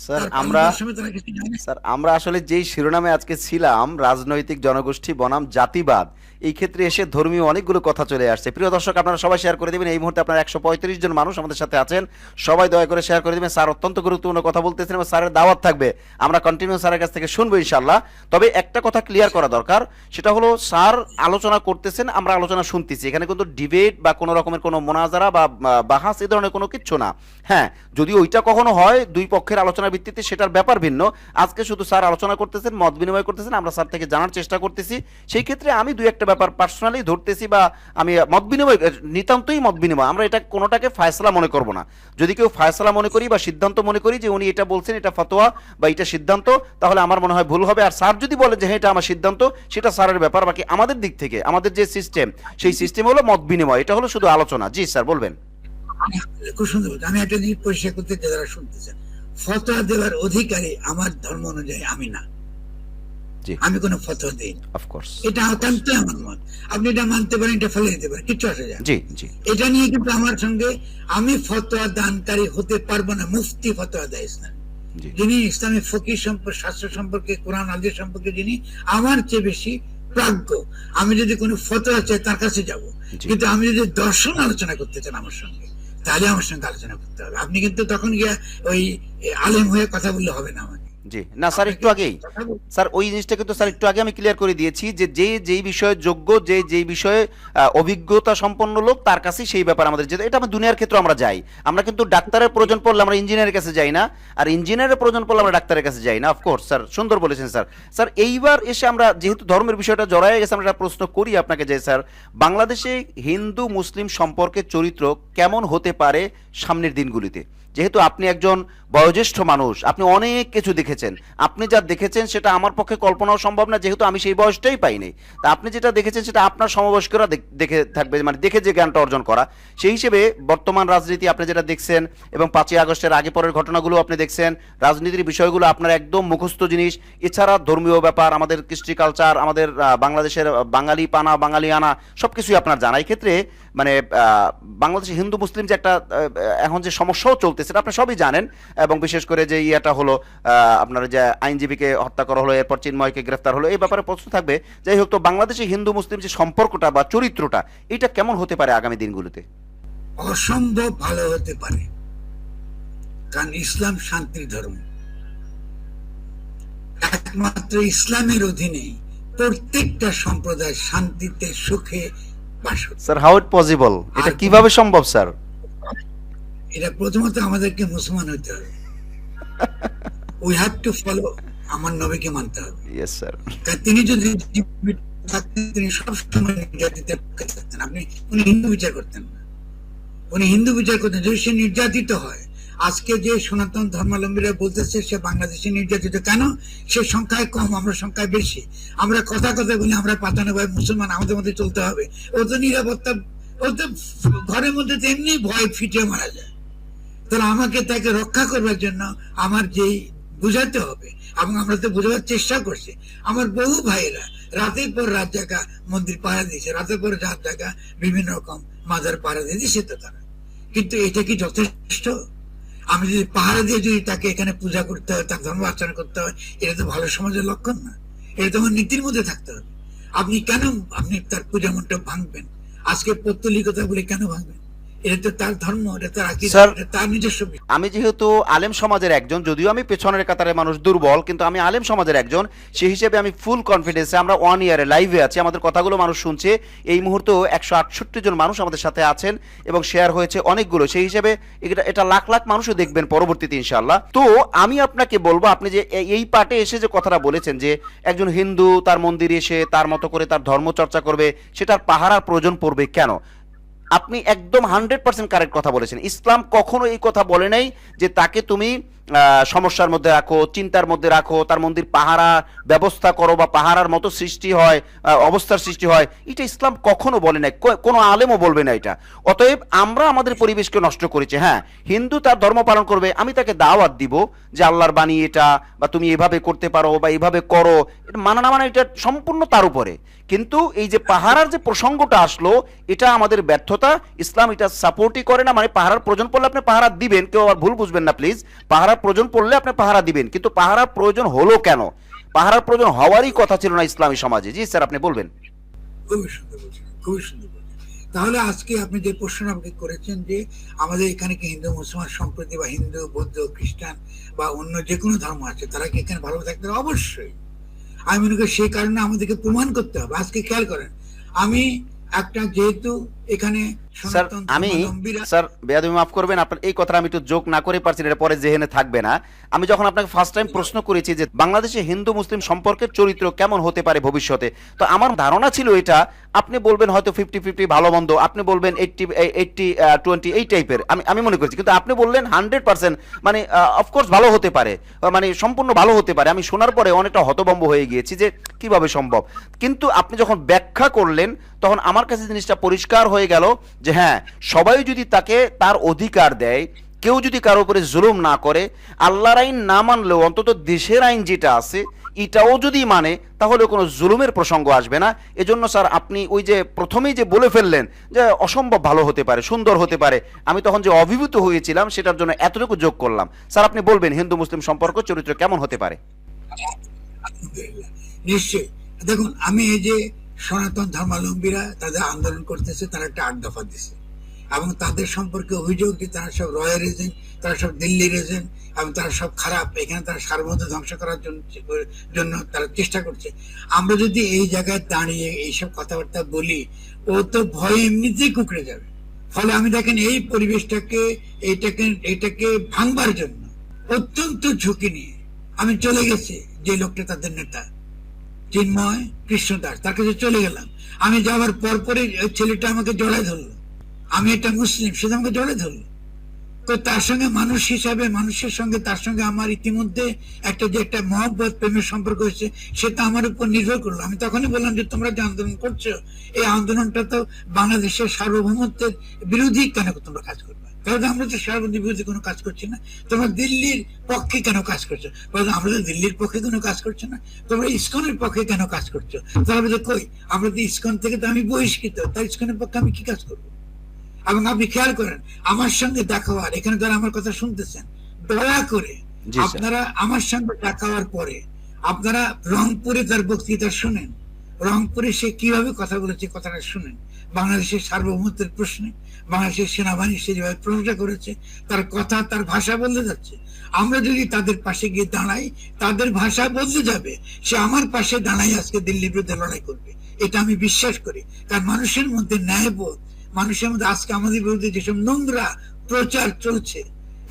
স্যার আমরা আসলে যেই শিরোনামে আজকে ছিলাম, রাজনৈতিক জনগোষ্ঠী বনাম জাতিবাদ, এই ক্ষেত্রে এসে ধর্মীয় অনেকগুলো কথা চলে আসছে। প্রিয় দর্শক, আপনারা সবাই শেয়ার করে দেবেন। এই মুহূর্তে আপনারা 135 জন মানুষ আমাদের সাথে আছেন, সবাই দয়া করে শেয়ার করে দেবেন। স্যার অত্যন্ত গুরুত্বপূর্ণ কথা বলতেছেন এবং স্যারের দাওয়াত থাকবে, আমরা কন্টিনিউ স্যারের কাছ থেকে শুনবো ইনশাআল্লাহ। তবে একটা কথা ক্লিয়ার করা দরকার, সেটা হলো স্যার আলোচনা করতেছেন, আমরা আলোচনা শুনতেছি। এখানে কিন্তু ডিবেট বা কোনো রকমের কোনো মোনাজারা বা বাহাস এই ধরনের কোনো কিচ্ছু না। হ্যাঁ, যদি ওইটা কখনো হয় দুই পক্ষের আলোচনার ভিত্তিতে, সেটার ব্যাপার ভিন্ন। আজকে শুধু স্যার আলোচনা করতেছেন, মত বিনিময় করতেছেন, আমরা স্যার থেকে জানার চেষ্টা করতেছি। সেই ক্ষেত্রে আমি দুই একটা ব্যাপার পার্সোনালি ধরতেছি, বা আমি মত বিনিময় নিতান্তই মত বিনিময়, আমরা এটা কোনোটাকে ফায়সালা মনে করব না। যদি কেউ ফায়সালা মনে করি বা সিদ্ধান্ত মনে করি যে উনি এটা বলছেন, এটা ফতোয়া বা এটা সিদ্ধান্ত, তাহলে আমার মনে হয় ভুল হবে। আর স্যার যদি বলে যে হ্যাঁ এটা আমার সিদ্ধান্ত, সেটা স্যারের ব্যাপার। বাকি আমাদের দিক থেকে আমাদের যে সিস্টেম, সেই সিস্টেম হলো মত বিনিময়, এটা হলো শুধু আলোচনা। জি স্যার বলবেন। খুব সুন্দর। আমি একটা জিনিস পরিষ্কার করতে, যারা শুনতেছেন, ফতোয়া দেওয়ার অধিকারী আমার ধর্ম অনুযায়ী আমি না। আমি কোনো ফতোয়া দিই না, এটা একান্ত আমার মত। আপনি এটা মানতে পারেন, এটা ফেলে দিতে পারেন, কিচ্ছু আসে যায়। এটা নিয়ে কিন্তু আমার সঙ্গে আমি ফতোয়া দানকারী হতে পারবো না। মুফতি ফতোয়া দেয় ইসলাম, যিনি ইসলামী ফকিহ সম্পর্কে, শাস্ত্র সম্পর্কে, কোরআন হাদিস সম্পর্কে যিনি আমার চেয়ে বেশি প্রাজ্ঞ, আমি যদি কোনো ফতোয়া চাই তার কাছে যাব। কিন্তু আমি যদি দর্শন আলোচনা করতে চান আমার সঙ্গে, তাহলে আমার সঙ্গে আলোচনা করতে হবে। আপনি কিন্তু তখন গিয়া ওই আলেম হয়ে কথা বললে হবে না আমাকে। জি না স্যার, একটু আগেই স্যার ওই জিনিসটা কিন্তু স্যার একটু আগে আমি ক্লিয়ার করে দিয়েছি যে যেই বিষয়ে যোগ্য, যেই বিষয়ে অভিজ্ঞতা সম্পন্ন লোক, তার কাছেই সেই ব্যাপার আমাদের যেতে। এটা আমরা দুনিয়ার ক্ষেত্রে আমরা যাই, আমরা কিন্তু ডাক্তারের প্রয়োজন পড়লে আমরা ইঞ্জিনিয়ারের কাছে যাই না, আর ইঞ্জিনিয়ারের প্রয়োজন পড়লে আমরা ডাক্তারের কাছে যাই না। অফকোর্স স্যার, সুন্দর বলেছেন স্যার। স্যার এইবার এসে আমরা যেহেতু ধর্মের বিষয়টা জড়ায় গেছে, আমরা একটা প্রশ্ন করি আপনাকে যে স্যার, বাংলাদেশে হিন্দু মুসলিম সম্পর্কের চরিত্র কেমন হতে পারে সামনের দিনগুলিতে? যেহেতু আপনি একজন বয়োজ্যেষ্ঠ মানুষ, আপনি অনেক কিছু দেখেছেন, আপনি যা দেখেছেন সেটা আমার পক্ষে কল্পনাও সম্ভব না, যেহেতু আমি সেই বয়সটাই পাইনি। তা আপনি যেটা দেখেছেন সেটা আপনার সমবয়স্করা দেখে থাকবে, মানে দেখে যে জ্ঞানটা অর্জন করা। সেই হিসেবে বর্তমান রাজনীতি আপনি যেটা দেখছেন এবং 5ই আগস্টের আগে পরের ঘটনাগুলো আপনি দেখছেন, রাজনীতির বিষয়গুলো আপনার একদম মুখস্থ জিনিস। এছাড়া ধর্মীয় ব্যাপার, আমাদের কৃষ্টি কালচার, আমাদের বাংলাদেশের বাঙালি পানা বাঙালি আনা সব কিছুই আপনার জানা। এই ক্ষেত্রে মানে বাংলাদেশে হিন্দু মুসলিম যে একটা এখন যে সমস্যাও চলতেছে সেটা আপনি সবই জানেন। এবং বিশেষ করে যে ইয়েটা হলো আপনার যে আইনজীবীকে হত্যা করা হলো, এরপর চিন্ময়কে গ্রেফতার হলো, এই ব্যাপারে প্রশ্ন থাকবে। যাই হোক, তো বাংলাদেশে হিন্দু মুসলিম যে সম্পর্কটা বা চরিত্রটা, এটা কেমন হতে পারে আগামী দিনগুলোতে? অসম্ভব ভালো হতে পারে, কারণ ইসলাম শান্তির ধর্ম। একমাত্র ইসলামের অধীনে প্রত্যেকটা সম্প্রদায় শান্তিতে সুখে বাস করে। Sir, how it possible? এটা কিভাবে সম্ভব স্যার? এটা প্রথমত আমাদেরকে মুসলমান হতে হবে। উই হ্যাভ টু ফলো, আমার নবীকে মানতে হবে। Yes sir. তিনি যদি থাকতেন, তিনি সবসময় নির্যাতিতের পক্ষে থাকতেন। উনি হিন্দু বিচার করতেন না, উনি হিন্দু বিচার করতেন যদি সে নির্যাতিত হয়। আজকে যে সনাতন ধর্মাবলম্বীরা বলতেছে সে বাংলাদেশে নির্যাতিত, কেন? সে সংখ্যায় কম, আমরা সংখ্যায় বেশি। আমরা কথা কথা বলি আমরা 95 মুসলমান, আমাদের মধ্যে চলতে হবে। ও তো নিরাপত্তা, ও তো ঘরের মধ্যে তেমনি ভয় ফিটে মারা যায়। তাহলে আমাকে তাকে রক্ষা করবার জন্য আমার যেই বুঝাতে হবে, এবং আমরা তো বোঝাবার চেষ্টা করছি। আমার বহু ভাইয়েরা রাতের পর রাত জায়গা মন্দির পাহারা দিয়েছে, রাতের পর রাত জায়গা বিভিন্ন রকম মাজার পাহারা দিয়ে দিয়েছে তো তারা। কিন্তু এটা কি যথেষ্ট? আমি যদি পাহারা দিয়ে যদি তাকে এখানে পূজা করতে হয়, তার ধর্ম আচরণ করতে হয়, এটা তো ভালো সমাজের লক্ষণ না। এটা তো আমার নীতির মধ্যে থাকতে হবে। আপনি কেন আপনি তার পূজা মণ্ডপ ভাঙবেন? আজকে পৌত্তলিকতা বলে কেন ভাঙবেন? এটা তো তার ধর্ম, এটা তার আকীদা, এটা তার নিজস্ব বিষয়। আমি যেহেতু আলেম সমাজের একজন, যদিও আমি পেছনের কাতারে মানুষ দুর্বল, কিন্তু আমি আলেম সমাজের একজন, সেই হিসেবে আমি ফুল কনফিডেন্সে, আমরা 1 ইয়ারে লাইভে আছি, আমাদের কথাগুলো মানুষ শুনছে। এই মুহূর্তে 168 জন মানুষ আমাদের সাথে আছেন এবং শেয়ার হয়েছে অনেকগুলো। সেই হিসেবে এটা লাখ লাখ মানুষও দেখবেন পরবর্তীতে ইনশাআল্লাহ। তো আমি আপনাকে বলবো, আপনি যে এই পার্টে এসে যে কথাটা বলেছেন যে একজন হিন্দু তার মন্দিরে এসে তার মতো করে তার ধর্ম চর্চা করবে, সেটার পাহারার প্রয়োজন পড়বে কেন? আপনি একদম 100% কারেক্ট কথা বলেছেন। ইসলাম কখনো এই কথা বলে নাই যে তাকে তুমি সমস্যার মধ্যে রাখো, চিন্তার মধ্যে রাখো, তার মন্দির পাহারা ব্যবস্থা করো বা পাহারার মতো সৃষ্টি হয়, অবস্থার সৃষ্টি হয়, এটা ইসলাম কখনো বলে নাই, কোনো আলেমও বলবে না এটা। অতএব আমরা আমাদের পরিবেশকে নষ্ট করেছি। হ্যাঁ, হিন্দু তার ধর্ম পালন করবে, আমি তাকে দাওয়াত দিব যে আল্লাহর বাণী এটা, বা তুমি এভাবে করতে পারো বা এইভাবে করো, এটা মানা না মানা এটা সম্পূর্ণ তার উপরে। কিন্তু এই যে পাহারার যে প্রসঙ্গটা আসলো, এটা আমাদের ব্যর্থতা। ইসলাম এটা সাপোর্টই করে না। মানে পাহারার প্রয়োজন পড়লে আপনি পাহারা দিবেন, কেউ আবার ভুল বুঝবেন না প্লিজ। পাহারার প্রয়োজন পড়লে আপনি পাহারা দিবেন, কিন্তু পাহারার প্রয়োজন হলো কেন? পাহারার প্রয়োজন হওয়ারই কথা ছিল না ইসলামী সমাজে। জি স্যার, আপনি বলবেন। খুবই সুন্দর বলছেন, খুবই সুন্দর বলছেন। তাহলে আজকে আপনি যে প্রশ্ন আমাকে করেছেন যে আমাদের এখানে কি হিন্দু মুসলমান সম্প্রতি বা হিন্দু বৌদ্ধ খ্রিস্টান বা অন্য যে কোনো ধর্ম আছে, তারা কি এখানে ভালো থাকতে হবে? অবশ্যই। আমি মনে করি সেই কারণে আমাদেরকে প্রমাণ করতে হবে। আজকে খেয়াল করেন, আমি একটা যেহেতু এখানে স্যার, আমি স্যার বেয়াদবি মাফ করবেন, আপনার এই কথাটা আমি একটু যোগ না করে পারছি, এটা পরে জেহেনে থাকবে না। আমি যখন আপনাকে ফার্স্ট টাইম প্রশ্ন করেছি যে বাংলাদেশে হিন্দু মুসলিম সম্পর্কের চরিত্র কেমন হতে পারে ভবিষ্যতে, তো আমার ধারণা ছিল এটা আপনি বলবেন হয়তো 50-50 ভালো মন্দ, আপনি বলবেন 80-20 এই টাইপের, আমি মনে করছি। কিন্তু আপনি বললেন 100%, মানে অফকোর্স ভালো হতে পারে, মানে সম্পূর্ণ ভালো হতে পারে। আমি শোনার পরে অনেকটা হতভম্ব হয়ে গিয়েছি যে কিভাবে সম্ভব। কিন্তু আপনি যখন ব্যাখ্যা করলেন তখন আমার কাছে জিনিসটা পরিষ্কার হয়ে গেল যে হ্যাঁ, সবাই যদি তাকে তার অধিকার দেয়, কেউ যদি কারো উপরে জুলুম না করে, আল্লাহর আইন না মানলেও অন্তত দেশের আইন যেটা আছে এটাও যদি মানে, তাহলে কোনো জুলুমের প্রসঙ্গ আসবে না। এজন্য স্যার আপনি ওই যে প্রথমেই যে বলে ফেললেন যে অসম্ভব ভালো হতে পারে, সুন্দর হতে পারে, আমি তখন যে অভিভূত হয়েছিলাম সেটার জন্য এতটুকু যোগ করলাম। স্যার আপনি বলবেন হিন্দু মুসলিম সম্পর্ক চরিত্র কেমন হতে পারে? নিশ্চয়ই। দেখুন, আমি এই যে সনাতন ধর্মাবলম্বীরা তাদের আন্দোলন করতেছে, তারা একটা 8 দফা দিছে এবং তাদের সম্পর্কে অভিযোগ যে তারা সব রয়্যাল এজেন্ট, তারা সব দিল্লির এজেন্ট এবং তারা সব খারাপ, এখানে তারা সার্বভৌমত্ব ধ্বংস করার জন্য তারা চেষ্টা করছে। আমরা যদি এই জায়গায় দাঁড়িয়ে এইসব কথাবার্তা বলি, ও তো ভয়ে এমনিতেই কুকড়ে যাবে। ফলে আমি দেখেন এই পরিবেশটাকে এটাকে ভাঙবার জন্য অত্যন্ত ঝুঁকি নিয়ে আমি চলে গেছি। যে লোকটা তাদের নেতা চিন্ময় কৃষ্ণদাস, তার কাছে চলে গেলাম। আমি যাওয়ার পরপরই ছেলেটা আমাকে জড়ায় ধরলো, আমি একটা মুসলিম, সে আমাকে জড়ায় ধরলো। তো তার সঙ্গে মানুষ হিসাবে, মানুষের সঙ্গে তার সঙ্গে আমার ইতিমধ্যে একটা মহব্বত প্রেমের সম্পর্ক হয়েছে, সেটা আমার উপর নির্ভর করলো। আমি তখনই বললাম যে তোমরা যে আন্দোলন করছো, এই আন্দোলনটা তো বাংলাদেশের সার্বভৌমত্বের বিরোধী, কেন তোমরা কাজ করবে? তাহলে আমরা তো সার্বভৌম বিরোধী কোনো কাজ করছি না। তোমরা দিল্লির পক্ষে কেন কাজ করছো? আমরা তো দিল্লির পক্ষে কোনো কাজ করছো না। তোমরা ইসকনের পক্ষে কেন কাজ করছো? তাহলে কই, আমরা তো ইসকন থেকে তো আমি বহিষ্কৃত, তাই ইসকনের পক্ষে আমি কি কাজ করবো? এবং আপনি খেয়াল করেন, আমার সঙ্গে দেখা হওয়ার, এখানে যারা আমার কথা শুনতেছেন, দয়া করে আপনারা আমার সঙ্গে দেখা হওয়ার পরে আপনারা রংপুরে তার বক্তৃতা শুনেন, রংপুরে সে কিভাবে কথা বলেছে কথাটা শুনেন। বাংলাদেশের সার্বভৌমত্বের প্রশ্নে বাংলাদেশের সেনাবাহিনী সে যেভাবে প্রশংসা করেছে, তার কথা, তার ভাষা বদলে যাচ্ছে। আমরা যদি তাদের পাশে গিয়ে দাঁড়াই, তাদের ভাষা বদলে যাবে। সে আমার পাশে দাঁড়াই আজকে দিল্লির বিরুদ্ধে লড়াই করবে, এটা আমি বিশ্বাস করি। কারণ মানুষের মধ্যে ন্যায়বোধ, মানুষের মধ্যে আজকে আমাদের বিরুদ্ধে যেসব নোংরা প্রচার চলছে,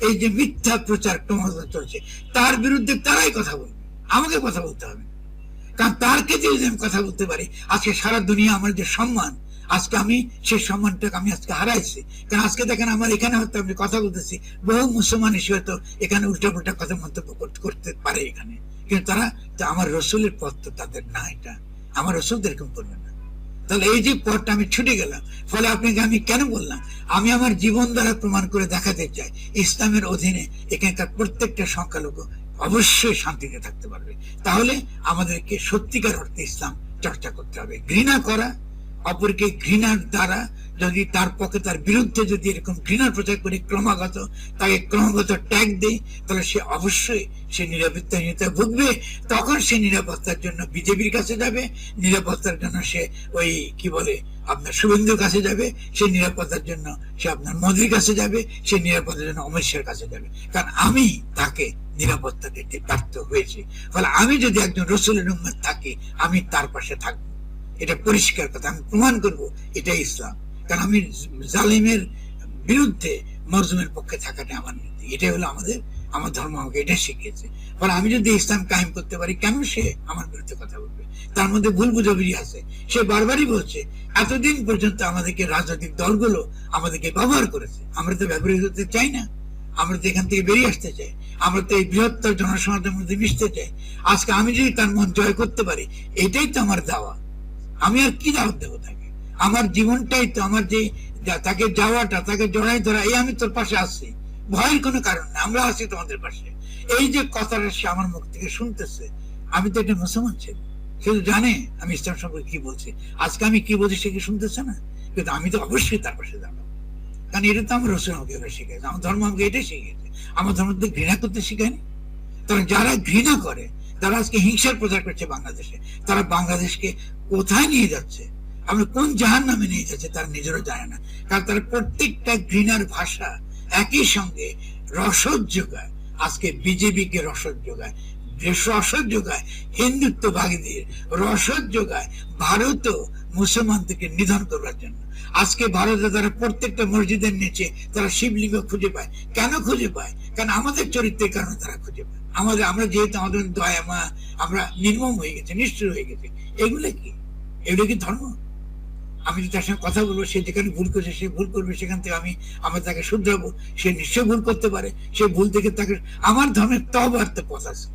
এই যে মিথ্যা প্রচার ক্রমাগত চলছে, তার বিরুদ্ধে তারাই কথা বলবে, আমাকে কথা বলতে হবে। কারণ তারকে যদি আমি কথা বলতে পারি, আজকে সারা দুনিয়া আমার যে সম্মান, আজকে আমি সেই সম্মানটাকে আমি আজকে হারাইছি। কারণ আজকে দেখেন, আমার এখানে হয়তো আমি কথা বলতেছি, বহু মুসলমান এসে হয়তো এখানে উল্টা পুল্টা কথা মন্তব্য করতে পারে এখানে, কিন্তু তারা আমার রসুলের পথ তো তাদের না, এটা আমার রসুল এরকম করবে না। তাহলে এই যে পথটা আমি ছুটে গেলাম, ফলে আপনাকে আমি কেন বললাম, আমি আমার জীবন দ্বারা প্রমাণ করে দেখাতে চাই ইসলামের অধীনে এখানকার প্রত্যেকটা সংখ্যালঘু অবশ্যই শান্তিতে থাকতে পারবে। তাহলে আমাদেরকে সত্যিকার অর্থে ইসলাম চর্চা করতে হবে। ঘৃণা করা, অপরকে ঘৃণার দ্বারা যদি তার পক্ষে, তার বিরুদ্ধে যদি এরকম ঘৃণার প্রচার করে ক্রমাগত তাকে ক্রমাগত ট্যাগ দেয়, তাহলে সে অবশ্যই সে নিরাপত্তাহীনতা ভুগবে। তখন সে নিরাপত্তার জন্য বিজেপির কাছে যাবে, নিরাপত্তার জন্য সে ওই কি বলে আপনার শুভেন্দুর কাছে যাবে, সে নিরাপত্তার জন্য সে আপনার মোদির কাছে যাবে, সে নিরাপত্তার জন্য অমিত শাহের কাছে যাবে। কারণ আমি তাকে নিরাপত্তা দিতে ব্যর্থ হয়েছি। ফলে আমি যদি একজন রসুলের উম্মত থাকি, আমি তার পাশে থাকবো, এটা পরিষ্কার কথা, আমি প্রমাণ করবো এটাই ইসলাম। কারণ আমি জালিমের বিরুদ্ধে মজলুমের পক্ষে থাকাটা আমার নীতি, এটাই হলো আমার ধর্ম আমাকে এটা শিখিয়েছে। ফলে আমি যদি ইসলাম কায়েম করতে পারি, কেন সে আমার বিরুদ্ধে কথা বলবে? তার মধ্যে ভুল বুঝাবুঝি আছে। সে বারবারই বলছে, এতদিন পর্যন্ত আমাদেরকে রাজনৈতিক দলগুলো আমাদেরকে ব্যবহার করেছে, আমরা তো ব্যবহৃত হতে চাই না, আমরা তো এখান থেকে বেরিয়ে আসতে চাই, আমরা তো এই বৃহত্তর জনসমাজের মধ্যে মিশতে চাই। আজকে আমি যদি তার মন জয় করতে পারি, এটাই তো আমার দাওয়া। আমি আর কি দাওয়াত দেবো তাকে? আমার জীবনটাই তো, আমার যে তাকে যাওয়াটা, তাকে জড়াই ধরা, এই আমি তোর পাশে আসছি, ভয়ের কোনো কারণ নেই, আমরা আছি তোমাদের পাশে। এই যে কথাটা সে আমার মুখ থেকে শুনতেছে, আমি তো এটা মুসলমান ছিল, সে তো জানে আমি ইসলাম সম্পর্কে কি বলছি। আজকে আমি কি বলছি সে কি শুনতেছে না? কিন্তু আমি তো অবশ্যই তার পাশে দাঁড়াবো, কারণ এটা তো আমার রসুল আমাকে শিখেছে, আমার ধর্ম আমাকে এটাই শিখিয়েছে। আমার ধর্ম তো ঘৃণা করতে শিখায়নি। কারণ যারা ঘৃণা করে, তারা আজকে হিংসার প্রচার করছে বাংলাদেশে, তারা বাংলাদেশকে কোথায় নিয়ে যাচ্ছে, আমরা কোন জাহান নামে নিয়ে যাচ্ছে তারা নিজেরও জানে না। কারণ তারা প্রত্যেকটা ঘৃণার ভাষা একই সঙ্গে রসদ যোগায়, আজকে বিজেপিকে রসদ যোগায়, রসদ যোগায় হিন্দুত্ববাদীদের, রসদ যোগায় ভারত মুসলমানদেরকে নিধন করবার জন্য। আজকে ভারতে তারা প্রত্যেকটা মসজিদের নিচে তারা শিবলিঙ্গ খুঁজে পায়। কেন খুঁজে পায়? কারণ আমাদের চরিত্রের কারণে তারা খুঁজে পায়। আমরা যেহেতু আমাদের দয়া মা, আমরা নির্মম হয়ে গেছে, নিষ্ঠুর হয়ে গেছে। এগুলো কি ধর্ম? আমি যদি তার সঙ্গে কথা বলবো, সে যেখানে ভুল করছে, সে ভুল করবে, সেখান থেকে আমরা তাকে শুধরাবো। সে নিশ্চয় ভুল করতে পারে, সে ভুল থেকে তাকে, আমার ধর্মের তওবার তো পথ আছে।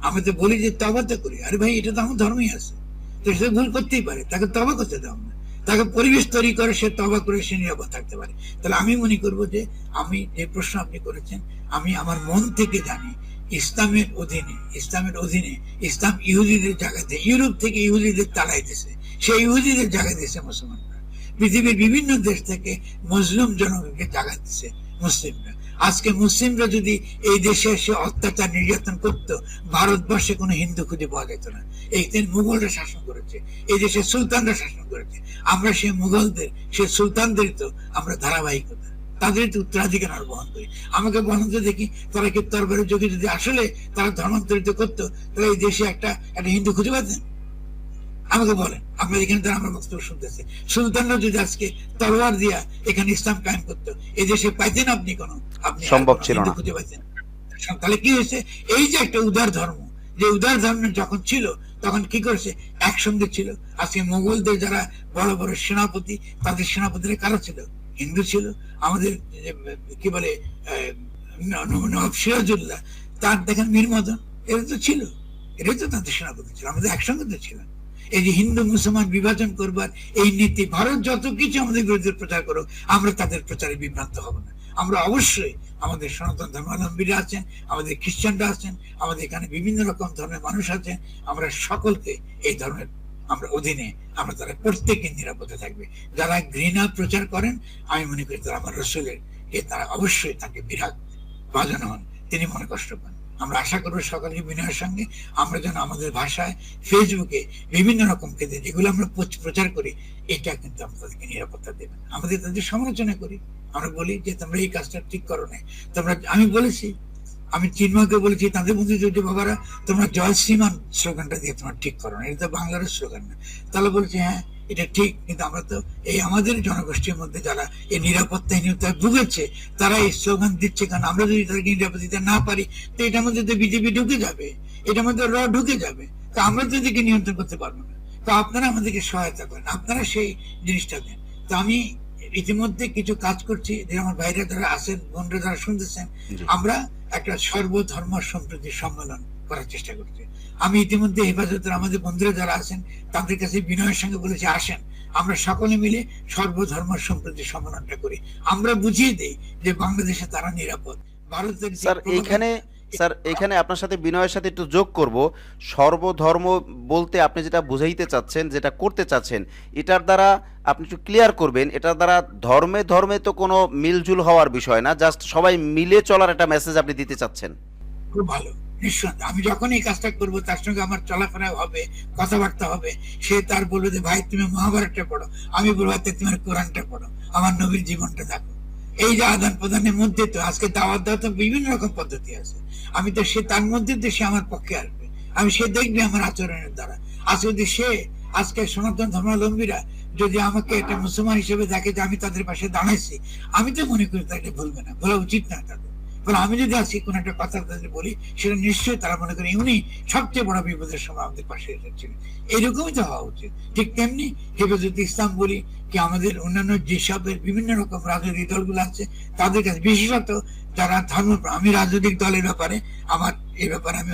আমি তো বলি যে তওবাতে করি, আরে ভাই এটা তো আমার ধর্মই আছে, তো সে ভুল করতেই পারে, তাকে তওবা করতে দাও না, তাকে পরিবেশ তৈরি করে সে তওবা করে সে নিরাপদ থাকতে পারে। তাহলে আমি মনে করবো যে আমি যে প্রশ্ন আপনি করেছেন, আমি আমার মন থেকে জানি ইসলামের অধীনে ইসলাম ইহুদিদের জায়গাতে, ইউরোপ থেকে ইহুদিদের তাড়াই দিছে, সেই ইহুদিদের জায়গা দিয়েছে মুসলমানরা। পৃথিবীর বিভিন্ন দেশ থেকে মজলুম জনগণকে জায়গা দিচ্ছে মুসলিমরা। আজকে মুসলিমরা যদি এই দেশে এসে অত্যাচার নির্যাতন করতো, ভারতবর্ষে কোনো হিন্দু খুঁজে পাওয়া যেত না। এই দিন মুঘলরা শাসন করেছে, এই দেশে সুলতানরা শাসন করেছে। আমরা সেই মুঘলদের, সেই সুলতানদের তো আমরা ধারাবাহিকতা, তাদের তো উত্তরাধিকার বহন করি। আমাকে বলতে দেখি, তারা কি তরবারের যোগে যদি আসলে তারা ধর্মান্তরিত করতো, তাহলে এই দেশে একটা হিন্দু খুঁজে পাতেন? আমাকে বলেন, আপনার এখানে তারা আমার বক্তব্য শুনতেছে, সুলতানরা যদি আজকে তলোয়ার দিয়া এখানে ইসলাম কায়েম করতো, এই দেশে পাইতেন আপনি সম্ভব ছিল না, খুঁজে পাইতেন? তাহলে কি হয়েছে? এই যে একটা উদার ধর্ম, যে উদার ধর্ম যখন ছিল, তখন কি করেছে? একসঙ্গে ছিল। আজকে মুঘলদের যারা বড় বড় সেনাপতি, তাদের সেনাপতিরা কারা ছিল? হিন্দু ছিল, আমাদের কি বলে নবাব সিরাজউদ্দৌলা, তার দেখেন মীর মদন, এরা তো ছিল, এরাই তো তাদের সেনাপতি ছিল, আমাদের একসঙ্গে তো ছিলেন। এই যে হিন্দু মুসলমান বিভাজন করবার এই নীতি, ভারত যত কিছু আমাদের বিরুদ্ধে প্রচার করুক, আমরা তাদের প্রচারে বিভ্রান্ত হব না। আমরা অবশ্যই, আমাদের সনাতন ধর্মাবলম্বীরা আছেন, আমাদের খ্রিস্টানরা আছেন, আমাদের এখানে বিভিন্ন রকম ধর্মের মানুষ আছেন, আমরা সকলকে এই ধর্মের আমরা অধীনে আমরা তারা প্রত্যেকে নিরাপদে থাকবে। যারা ঘৃণা প্রচার করেন, আমি মনে করি তারা আমার রসুলের তারা অবশ্যই তাকে বিরাট বাজানো হন, তিনি মনে কষ্ট পান। আমরা আশা করবো সকলকে বিনয়ের সঙ্গে আমরা যেন আমাদের ভাষায় ফেসবুকে বিভিন্ন রকম ক্ষেত্রে যেগুলো আমরা প্রচার করি, এটা কিন্তু আমাদেরকে নিরাপত্তা দেবেন। আমাদের তাদের সমালোচনা করি, আমরা বলি যে তোমরা এই কাজটা ঠিক করো না, তোমরা, আমি বলেছি, আমি চিন্ময়কে বলেছি, তাদের মধ্যে যে বাবারা তোমরা জয় শ্রীমান স্লোগানটা দিয়ে তোমরা ঠিক করো না, এটা তো বাংলার স্লোগান না। তাহলে বলছে হ্যাঁ এটা ঠিক, কিন্তু আমরা তো এই আমাদের জনগোষ্ঠীর মধ্যে যারা এই নিরাপত্তাহীনতায় ভুগেছে তারা এই স্লোগান দিচ্ছে, কারণ আমরা যদি তাদেরকে নিরাপত্তা দিতে না পারি তো এটার মধ্যে তো বিজেপি ঢুকে যাবে, এটার মধ্যে র ঢুকে যাবে, তো আমরা তো এদিকে নিয়ন্ত্রণ করতে পারবো না। তো আপনারা আমাদেরকে সহায়তা করেন, আপনারা সেই জিনিসটা দেন। তো আমি ইতিমধ্যে কিছু কাজ করছি, যে আমার ভাইরা যারা আছেন, বোনরা যারা শুনতেছেন, আমরা একটা সর্বধর্ম সম্প্রীতি সম্মেলন করার চেষ্টা করছি। আমি ইতিমধ্যে হেফাজতের আমাদের বন্ধুরা যারা আছেন তাদের কাছে বিনয়ের সঙ্গে বলেছি, আসেন আমরা সকলে মিলে সর্বধর্ম সম্প্রীতি সম্মেলনটা করি, আমরা বুঝিয়ে দেই যে বাংলাদেশে তারা নিরাপদ। ভারতের স্যার এখানে আপনার সাথে বিনয়ের সাথে একটু যোগ করব, সর্বধর্ম বলতে আপনি যেটা বুঝাইতে চাচ্ছেন, যেটা করতে চাচ্ছেন, এটার দ্বারা আপনি একটু ক্লিয়ার করবেন, এটার দ্বারা ধর্মে ধর্মে তো কোনো মিলজুল হওয়ার বিষয় না, জাস্ট সবাই মিলে চলার একটা মেসেজ আপনি দিতে চাচ্ছেন। খুব ভালো, নিঃসন্দেহে আমি যখন এই কাজটা করবো তার সঙ্গে আমার চলাফেরা হবে, কথাবার্তা হবে, সে তার বলবে যে ভাই তুমি মহাভারতটা পড়ো, আমি বলবো তুমি কোরআনটা পড়ো, আমার নবীর জীবনটা দেখো। এই যে আদান প্রদানের মধ্যে তো আজকে দাওয়াত দেওয়া তো বিভিন্ন রকম পদ্ধতি আছে, আমি তো সে তার মধ্যে তো সে আমার পক্ষে আসবে, আমি সে দেখবে আমার আচরণের দ্বারা। আজ যদি সে আজকে সনাতন ধর্মাবলম্বীরা যদি আমাকে একটা মুসলমান হিসেবে দেখে যে আমি তাদের পাশে দাঁড়াইছি, আমি তো মনে করি তাকে ভুলবে না, বলা উচিত না তাদের। আমি যদি আজকে কোন একটা কথা তাদের বলি, সেটা নিশ্চয়ই তারা মনে করে উনি সবচেয়ে বড় বিপদের সময় আমাদের পাশে এসেছিলেন, এরকমই তো হওয়া উচিত। ঠিক তেমনি হেফাজত ইসলাম বলি কি আমাদের অন্যান্য যেসব বিভিন্ন রকম রাজনৈতিক দলগুলো আছে তাদের কাছে, বিশেষত যারা ধর্ম, আমি রাজনৈতিক দলের ব্যাপারে আমার এই ব্যাপারে আমি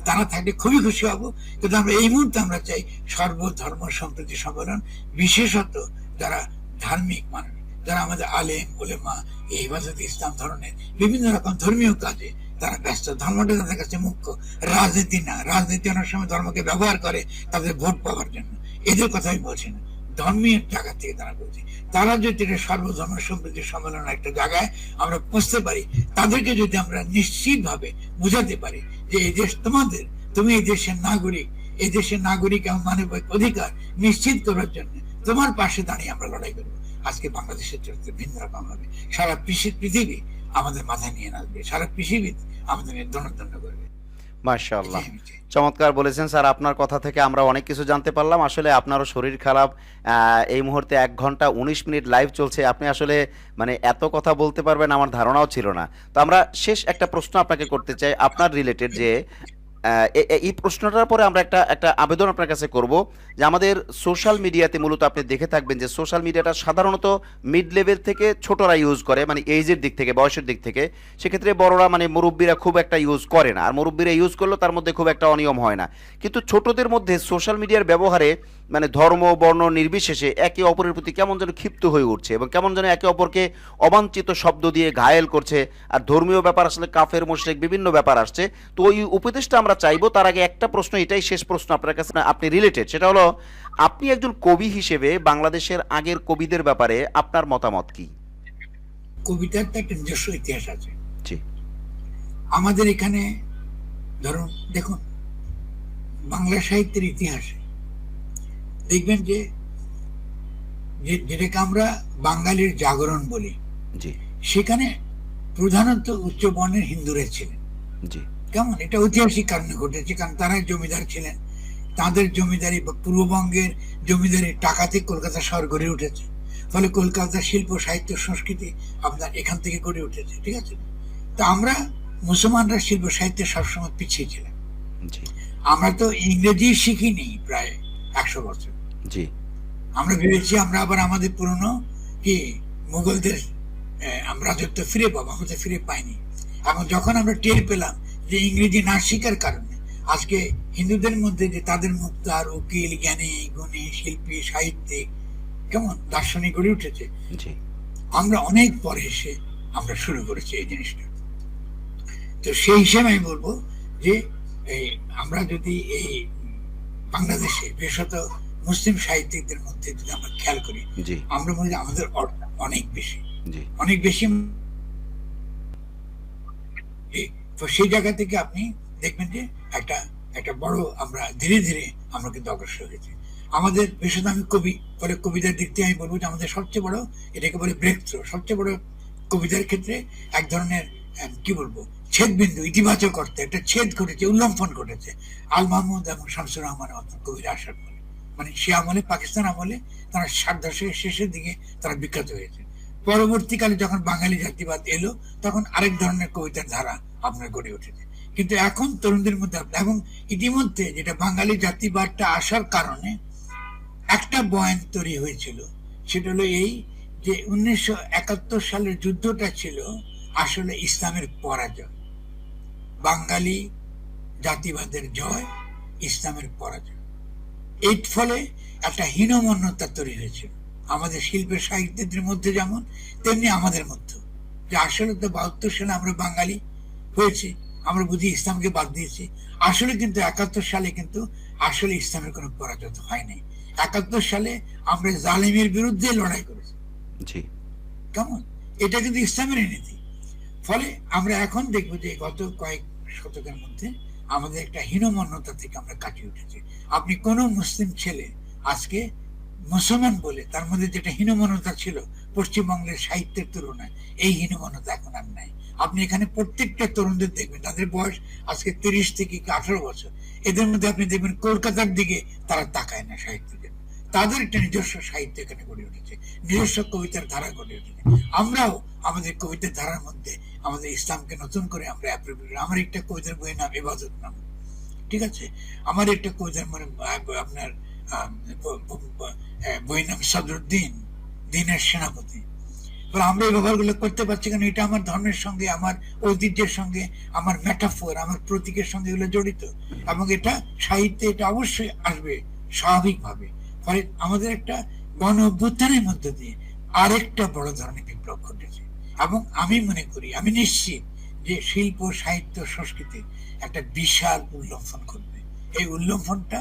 তারা থাকলে খুবই খুশি হব, কিন্তু আমরা এই মুহূর্তে আমরা চাই সর্বধর্ম সম্প্রীতি সম্মেলন, বিশেষত যারা ধার্মিক মানুষ, যারা আমাদের আলেম ওলেমা এই হেফাজত ইসলাম ধরনের বিভিন্ন রকম ধর্মীয় কাজে তারা ব্যস্ত, ধর্মটা তাদের কাছে মুখ্য, রাজনীতি না। রাজনীতি অনেক সময় ধর্মকে ব্যবহার করে তাদের ভোট পাওয়ার জন্য, এদের কথা আমি বলছি না, ধর্মীয় জায়গা থেকে তারা বলছে। তারা যদি সর্বধর্ম সম্প্রীতি সম্মেলন একটা জায়গায় আমরা পৌঁছতে পারি, তাদেরকে যদি আমরা নিশ্চিত ভাবে বুঝাতে পারি যে এই দেশ তোমাদের, তুমি এই দেশের নাগরিক, এই দেশের নাগরিক এবং মানবিক অধিকার নিশ্চিত করার জন্য তোমার পাশে দাঁড়িয়ে আমরা লড়াই করবো, আজকে বাংলাদেশের চরিত্র ভিন্ন রকম হবে। সারা পৃথিবী আমাদের মাথায় নিয়ে আসবে, সারা পৃথিবী আমাদের দণ্ডদণ্ড করবে। মাশাআল্লাহ, চমৎকার বলেছেন স্যার। আপনার কথা থেকে আমরা অনেক কিছু জানতে পারলাম। আসলে আপনারও শরীর খারাপ, এই মুহূর্তে 1 ঘন্টা 19 মিনিট লাইভ চলছে, আপনি আসলে মানে এত কথা বলতে পারবেন আমার ধারণাও ছিল না। তো আমরা শেষ একটা প্রশ্ন আপনাকে করতে চাই আপনার রিলেটেড, যে এই প্রশ্নটার পরে আমরা একটা আবেদন আপনার কাছে করব, যে আমাদের সোশ্যাল মিডিয়াতে মূলত আপনি দেখে থাকবেন যে সোশ্যাল মিডিয়াটা সাধারণত মিড লেভেল থেকে ছোটরা ইউজ করে, মানে এইজের দিক থেকে, বয়সের দিক থেকে। সেক্ষেত্রে বড়রা মানে মুরব্বীরা খুব একটা ইউজ করে না, আর মুরব্বীরা ইউজ করলেও তার মধ্যে খুব একটা অনিয়ম হয় না। কিন্তু ছোটদের মধ্যে সোশ্যাল মিডিয়ার ব্যবহারে মানে ধর্ম বর্ণ নির্বিশেষে একে অপরের প্রতি কেমন যেন ক্ষিপ্ত হয়ে উঠছে, এবং কেমন যেন একে অপরকে অবাঞ্ছিত শব্দ দিয়ে ঘায়েল করছে। আর ধর্মীয় ব্যাপার আসলে কাফের মুশরিক বিভিন্ন ব্যাপার আসছে। তো ওই উপদেশটা আমরা চাইবো। তার আগে একটা প্রশ্ন, এটাই শেষ প্রশ্ন আপনার কাছে, আপনি রিলেটেড, সেটা হলো আপনি একজন কবি হিসেবে বাংলাদেশের আগের কবিদের ব্যাপারে আপনার মতামত কি? কবিতার তো একটা নিজস্ব ইতিহাস আছে। জি, আমাদের এখানে ধরুন দেখুন বাংলা সাহিত্যের ইতিহাসে দেখবেন যে যেটাকে আমরা বাঙালির জাগরণ বলি, জি, সেখানে প্রধানত উচ্চ বর্ণের হিন্দুরা ছিলেন। জি, কেমন এটা ঐতিহাসিক কারণে ঘটেছে, কারণ তারা জমিদার ছিলেন, তাদের জমিদারি বা পূর্ববঙ্গের জমিদারি টাকাতে কলকাতা শহর গড়ে উঠেছে, ফলে কলকাতার শিল্প সাহিত্য সংস্কৃতি আপনার এখান থেকে গড়ে উঠেছে, ঠিক আছে। তো আমরা মুসলমানরা শিল্প সাহিত্যে সবসময় পিছিয়ে ছিলাম, আমরা তো ইংরেজি শিখিনি প্রায় 100 বছর। জি, আমরা ভেবেছি আমরা আবার আমাদের পুরনো কি মুঘলদের রাজত্ব ফিরে পাবো, আমরা তো ফিরে পাইনি। এবং যখন আমরা টের পেলাম যে ইংরেজি না শেখার কারণে আজকে হিন্দুদের মধ্যে যে তাদের মুক্তার, উকিল, জ্ঞানী, গুণী, শিল্পী, সাহিত্যিক, কেমন দার্শনিক গড়ে উঠেছে, জি আমরা অনেক পরে এসে আমরা শুরু করেছি এই জিনিসটা। তো সেই হিসেবে আমি বলবো যে এই আমরা যদি এই বাংলাদেশে বিশেষত মুসলিম সাহিত্যিকদের মধ্যে যদি আমরা খেয়াল করি, জি আমরা মনে করি আমাদের অনেক বেশি, জি অনেক বেশি। তো সেই জায়গা থেকে আপনি দেখবেন যে একটা একটা বড় আমরা ধীরে ধীরে আমরা কিন্তু অগ্রসর হয়েছি। আমাদের বিশেষত আমি কবি, পরে কবিতার দিক থেকে আমি বলবো যে আমাদের সবচেয়ে বড়, এটাকে বলে ব্রেক থ্রু, সবচেয়ে বড় কবিতার ক্ষেত্রে এক ধরনের কি বলবো ছেদ বিন্দু, ইতিবাচক অর্থে একটা ছেদ ঘটেছে, উল্লম্ফন ঘটেছে আল মাহমুদ এবং শামসুর রহমানের মতো কবিরা আসার ফলে। মানে সে আমলে, পাকিস্তান আমলে তারা 60 দশকের শেষের দিকে তারা বিখ্যাত হয়েছে। পরবর্তীকালে যখন বাঙালি জাতিবাদ এলো তখন আরেক ধরনের কবিতার ধারা আপনার গড়ে উঠেছে। কিন্তু এখন তরুণদের মধ্যে, এবং ইতিমধ্যে যেটা বাঙালি জাতিবাদটা আসার কারণে একটা বয়ান তৈরি হয়েছিল, সেটা হলো এই যে 1971 সালের যুদ্ধটা ছিল আসলে ইসলামের পরাজয়, বাঙালি জাতিবাদের জয়, ইসলামের পরাজয়। এর ফলে একটা হীনমন্যতা তৈরি হয়েছিল আমাদের শিল্পের সাহিত্যের মধ্যে, যেমন তেমনি আমাদের মধ্যে, যে আসলে তো 72 সালে আমরা বাঙালি হয়েছি, আমরা বুঝি ইসলামকে বাদ দিয়েছি। আসলে কিন্তু 71 সালে কিন্তু আসলে ইসলামের কোনো পরাজয় হয়নি। 71 সালে আমরা জালিমের বিরুদ্ধে লড়াই করেছি, জি কেমন, এটা কিন্তু ইসলামের নীতি। ফলে আমরা এখন দেখবো যে গত কয়েক শতকের মধ্যে আমাদের একটা হীনমন্যতা থেকে আমরা কাটিয়ে উঠেছি। আপনি কোন মুসলিম ছেলে আজকে মুসলমান বলে তার মধ্যে যেটা হীনমন্যতা ছিল পশ্চিমবঙ্গের সাহিত্যের তুলনায়, এই হীনমন্যতা এখন আর নাই। আপনি এখানে প্রত্যেকটা তরুণদের দেখবেন তাদের বয়স আজকে 30 থেকে 18 বছর, এদের মধ্যে আপনি দেখবেন কলকাতার দিকে তারা তাকায় না সাহিত্যের। তাদের একটা নিজস্ব সাহিত্য এখানে গড়ে উঠেছে, নিজস্ব কবিতার ধারা গড়ে উঠেছে। আমরাও আমাদের কবিতার ধারার মধ্যে আমাদের ইসলামকে নতুন করে আমরা আমার একটা কবিতার বইয়ের নাম ইবাদত নাম, ঠিক আছে, আমার একটা কবিতার মানে আপনার বইয়ের নাম সদরুদ্দিন, দিনের সেনাপতি। আমরা এই ব্যবহারগুলো করতে পারছি কারণ এটা আমার ধর্মের সঙ্গে, আমার ঐতিহ্যের সঙ্গে, আমার মেটাফোর, আমার প্রতীকের সঙ্গে এগুলো জড়িত, এবং এটা সাহিত্যে এটা অবশ্যই আসবে স্বাভাবিকভাবে। ফলে আমাদের একটা গণ অভ্যুত্থানের মধ্য দিয়ে আরেকটা বড় ধরনের বিপ্লব ঘটেছে। এবং আমি মনে করি, আমি নিশ্চিত যে শিল্প, সাহিত্য, সংস্কৃতি একটা বিশাল উল্লম্ফন ঘটবে। এই উল্লম্ফনটা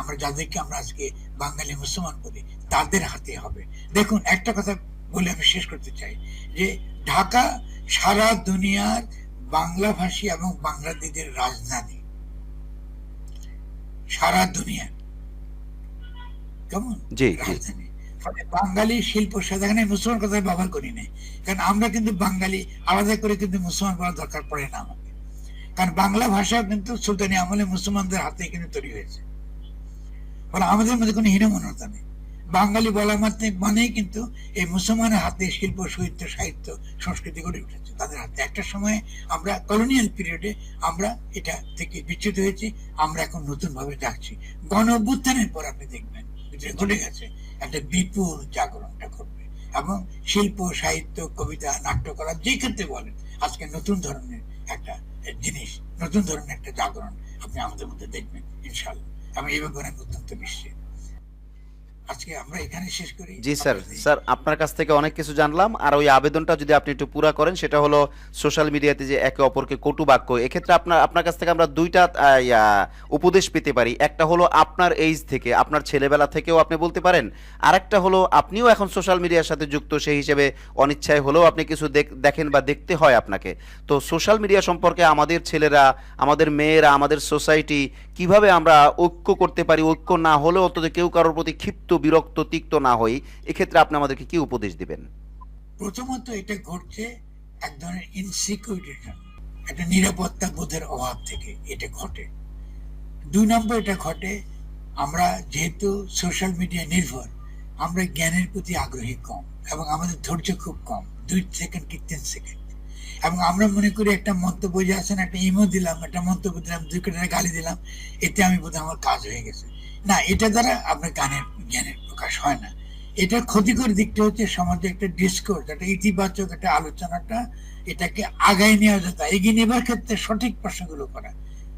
আমরা যাদেরকে আমরা আজকে বাঙালি মুসলমান বলি তাদের হাতে হবে। দেখুন একটা কথা বলে আমি শেষ করতে চাই যে ঢাকা সারা দুনিয়ার বাংলাভাষী এবং বাংলাদেশের রাজধানী, সারা দুনিয়া, কেমন রাজধানী। বাঙালি শিল্প সেখানে মুসলমান কথা ব্যবহার করি নাই, কারণ আমরা কিন্তু বাঙালি আলাদা করে কিন্তু মুসলমান বলার দরকার পড়ে না আমাকে, কারণ বাংলা ভাষা কিন্তু সুলতানি আমলে মুসলমানদের হাতে কিন্তু তৈরি হয়েছে। ফলে আমাদের মধ্যে কোনো হীনমন্যতা নেই। বাঙালি বলা মানেই কিন্তু এই মুসলমানের হাতে শিল্প, সাহিত্য, সাহিত্য, সংস্কৃতি গড়ে উঠেছে তাদের হাতে। একটা সময় আমরা কলোনিয়াল পিরিয়ডে আমরা এটা থেকে বিচ্যুত হয়েছি, আমরা এখন নতুন ভাবে ডাকছি। গণ অভ্যুত্থানের পর আপনি দেখবেন ঘটে গেছে একটা বিপুল জাগরণটা ঘটবে, এবং শিল্প, সাহিত্য, কবিতা, নাট্যকলা যে ক্ষেত্রে বলেন আজকে নতুন ধরনের একটা জিনিস, নতুন ধরনের একটা জাগরণ আপনি আমাদের মধ্যে দেখবেন ইনশাআল্লাহ। আমি এই ব্যাপারে অত্যন্ত নিশ্চিত। আজকে আমরা এখানে শেষ করি। জি স্যার, স্যার আপনার কাছ থেকে অনেক কিছু জানলাম। আর ওই আবেদনটা যদি আপনি একটু পুরা করেন, সেটা হলো সোশ্যাল মিডিয়াতে যে একে অপরকে কটু বাক্য, এক্ষেত্রে আপনার কাছ থেকে আমরা দুইটা উপদেশ পেতে পারি। একটা হলো আপনার এইজ থেকে, আপনার ছেলেবেলা থেকেও আপনি বলতে পারেন, আর একটা হলো আপনিও এখন সোশ্যাল মিডিয়ার সাথে যুক্ত, সেই হিসেবে অনিচ্ছায় হলেও আপনি কিছু দেখেন বা দেখতে হয় আপনাকে। তো সোশ্যাল মিডিয়া সম্পর্কে আমাদের ছেলেরা, আমাদের মেয়েরা, আমাদের সোসাইটি কিভাবে আমরা ঐক্য করতে পারি, ঐক্য না হলেও অন্তত কেউ কারোর প্রতি ক্ষিপ্ত, বিরক্ত, তিক্ত না হই, এক্ষেত্রে আপনি আমাদেরকে কি উপদেশ দিবেন? প্রথমত এটা ঘটছে এক ধরনের ইনসিকিউরিটির জন্য, একটা নিরাপত্তা বোধের অভাব থেকে এটা ঘটে। 2 নম্বর এটা ঘটে আমরা যেহেতু সোশ্যাল মিডিয়া নির্ভর, আমরা জ্ঞানের প্রতি আগ্রহী কম, এবং আমাদের ধৈর্য খুব কম, 2 সেকেন্ড কি 3 সেকেন্ড, এবং আমরা মনে করি একটা মন্তব্য যে আছেন, একটা ইমো দিলাম, একটা মন্তব্য দিলাম, 2 কোটি গালি দিলাম, এতে আমি বোধহয় আমার কাজ হয়ে গেছে। না, এটা দ্বারা আপনার জ্ঞানের প্রকাশ হয় না। এটা ক্ষতিকর দিকটা হচ্ছে সমাজে একটা ডিসকোর্স, একটা ইতিবাচক একটা আলোচনাটা এটাকে আগায় নেওয়া যেত, এগিয়ে নেবার ক্ষেত্রে সঠিক প্রশ্নগুলো করা,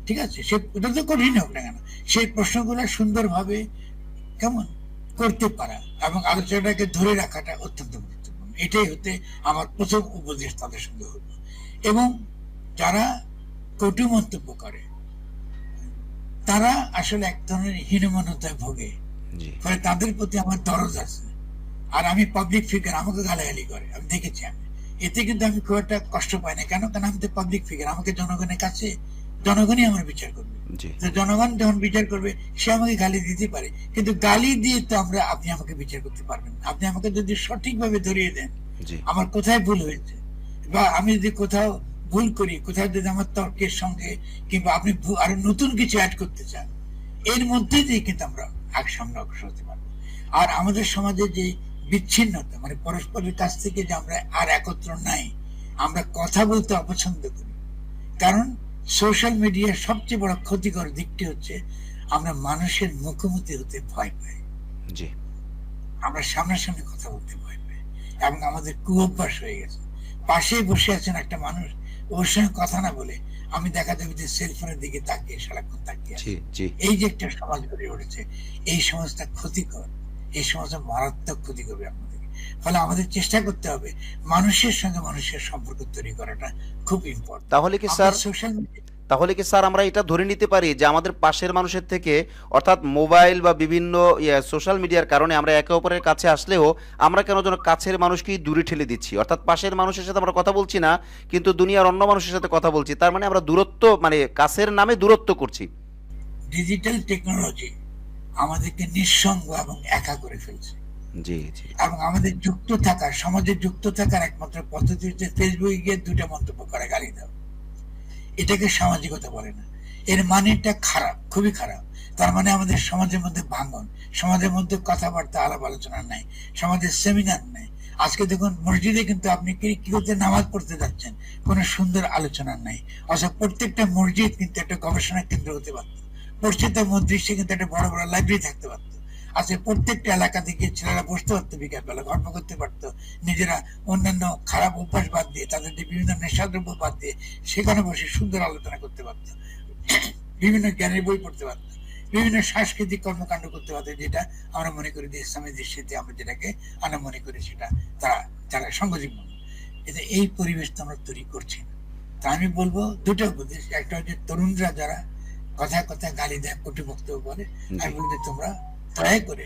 ঠিক আছে, সে এটা তো কঠিন হোক না কেন, সেই প্রশ্নগুলো সুন্দরভাবে কেমন করতে পারা এবং আলোচনাটাকে ধরে রাখাটা অত্যন্ত গুরুত্বপূর্ণ। এটাই হতে আমার প্রথম উপদেশ তাদের সঙ্গে হলো। এবং যারা কটু মন্তব্য করে তারা আসলে এক ধরনের হীনমন্যতায় ভোগে, ফলে তাদের প্রতি আমার দরদ আছে। আর আমি পাবলিক ফিগার, আমাকে গালাগালি করে, আমি দেখেছি, আমি এতে কিন্তু আমি খুব একটা কষ্ট পাই না। কেন? কারণ আমি তো পাবলিক ফিগার, আমাকে জনগণের কাছে জনগণই আমার বিচার করবে। জনগণ যখন বিচার করবে সে আমাকে গালি দিতে পারে, কিন্তু গালি দিয়ে তো আপনি আমাকে বিচার করতে পারবেন না। আপনি আমাকে যদি সঠিকভাবে ধরিয়ে দেন আমার কোথায় ভুল হয়েছে, বা আমি যদি কোথাও ভুল করি, কোথাও যদি আমার তর্কের সঙ্গে কিংবা আপনি আরো নতুন কিছু অ্যাড করতে চান, এর মধ্যে দিয়ে কিন্তু আমরা সামনে অগ্রসর হতে পারবো। আর আমাদের সমাজে যে বিচ্ছিন্নতা, মানে পরস্পরের কাছ থেকে যে আমরা আর একত্র নাই, আমরা কথা বলতে অপছন্দ করি, কারণ সোশ্যাল মিডিয়ার সবচেয়ে বড় ক্ষতিকর দিকটি হচ্ছে আমরা মানুষের মুখোমুখি হতে ভয় পাই, আমরা সামনাসামনি কথা বলতে ভয় পাই, এবং আমাদের কুঅভ্যাস হয়ে গেছে। পাশে বসে আছেন একটা মানুষ, ওর সঙ্গে কথা না বলে আমি দেখা যাবে যে সেলফোনের দিকে তাকিয়ে সারাক্ষণ তাকিয়ে আছি। এই যে একটা সমাজ গড়ে উঠেছে, এই সমাজটা ক্ষতিকর, এই সমাজটা মারাত্মক ক্ষতি করবে আমাদেরকে। ফলে আমাদের চেষ্টা করতে হবে মানুষের সঙ্গে মানুষের সম্পর্ক তৈরি করাটা খুব ইম্পর্টেন্ট। তাহলে কি স্যার আমরা এটা ধরে নিতে পারি যে আমাদের পাশের মানুষের থেকে, অর্থাৎ মোবাইল বা বিভিন্ন সোশ্যাল মিডিয়ার কারণে আমরা একে অপরের কাছে আসলেও আমরা কেন যেন কাছের মানুষকেই দূরে ঠেলে দিচ্ছি, অর্থাৎ পাশের মানুষের সাথে আমরা কথা বলছি না কিন্তু দুনিয়ার অন্য মানুষের সাথে কথা বলছি, তার মানে আমরা দূরত্ব, মানে কাছের নামে দূরত্ব করছি। ডিজিটাল টেকনোলজি আমাদেরকে নিঃসঙ্গ এবং একা করে ফেলছে। এবং আমাদের যুক্ত থাকার, সমাজে যুক্ত থাকার একমাত্র পদ্ধতি হচ্ছে ফেসবুকে গিয়ে দুটা মন্তব্য করে গালি দাও। এটাকে সামাজিকতা বলে না, এর মানেটা খারাপ, খুবই খারাপ। তার মানে আমাদের সমাজের মধ্যে ভাঙন, সমাজের মধ্যে কথাবার্তা আলাপ আলোচনা নাই, সমাজের সেমিনার নাই। আজকে দেখুন মসজিদে কিন্তু আপনি কি করতে নামাজ পড়তে যাচ্ছেন, কোনো সুন্দর আলোচনা নাই। অর্থাৎ প্রত্যেকটা মসজিদ কিন্তু একটা গবেষণা কেন্দ্র হতে পারত, প্রত্যেকটা মসজিদে কিন্তু একটা বড় বড় লাইব্রেরি থাকতে পারত। আজকে প্রত্যেকটা এলাকা থেকে ছেলেরা বসতে পারতো, বিকাল বেলা গল্প করতে পারতো, নিজেরা অন্যান্য খারাপ অভ্যাস বাদ দিয়ে, তাদের যে বিভিন্ন নেশাদ্রব্য বাদ দিয়ে সেখানে বসে সুন্দর আলোচনা করতে পারতো, বিভিন্ন জ্ঞানের বই পড়তে পারতো, বিভিন্ন সাংস্কৃতিক কর্মকাণ্ড করতে পারতো, যেটা আমরা মনে করি যে ইসলামের দৃষ্টিতে আমরা যেটাকে আমরা মনে করি সেটা তারা সঙ্গজীবন। এতে এই পরিবেশ তো আমরা তৈরি করছি না। তা আমি বলবো দুটো উপদেশ, একটা হচ্ছে তরুণরা যারা কথায় কথায় গালি দেয়, কটু বক্তব্য বলে, আমি বলবো তোমরা দয়া করে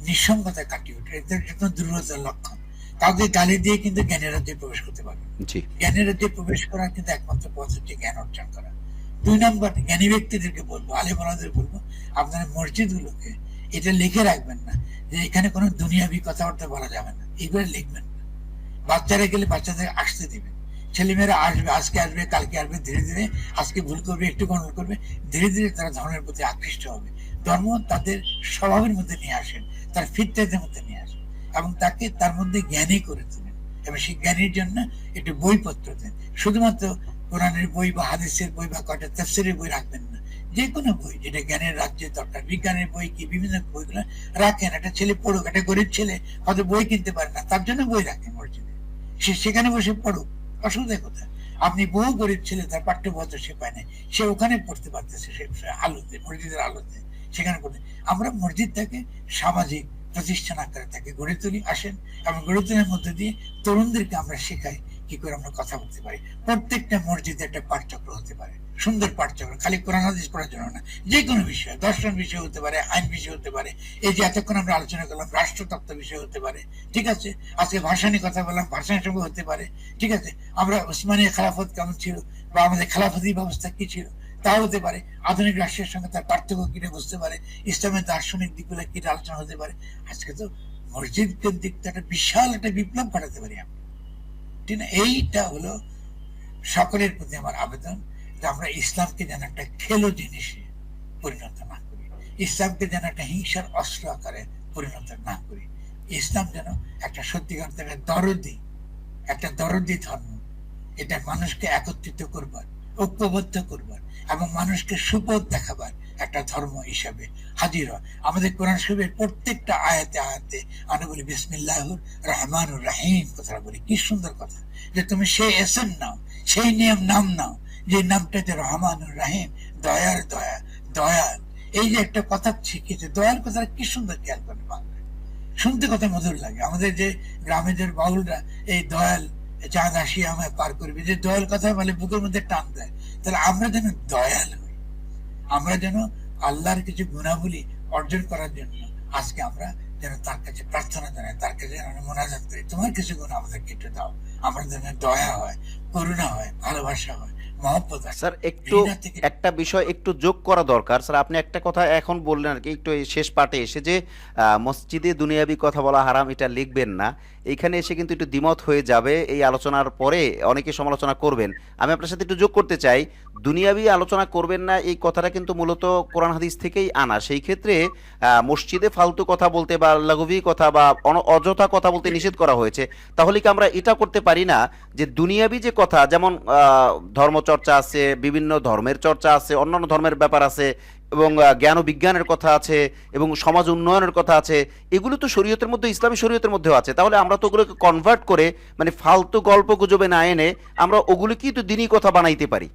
নিঃসঙ্গতা কাটিয়ে ওঠে, এদের জন্য দুর্বলতার লক্ষণ। কাউকে গালি দিয়ে কিন্তু জ্ঞানের রাজ্যে প্রবেশ করতে পারবে, জ্ঞানের রাজ্যে প্রবেশ করার কিন্তু একমাত্র পথ হচ্ছে জ্ঞান অর্জন করা। 2 নম্বর, জ্ঞানী ব্যক্তিদেরকে বলবো, আলেমদের বলবো, আপনারা মসজিদ গুলোকে এটা লিখে রাখবেন না যে এখানে কোনো দুনিয়াবি কথাবার্তা বলা যাবে না, এইগুলো লিখবেন না। বাচ্চারা গেলে বাচ্চাদের আসতে দিবেন, ছেলেমেয়েরা আসবে, আজকে আসবে, কালকে আসবে, ধীরে ধীরে আজকে ভুল করবে, একটু গন্ডগোল করবে, ধীরে ধীরে তারা ধর্মের প্রতি আকৃষ্ট হবে। ধর্ম তাদের স্বভাবের মধ্যে নিয়ে আসেন, তার ফিতরাতের মধ্যে নিয়ে আসেন, এবং তাকে তার মধ্যে জ্ঞানী করে তোলেন। এবং সেই জ্ঞানীর জন্য একটু বইপত্র দেন, শুধুমাত্র কোরআনের বই বা হাদিসের বই বা কয়টা তাফসীরের বই রাখবেন না, যে কোনো বই যেটা জ্ঞানের রাজ্যে দরকার, বিজ্ঞানের বই কি বিভিন্ন বইগুলো রাখেন। একটা ছেলে পড়ুক, একটা গরিব ছেলে হয়তো বই কিনতে পারে না, তার জন্য বই রাখেন মসজিদে, সে সেখানে বসে পড়ুক, অসুবিধা কোথায়? আপনি বহু গরিব ছেলে, তার পাঠ্যপত্র সে পায় না, সে ওখানে পড়তে পারতেছে, সে আলোতে, মসজিদের আলোতে সেখানে পড়তে। আমরা মসজিদটাকে সামাজিক প্রতিষ্ঠান আকারে তাকে গড়ে তুলি, আসেন, এবং গড়ে তোলার মধ্যে দিয়ে তরুণদেরকে আমরা শেখাই কি করে আমরা কথা বলতে পারি। প্রত্যেকটা মসজিদে একটা পাঠচক্র হতে পারে, সুন্দর পাঠচক্র, খালি কোরআন হাদিস পড়ার জন্য না, যে কোনো বিষয়, দর্শন বিষয় হতে পারে, আইন বিষয় হতে পারে, এই যে এতক্ষণ আমরা আলোচনা করলাম রাষ্ট্রতত্ত্ব বিষয় হতে পারে, ঠিক আছে, আজকে ভাষা নিয়ে কথা বললাম, ভাষার সঙ্গে হতে পারে, ঠিক আছে, আমরা উসমানীয় খেলাফত কেমন ছিল বা আমাদের খেলাফতি ব্যবস্থা কি ছিল তা হতে পারে, আধুনিক রাষ্ট্রের সঙ্গে তার পার্থক্য কিনে বুঝতে পারে, ইসলামের দার্শনিক দিকগুলো কি আলোচনা হতে পারে। আজকে তো মসজিদ কেন্দ্রিক একটা বিশাল একটা বিপ্লব ঘটাতে পারি আমরা, ঠিক না? এইটা হলো সকলের প্রতি আমার আবেদন, যে আমরা ইসলামকে যেন একটা খেলো জিনিসে পরিণত না করি, ইসলামকে যেন একটা হিংসার অস্ত্র আকারে পরিণত না করি। ইসলাম যেন একটা সত্যিকার একটা দরদি ধর্ম, এটা মানুষকে একত্রিত করবার, ঐক্যবদ্ধ করবার এবং মানুষকে সুপথ দেখাবার একটা ধর্ম হিসাবে হাজির হয়। আমাদের কোরআন শরীফের প্রত্যেকটা আয়াতে আয়াতে আমরা বলি বিসমিল্লাহির রহমানির রহিম, কথাটা বলি, কি সুন্দর কথা, যে তুমি সেই এসেন নাও, সেই নিয়ম নাম নাও যে নামটাতে রহমানুর রাহিম, দয়ার দয়া, দয়াল। এই যে একটা কথা শিখেছে, দয়াল কথাটা কি সুন্দর, খেয়াল করে বাংলায় শুনতে কত মধুর লাগে। আমাদের যে গ্রামেদের বাউলরা এই দয়াল চাঁদ আসিয়া আমায় পার করবে, যে দয়াল কথা বলে বুকের মধ্যে টান দেয়। তাহলে আমরা যেন দয়াল হই, আমরা যেন আল্লাহর কিছু গুণাবলী অর্জন করার জন্য আজকে আমরা যেন তার কাছে প্রার্থনা জানাই, তার কাছে আমরা মোনাজাত করি, তোমার কিছু গুণ আমাদেরকে একটু দাও। আমরা যেন দয়া হয়, করুণা হয়, ভালোবাসা হয়, মহব্বত হয়। স্যার একটু একটা বিষয় একটু যোগ করা দরকার। স্যার আপনি একটা কথা এখন বললেন আর কি, একটু এই শেষ পার্টে এসে যে মসজিদে দুনিয়াবি কথা বলা হারাম, এটা লিখবেন না। এইখানে এসে কিন্তু একটু দ্বিমত হয়ে যাবে, এই আলোচনার পরে অনেকে সমালোচনা করবেন। আমি আপনার সাথে একটু যোগ করতে চাই, দুনিয়াবি আলোচনা করবেন না এই কথাটা কিন্তু মূলত কোরআন হাদিস থেকেই আনা। সেই ক্ষেত্রে মসজিদে ফালতু কথা বলতে বা লাঘবী কথা বা অযথা কথা বলতে নিষেধ করা হয়েছে। তাহলে কি আমরা এটা করতে পারি না যে দুনিয়াবি যে কথা, যেমন ধর্মচর্চা আছে, বিভিন্ন ধর্মের চর্চা আছে, অন্যান্য ধর্মের ব্যাপার আছে, এবং জ্ঞান ও বিজ্ঞানের কথা আছে, এবং সমাজ উন্নয়নের কথা আছে, এগুলো তো শরীয়তের মধ্যে, ইসলামী শরীয়তের মধ্যেও আছে। তাহলে আমরা তো ওগুলোকে কনভার্ট করে, মানে ফালতু গল্প গুজবে না এনে আমরা ওগুলোকে তো দিনই কথা বানাইতে পারি।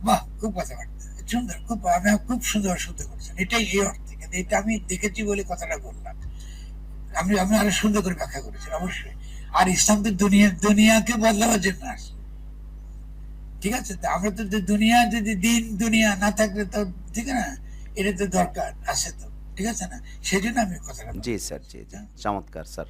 বাহ, খুব কথাবার্তা সুন্দর, খুব আমি খুব সুন্দর শুনতে করছেন। এটাই এই অর্থে, কিন্তু এটা আমি দেখেছি বলে কথাটা বললাম। আমি আমি আরো সুন্দর করে ব্যাখ্যা করেছি অবশ্যই। আর ইসলাম তো দুনিয়াকে বদলাবার জন্য আসে, ঠিক আছে? তো আমরা তো দুনিয়া, যদি দিন দুনিয়া না থাকলে তো ঠিক না, এটা তো দরকার আছে তো, ঠিক আছে না? সেই জন্য আমি কথাটা জি স্যার, জি জি, চমৎকার স্যার।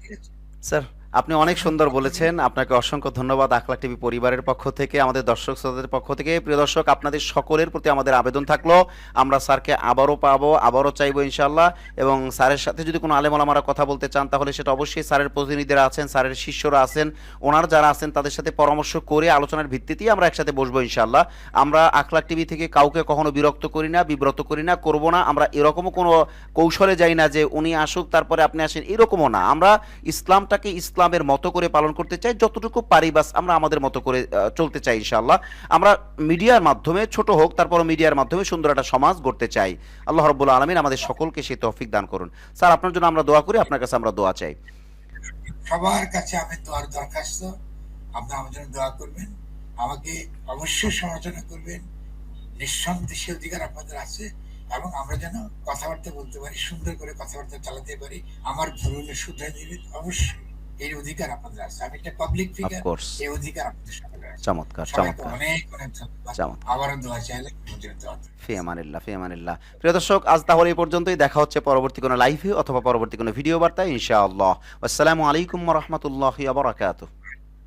ঠিক আছে। স্যার আপনি অনেক সুন্দর বলেছেন, আপনাকে অসংখ্য ধন্যবাদ আখলাক টিভি পরিবারের পক্ষ থেকে, আমাদের দর্শক শ্রোতাদের পক্ষ থেকে। প্রিয় দর্শক, আপনাদের সকলের প্রতি আমাদের আবেদন থাকলো, আমরা স্যারকে আবারও পাবো, আবারও চাইবো ইনশাআল্লাহ। এবং স্যারের সাথে যদি কোনো আলেম ওলামারা কথা বলতে চান, তাহলে সেটা অবশ্যই স্যারের প্রতিনিধিরা আছেন, স্যারের শিষ্যরা আছেন, ওনার যারা আছেন তাদের সাথে পরামর্শ করে আলোচনার ভিত্তিতেই আমরা একসাথে বসবো ইনশাআল্লাহ। আমরা আখলাক টিভি থেকে কাউকে কখনো বিরক্ত করি না, বিব্রত করি না, করবো না। আমরা এরকমও কোনো কৌশলে যাই না যে উনি আসুক তারপরে আপনি আসেন, এরকমও না। আমরা ইসলামটাকে ইসলামের মতো করে পালন করতে চাই, যতটুকু পারি বাস আমরা আমাদের মতো করে চলতে চাই ইনশাআল্লাহ। আমরা মিডিয়ার মাধ্যমে, ছোট হোক তারপর মিডিয়ার মাধ্যমে সুন্দর একটা সমাজ গড়তে চাই। আল্লাহ রাব্বুল আলামিন আমাদের সকলকে সেই তৌফিক দান করুন। স্যার আপনার জন্য আমরা দোয়া করি, আপনার কাছে আমরা দোয়া চাই। সবার কাছে আমি দোয়ার দরখাস্ত, আপনারা আমার জন্য দোয়া করবেন, আমাকে অবশ্যই সমালোচনা করবেন, নিঃসন্দেহে সে অধিকার আপনাদের আছে। এবং আমরা যেন কথাবার্তা বলতে পারি, সুন্দর করে কথাবার্তা চালাতে পারি, আমার ভুল হলে শুধরে দিবেন, অবশ্যই এই অধিকার আপনাদের আছে। আমি একটা পাবলিক ফিগার, এই অধিকার আপনাদের সকলের আছে। চমৎকার সবাইকে চমৎকার অনেক অনেক ধন্যবাদ। আবারও দোয়া চাইলে ফি আমানিল্লাহ, ফি আমানিল্লাহ। প্রিয় দর্শক, আজ তাহলে এই পর্যন্তই। দেখা হচ্ছে পরবর্তী কোনো লাইভে অথবা পরবর্তী কোনো ভিডিও বার্তায় ইনশাআল্লাহ। আসসালামু আলাইকুম ওয়া রাহমাতুল্লাহি ওয়া বারাকাতুহু।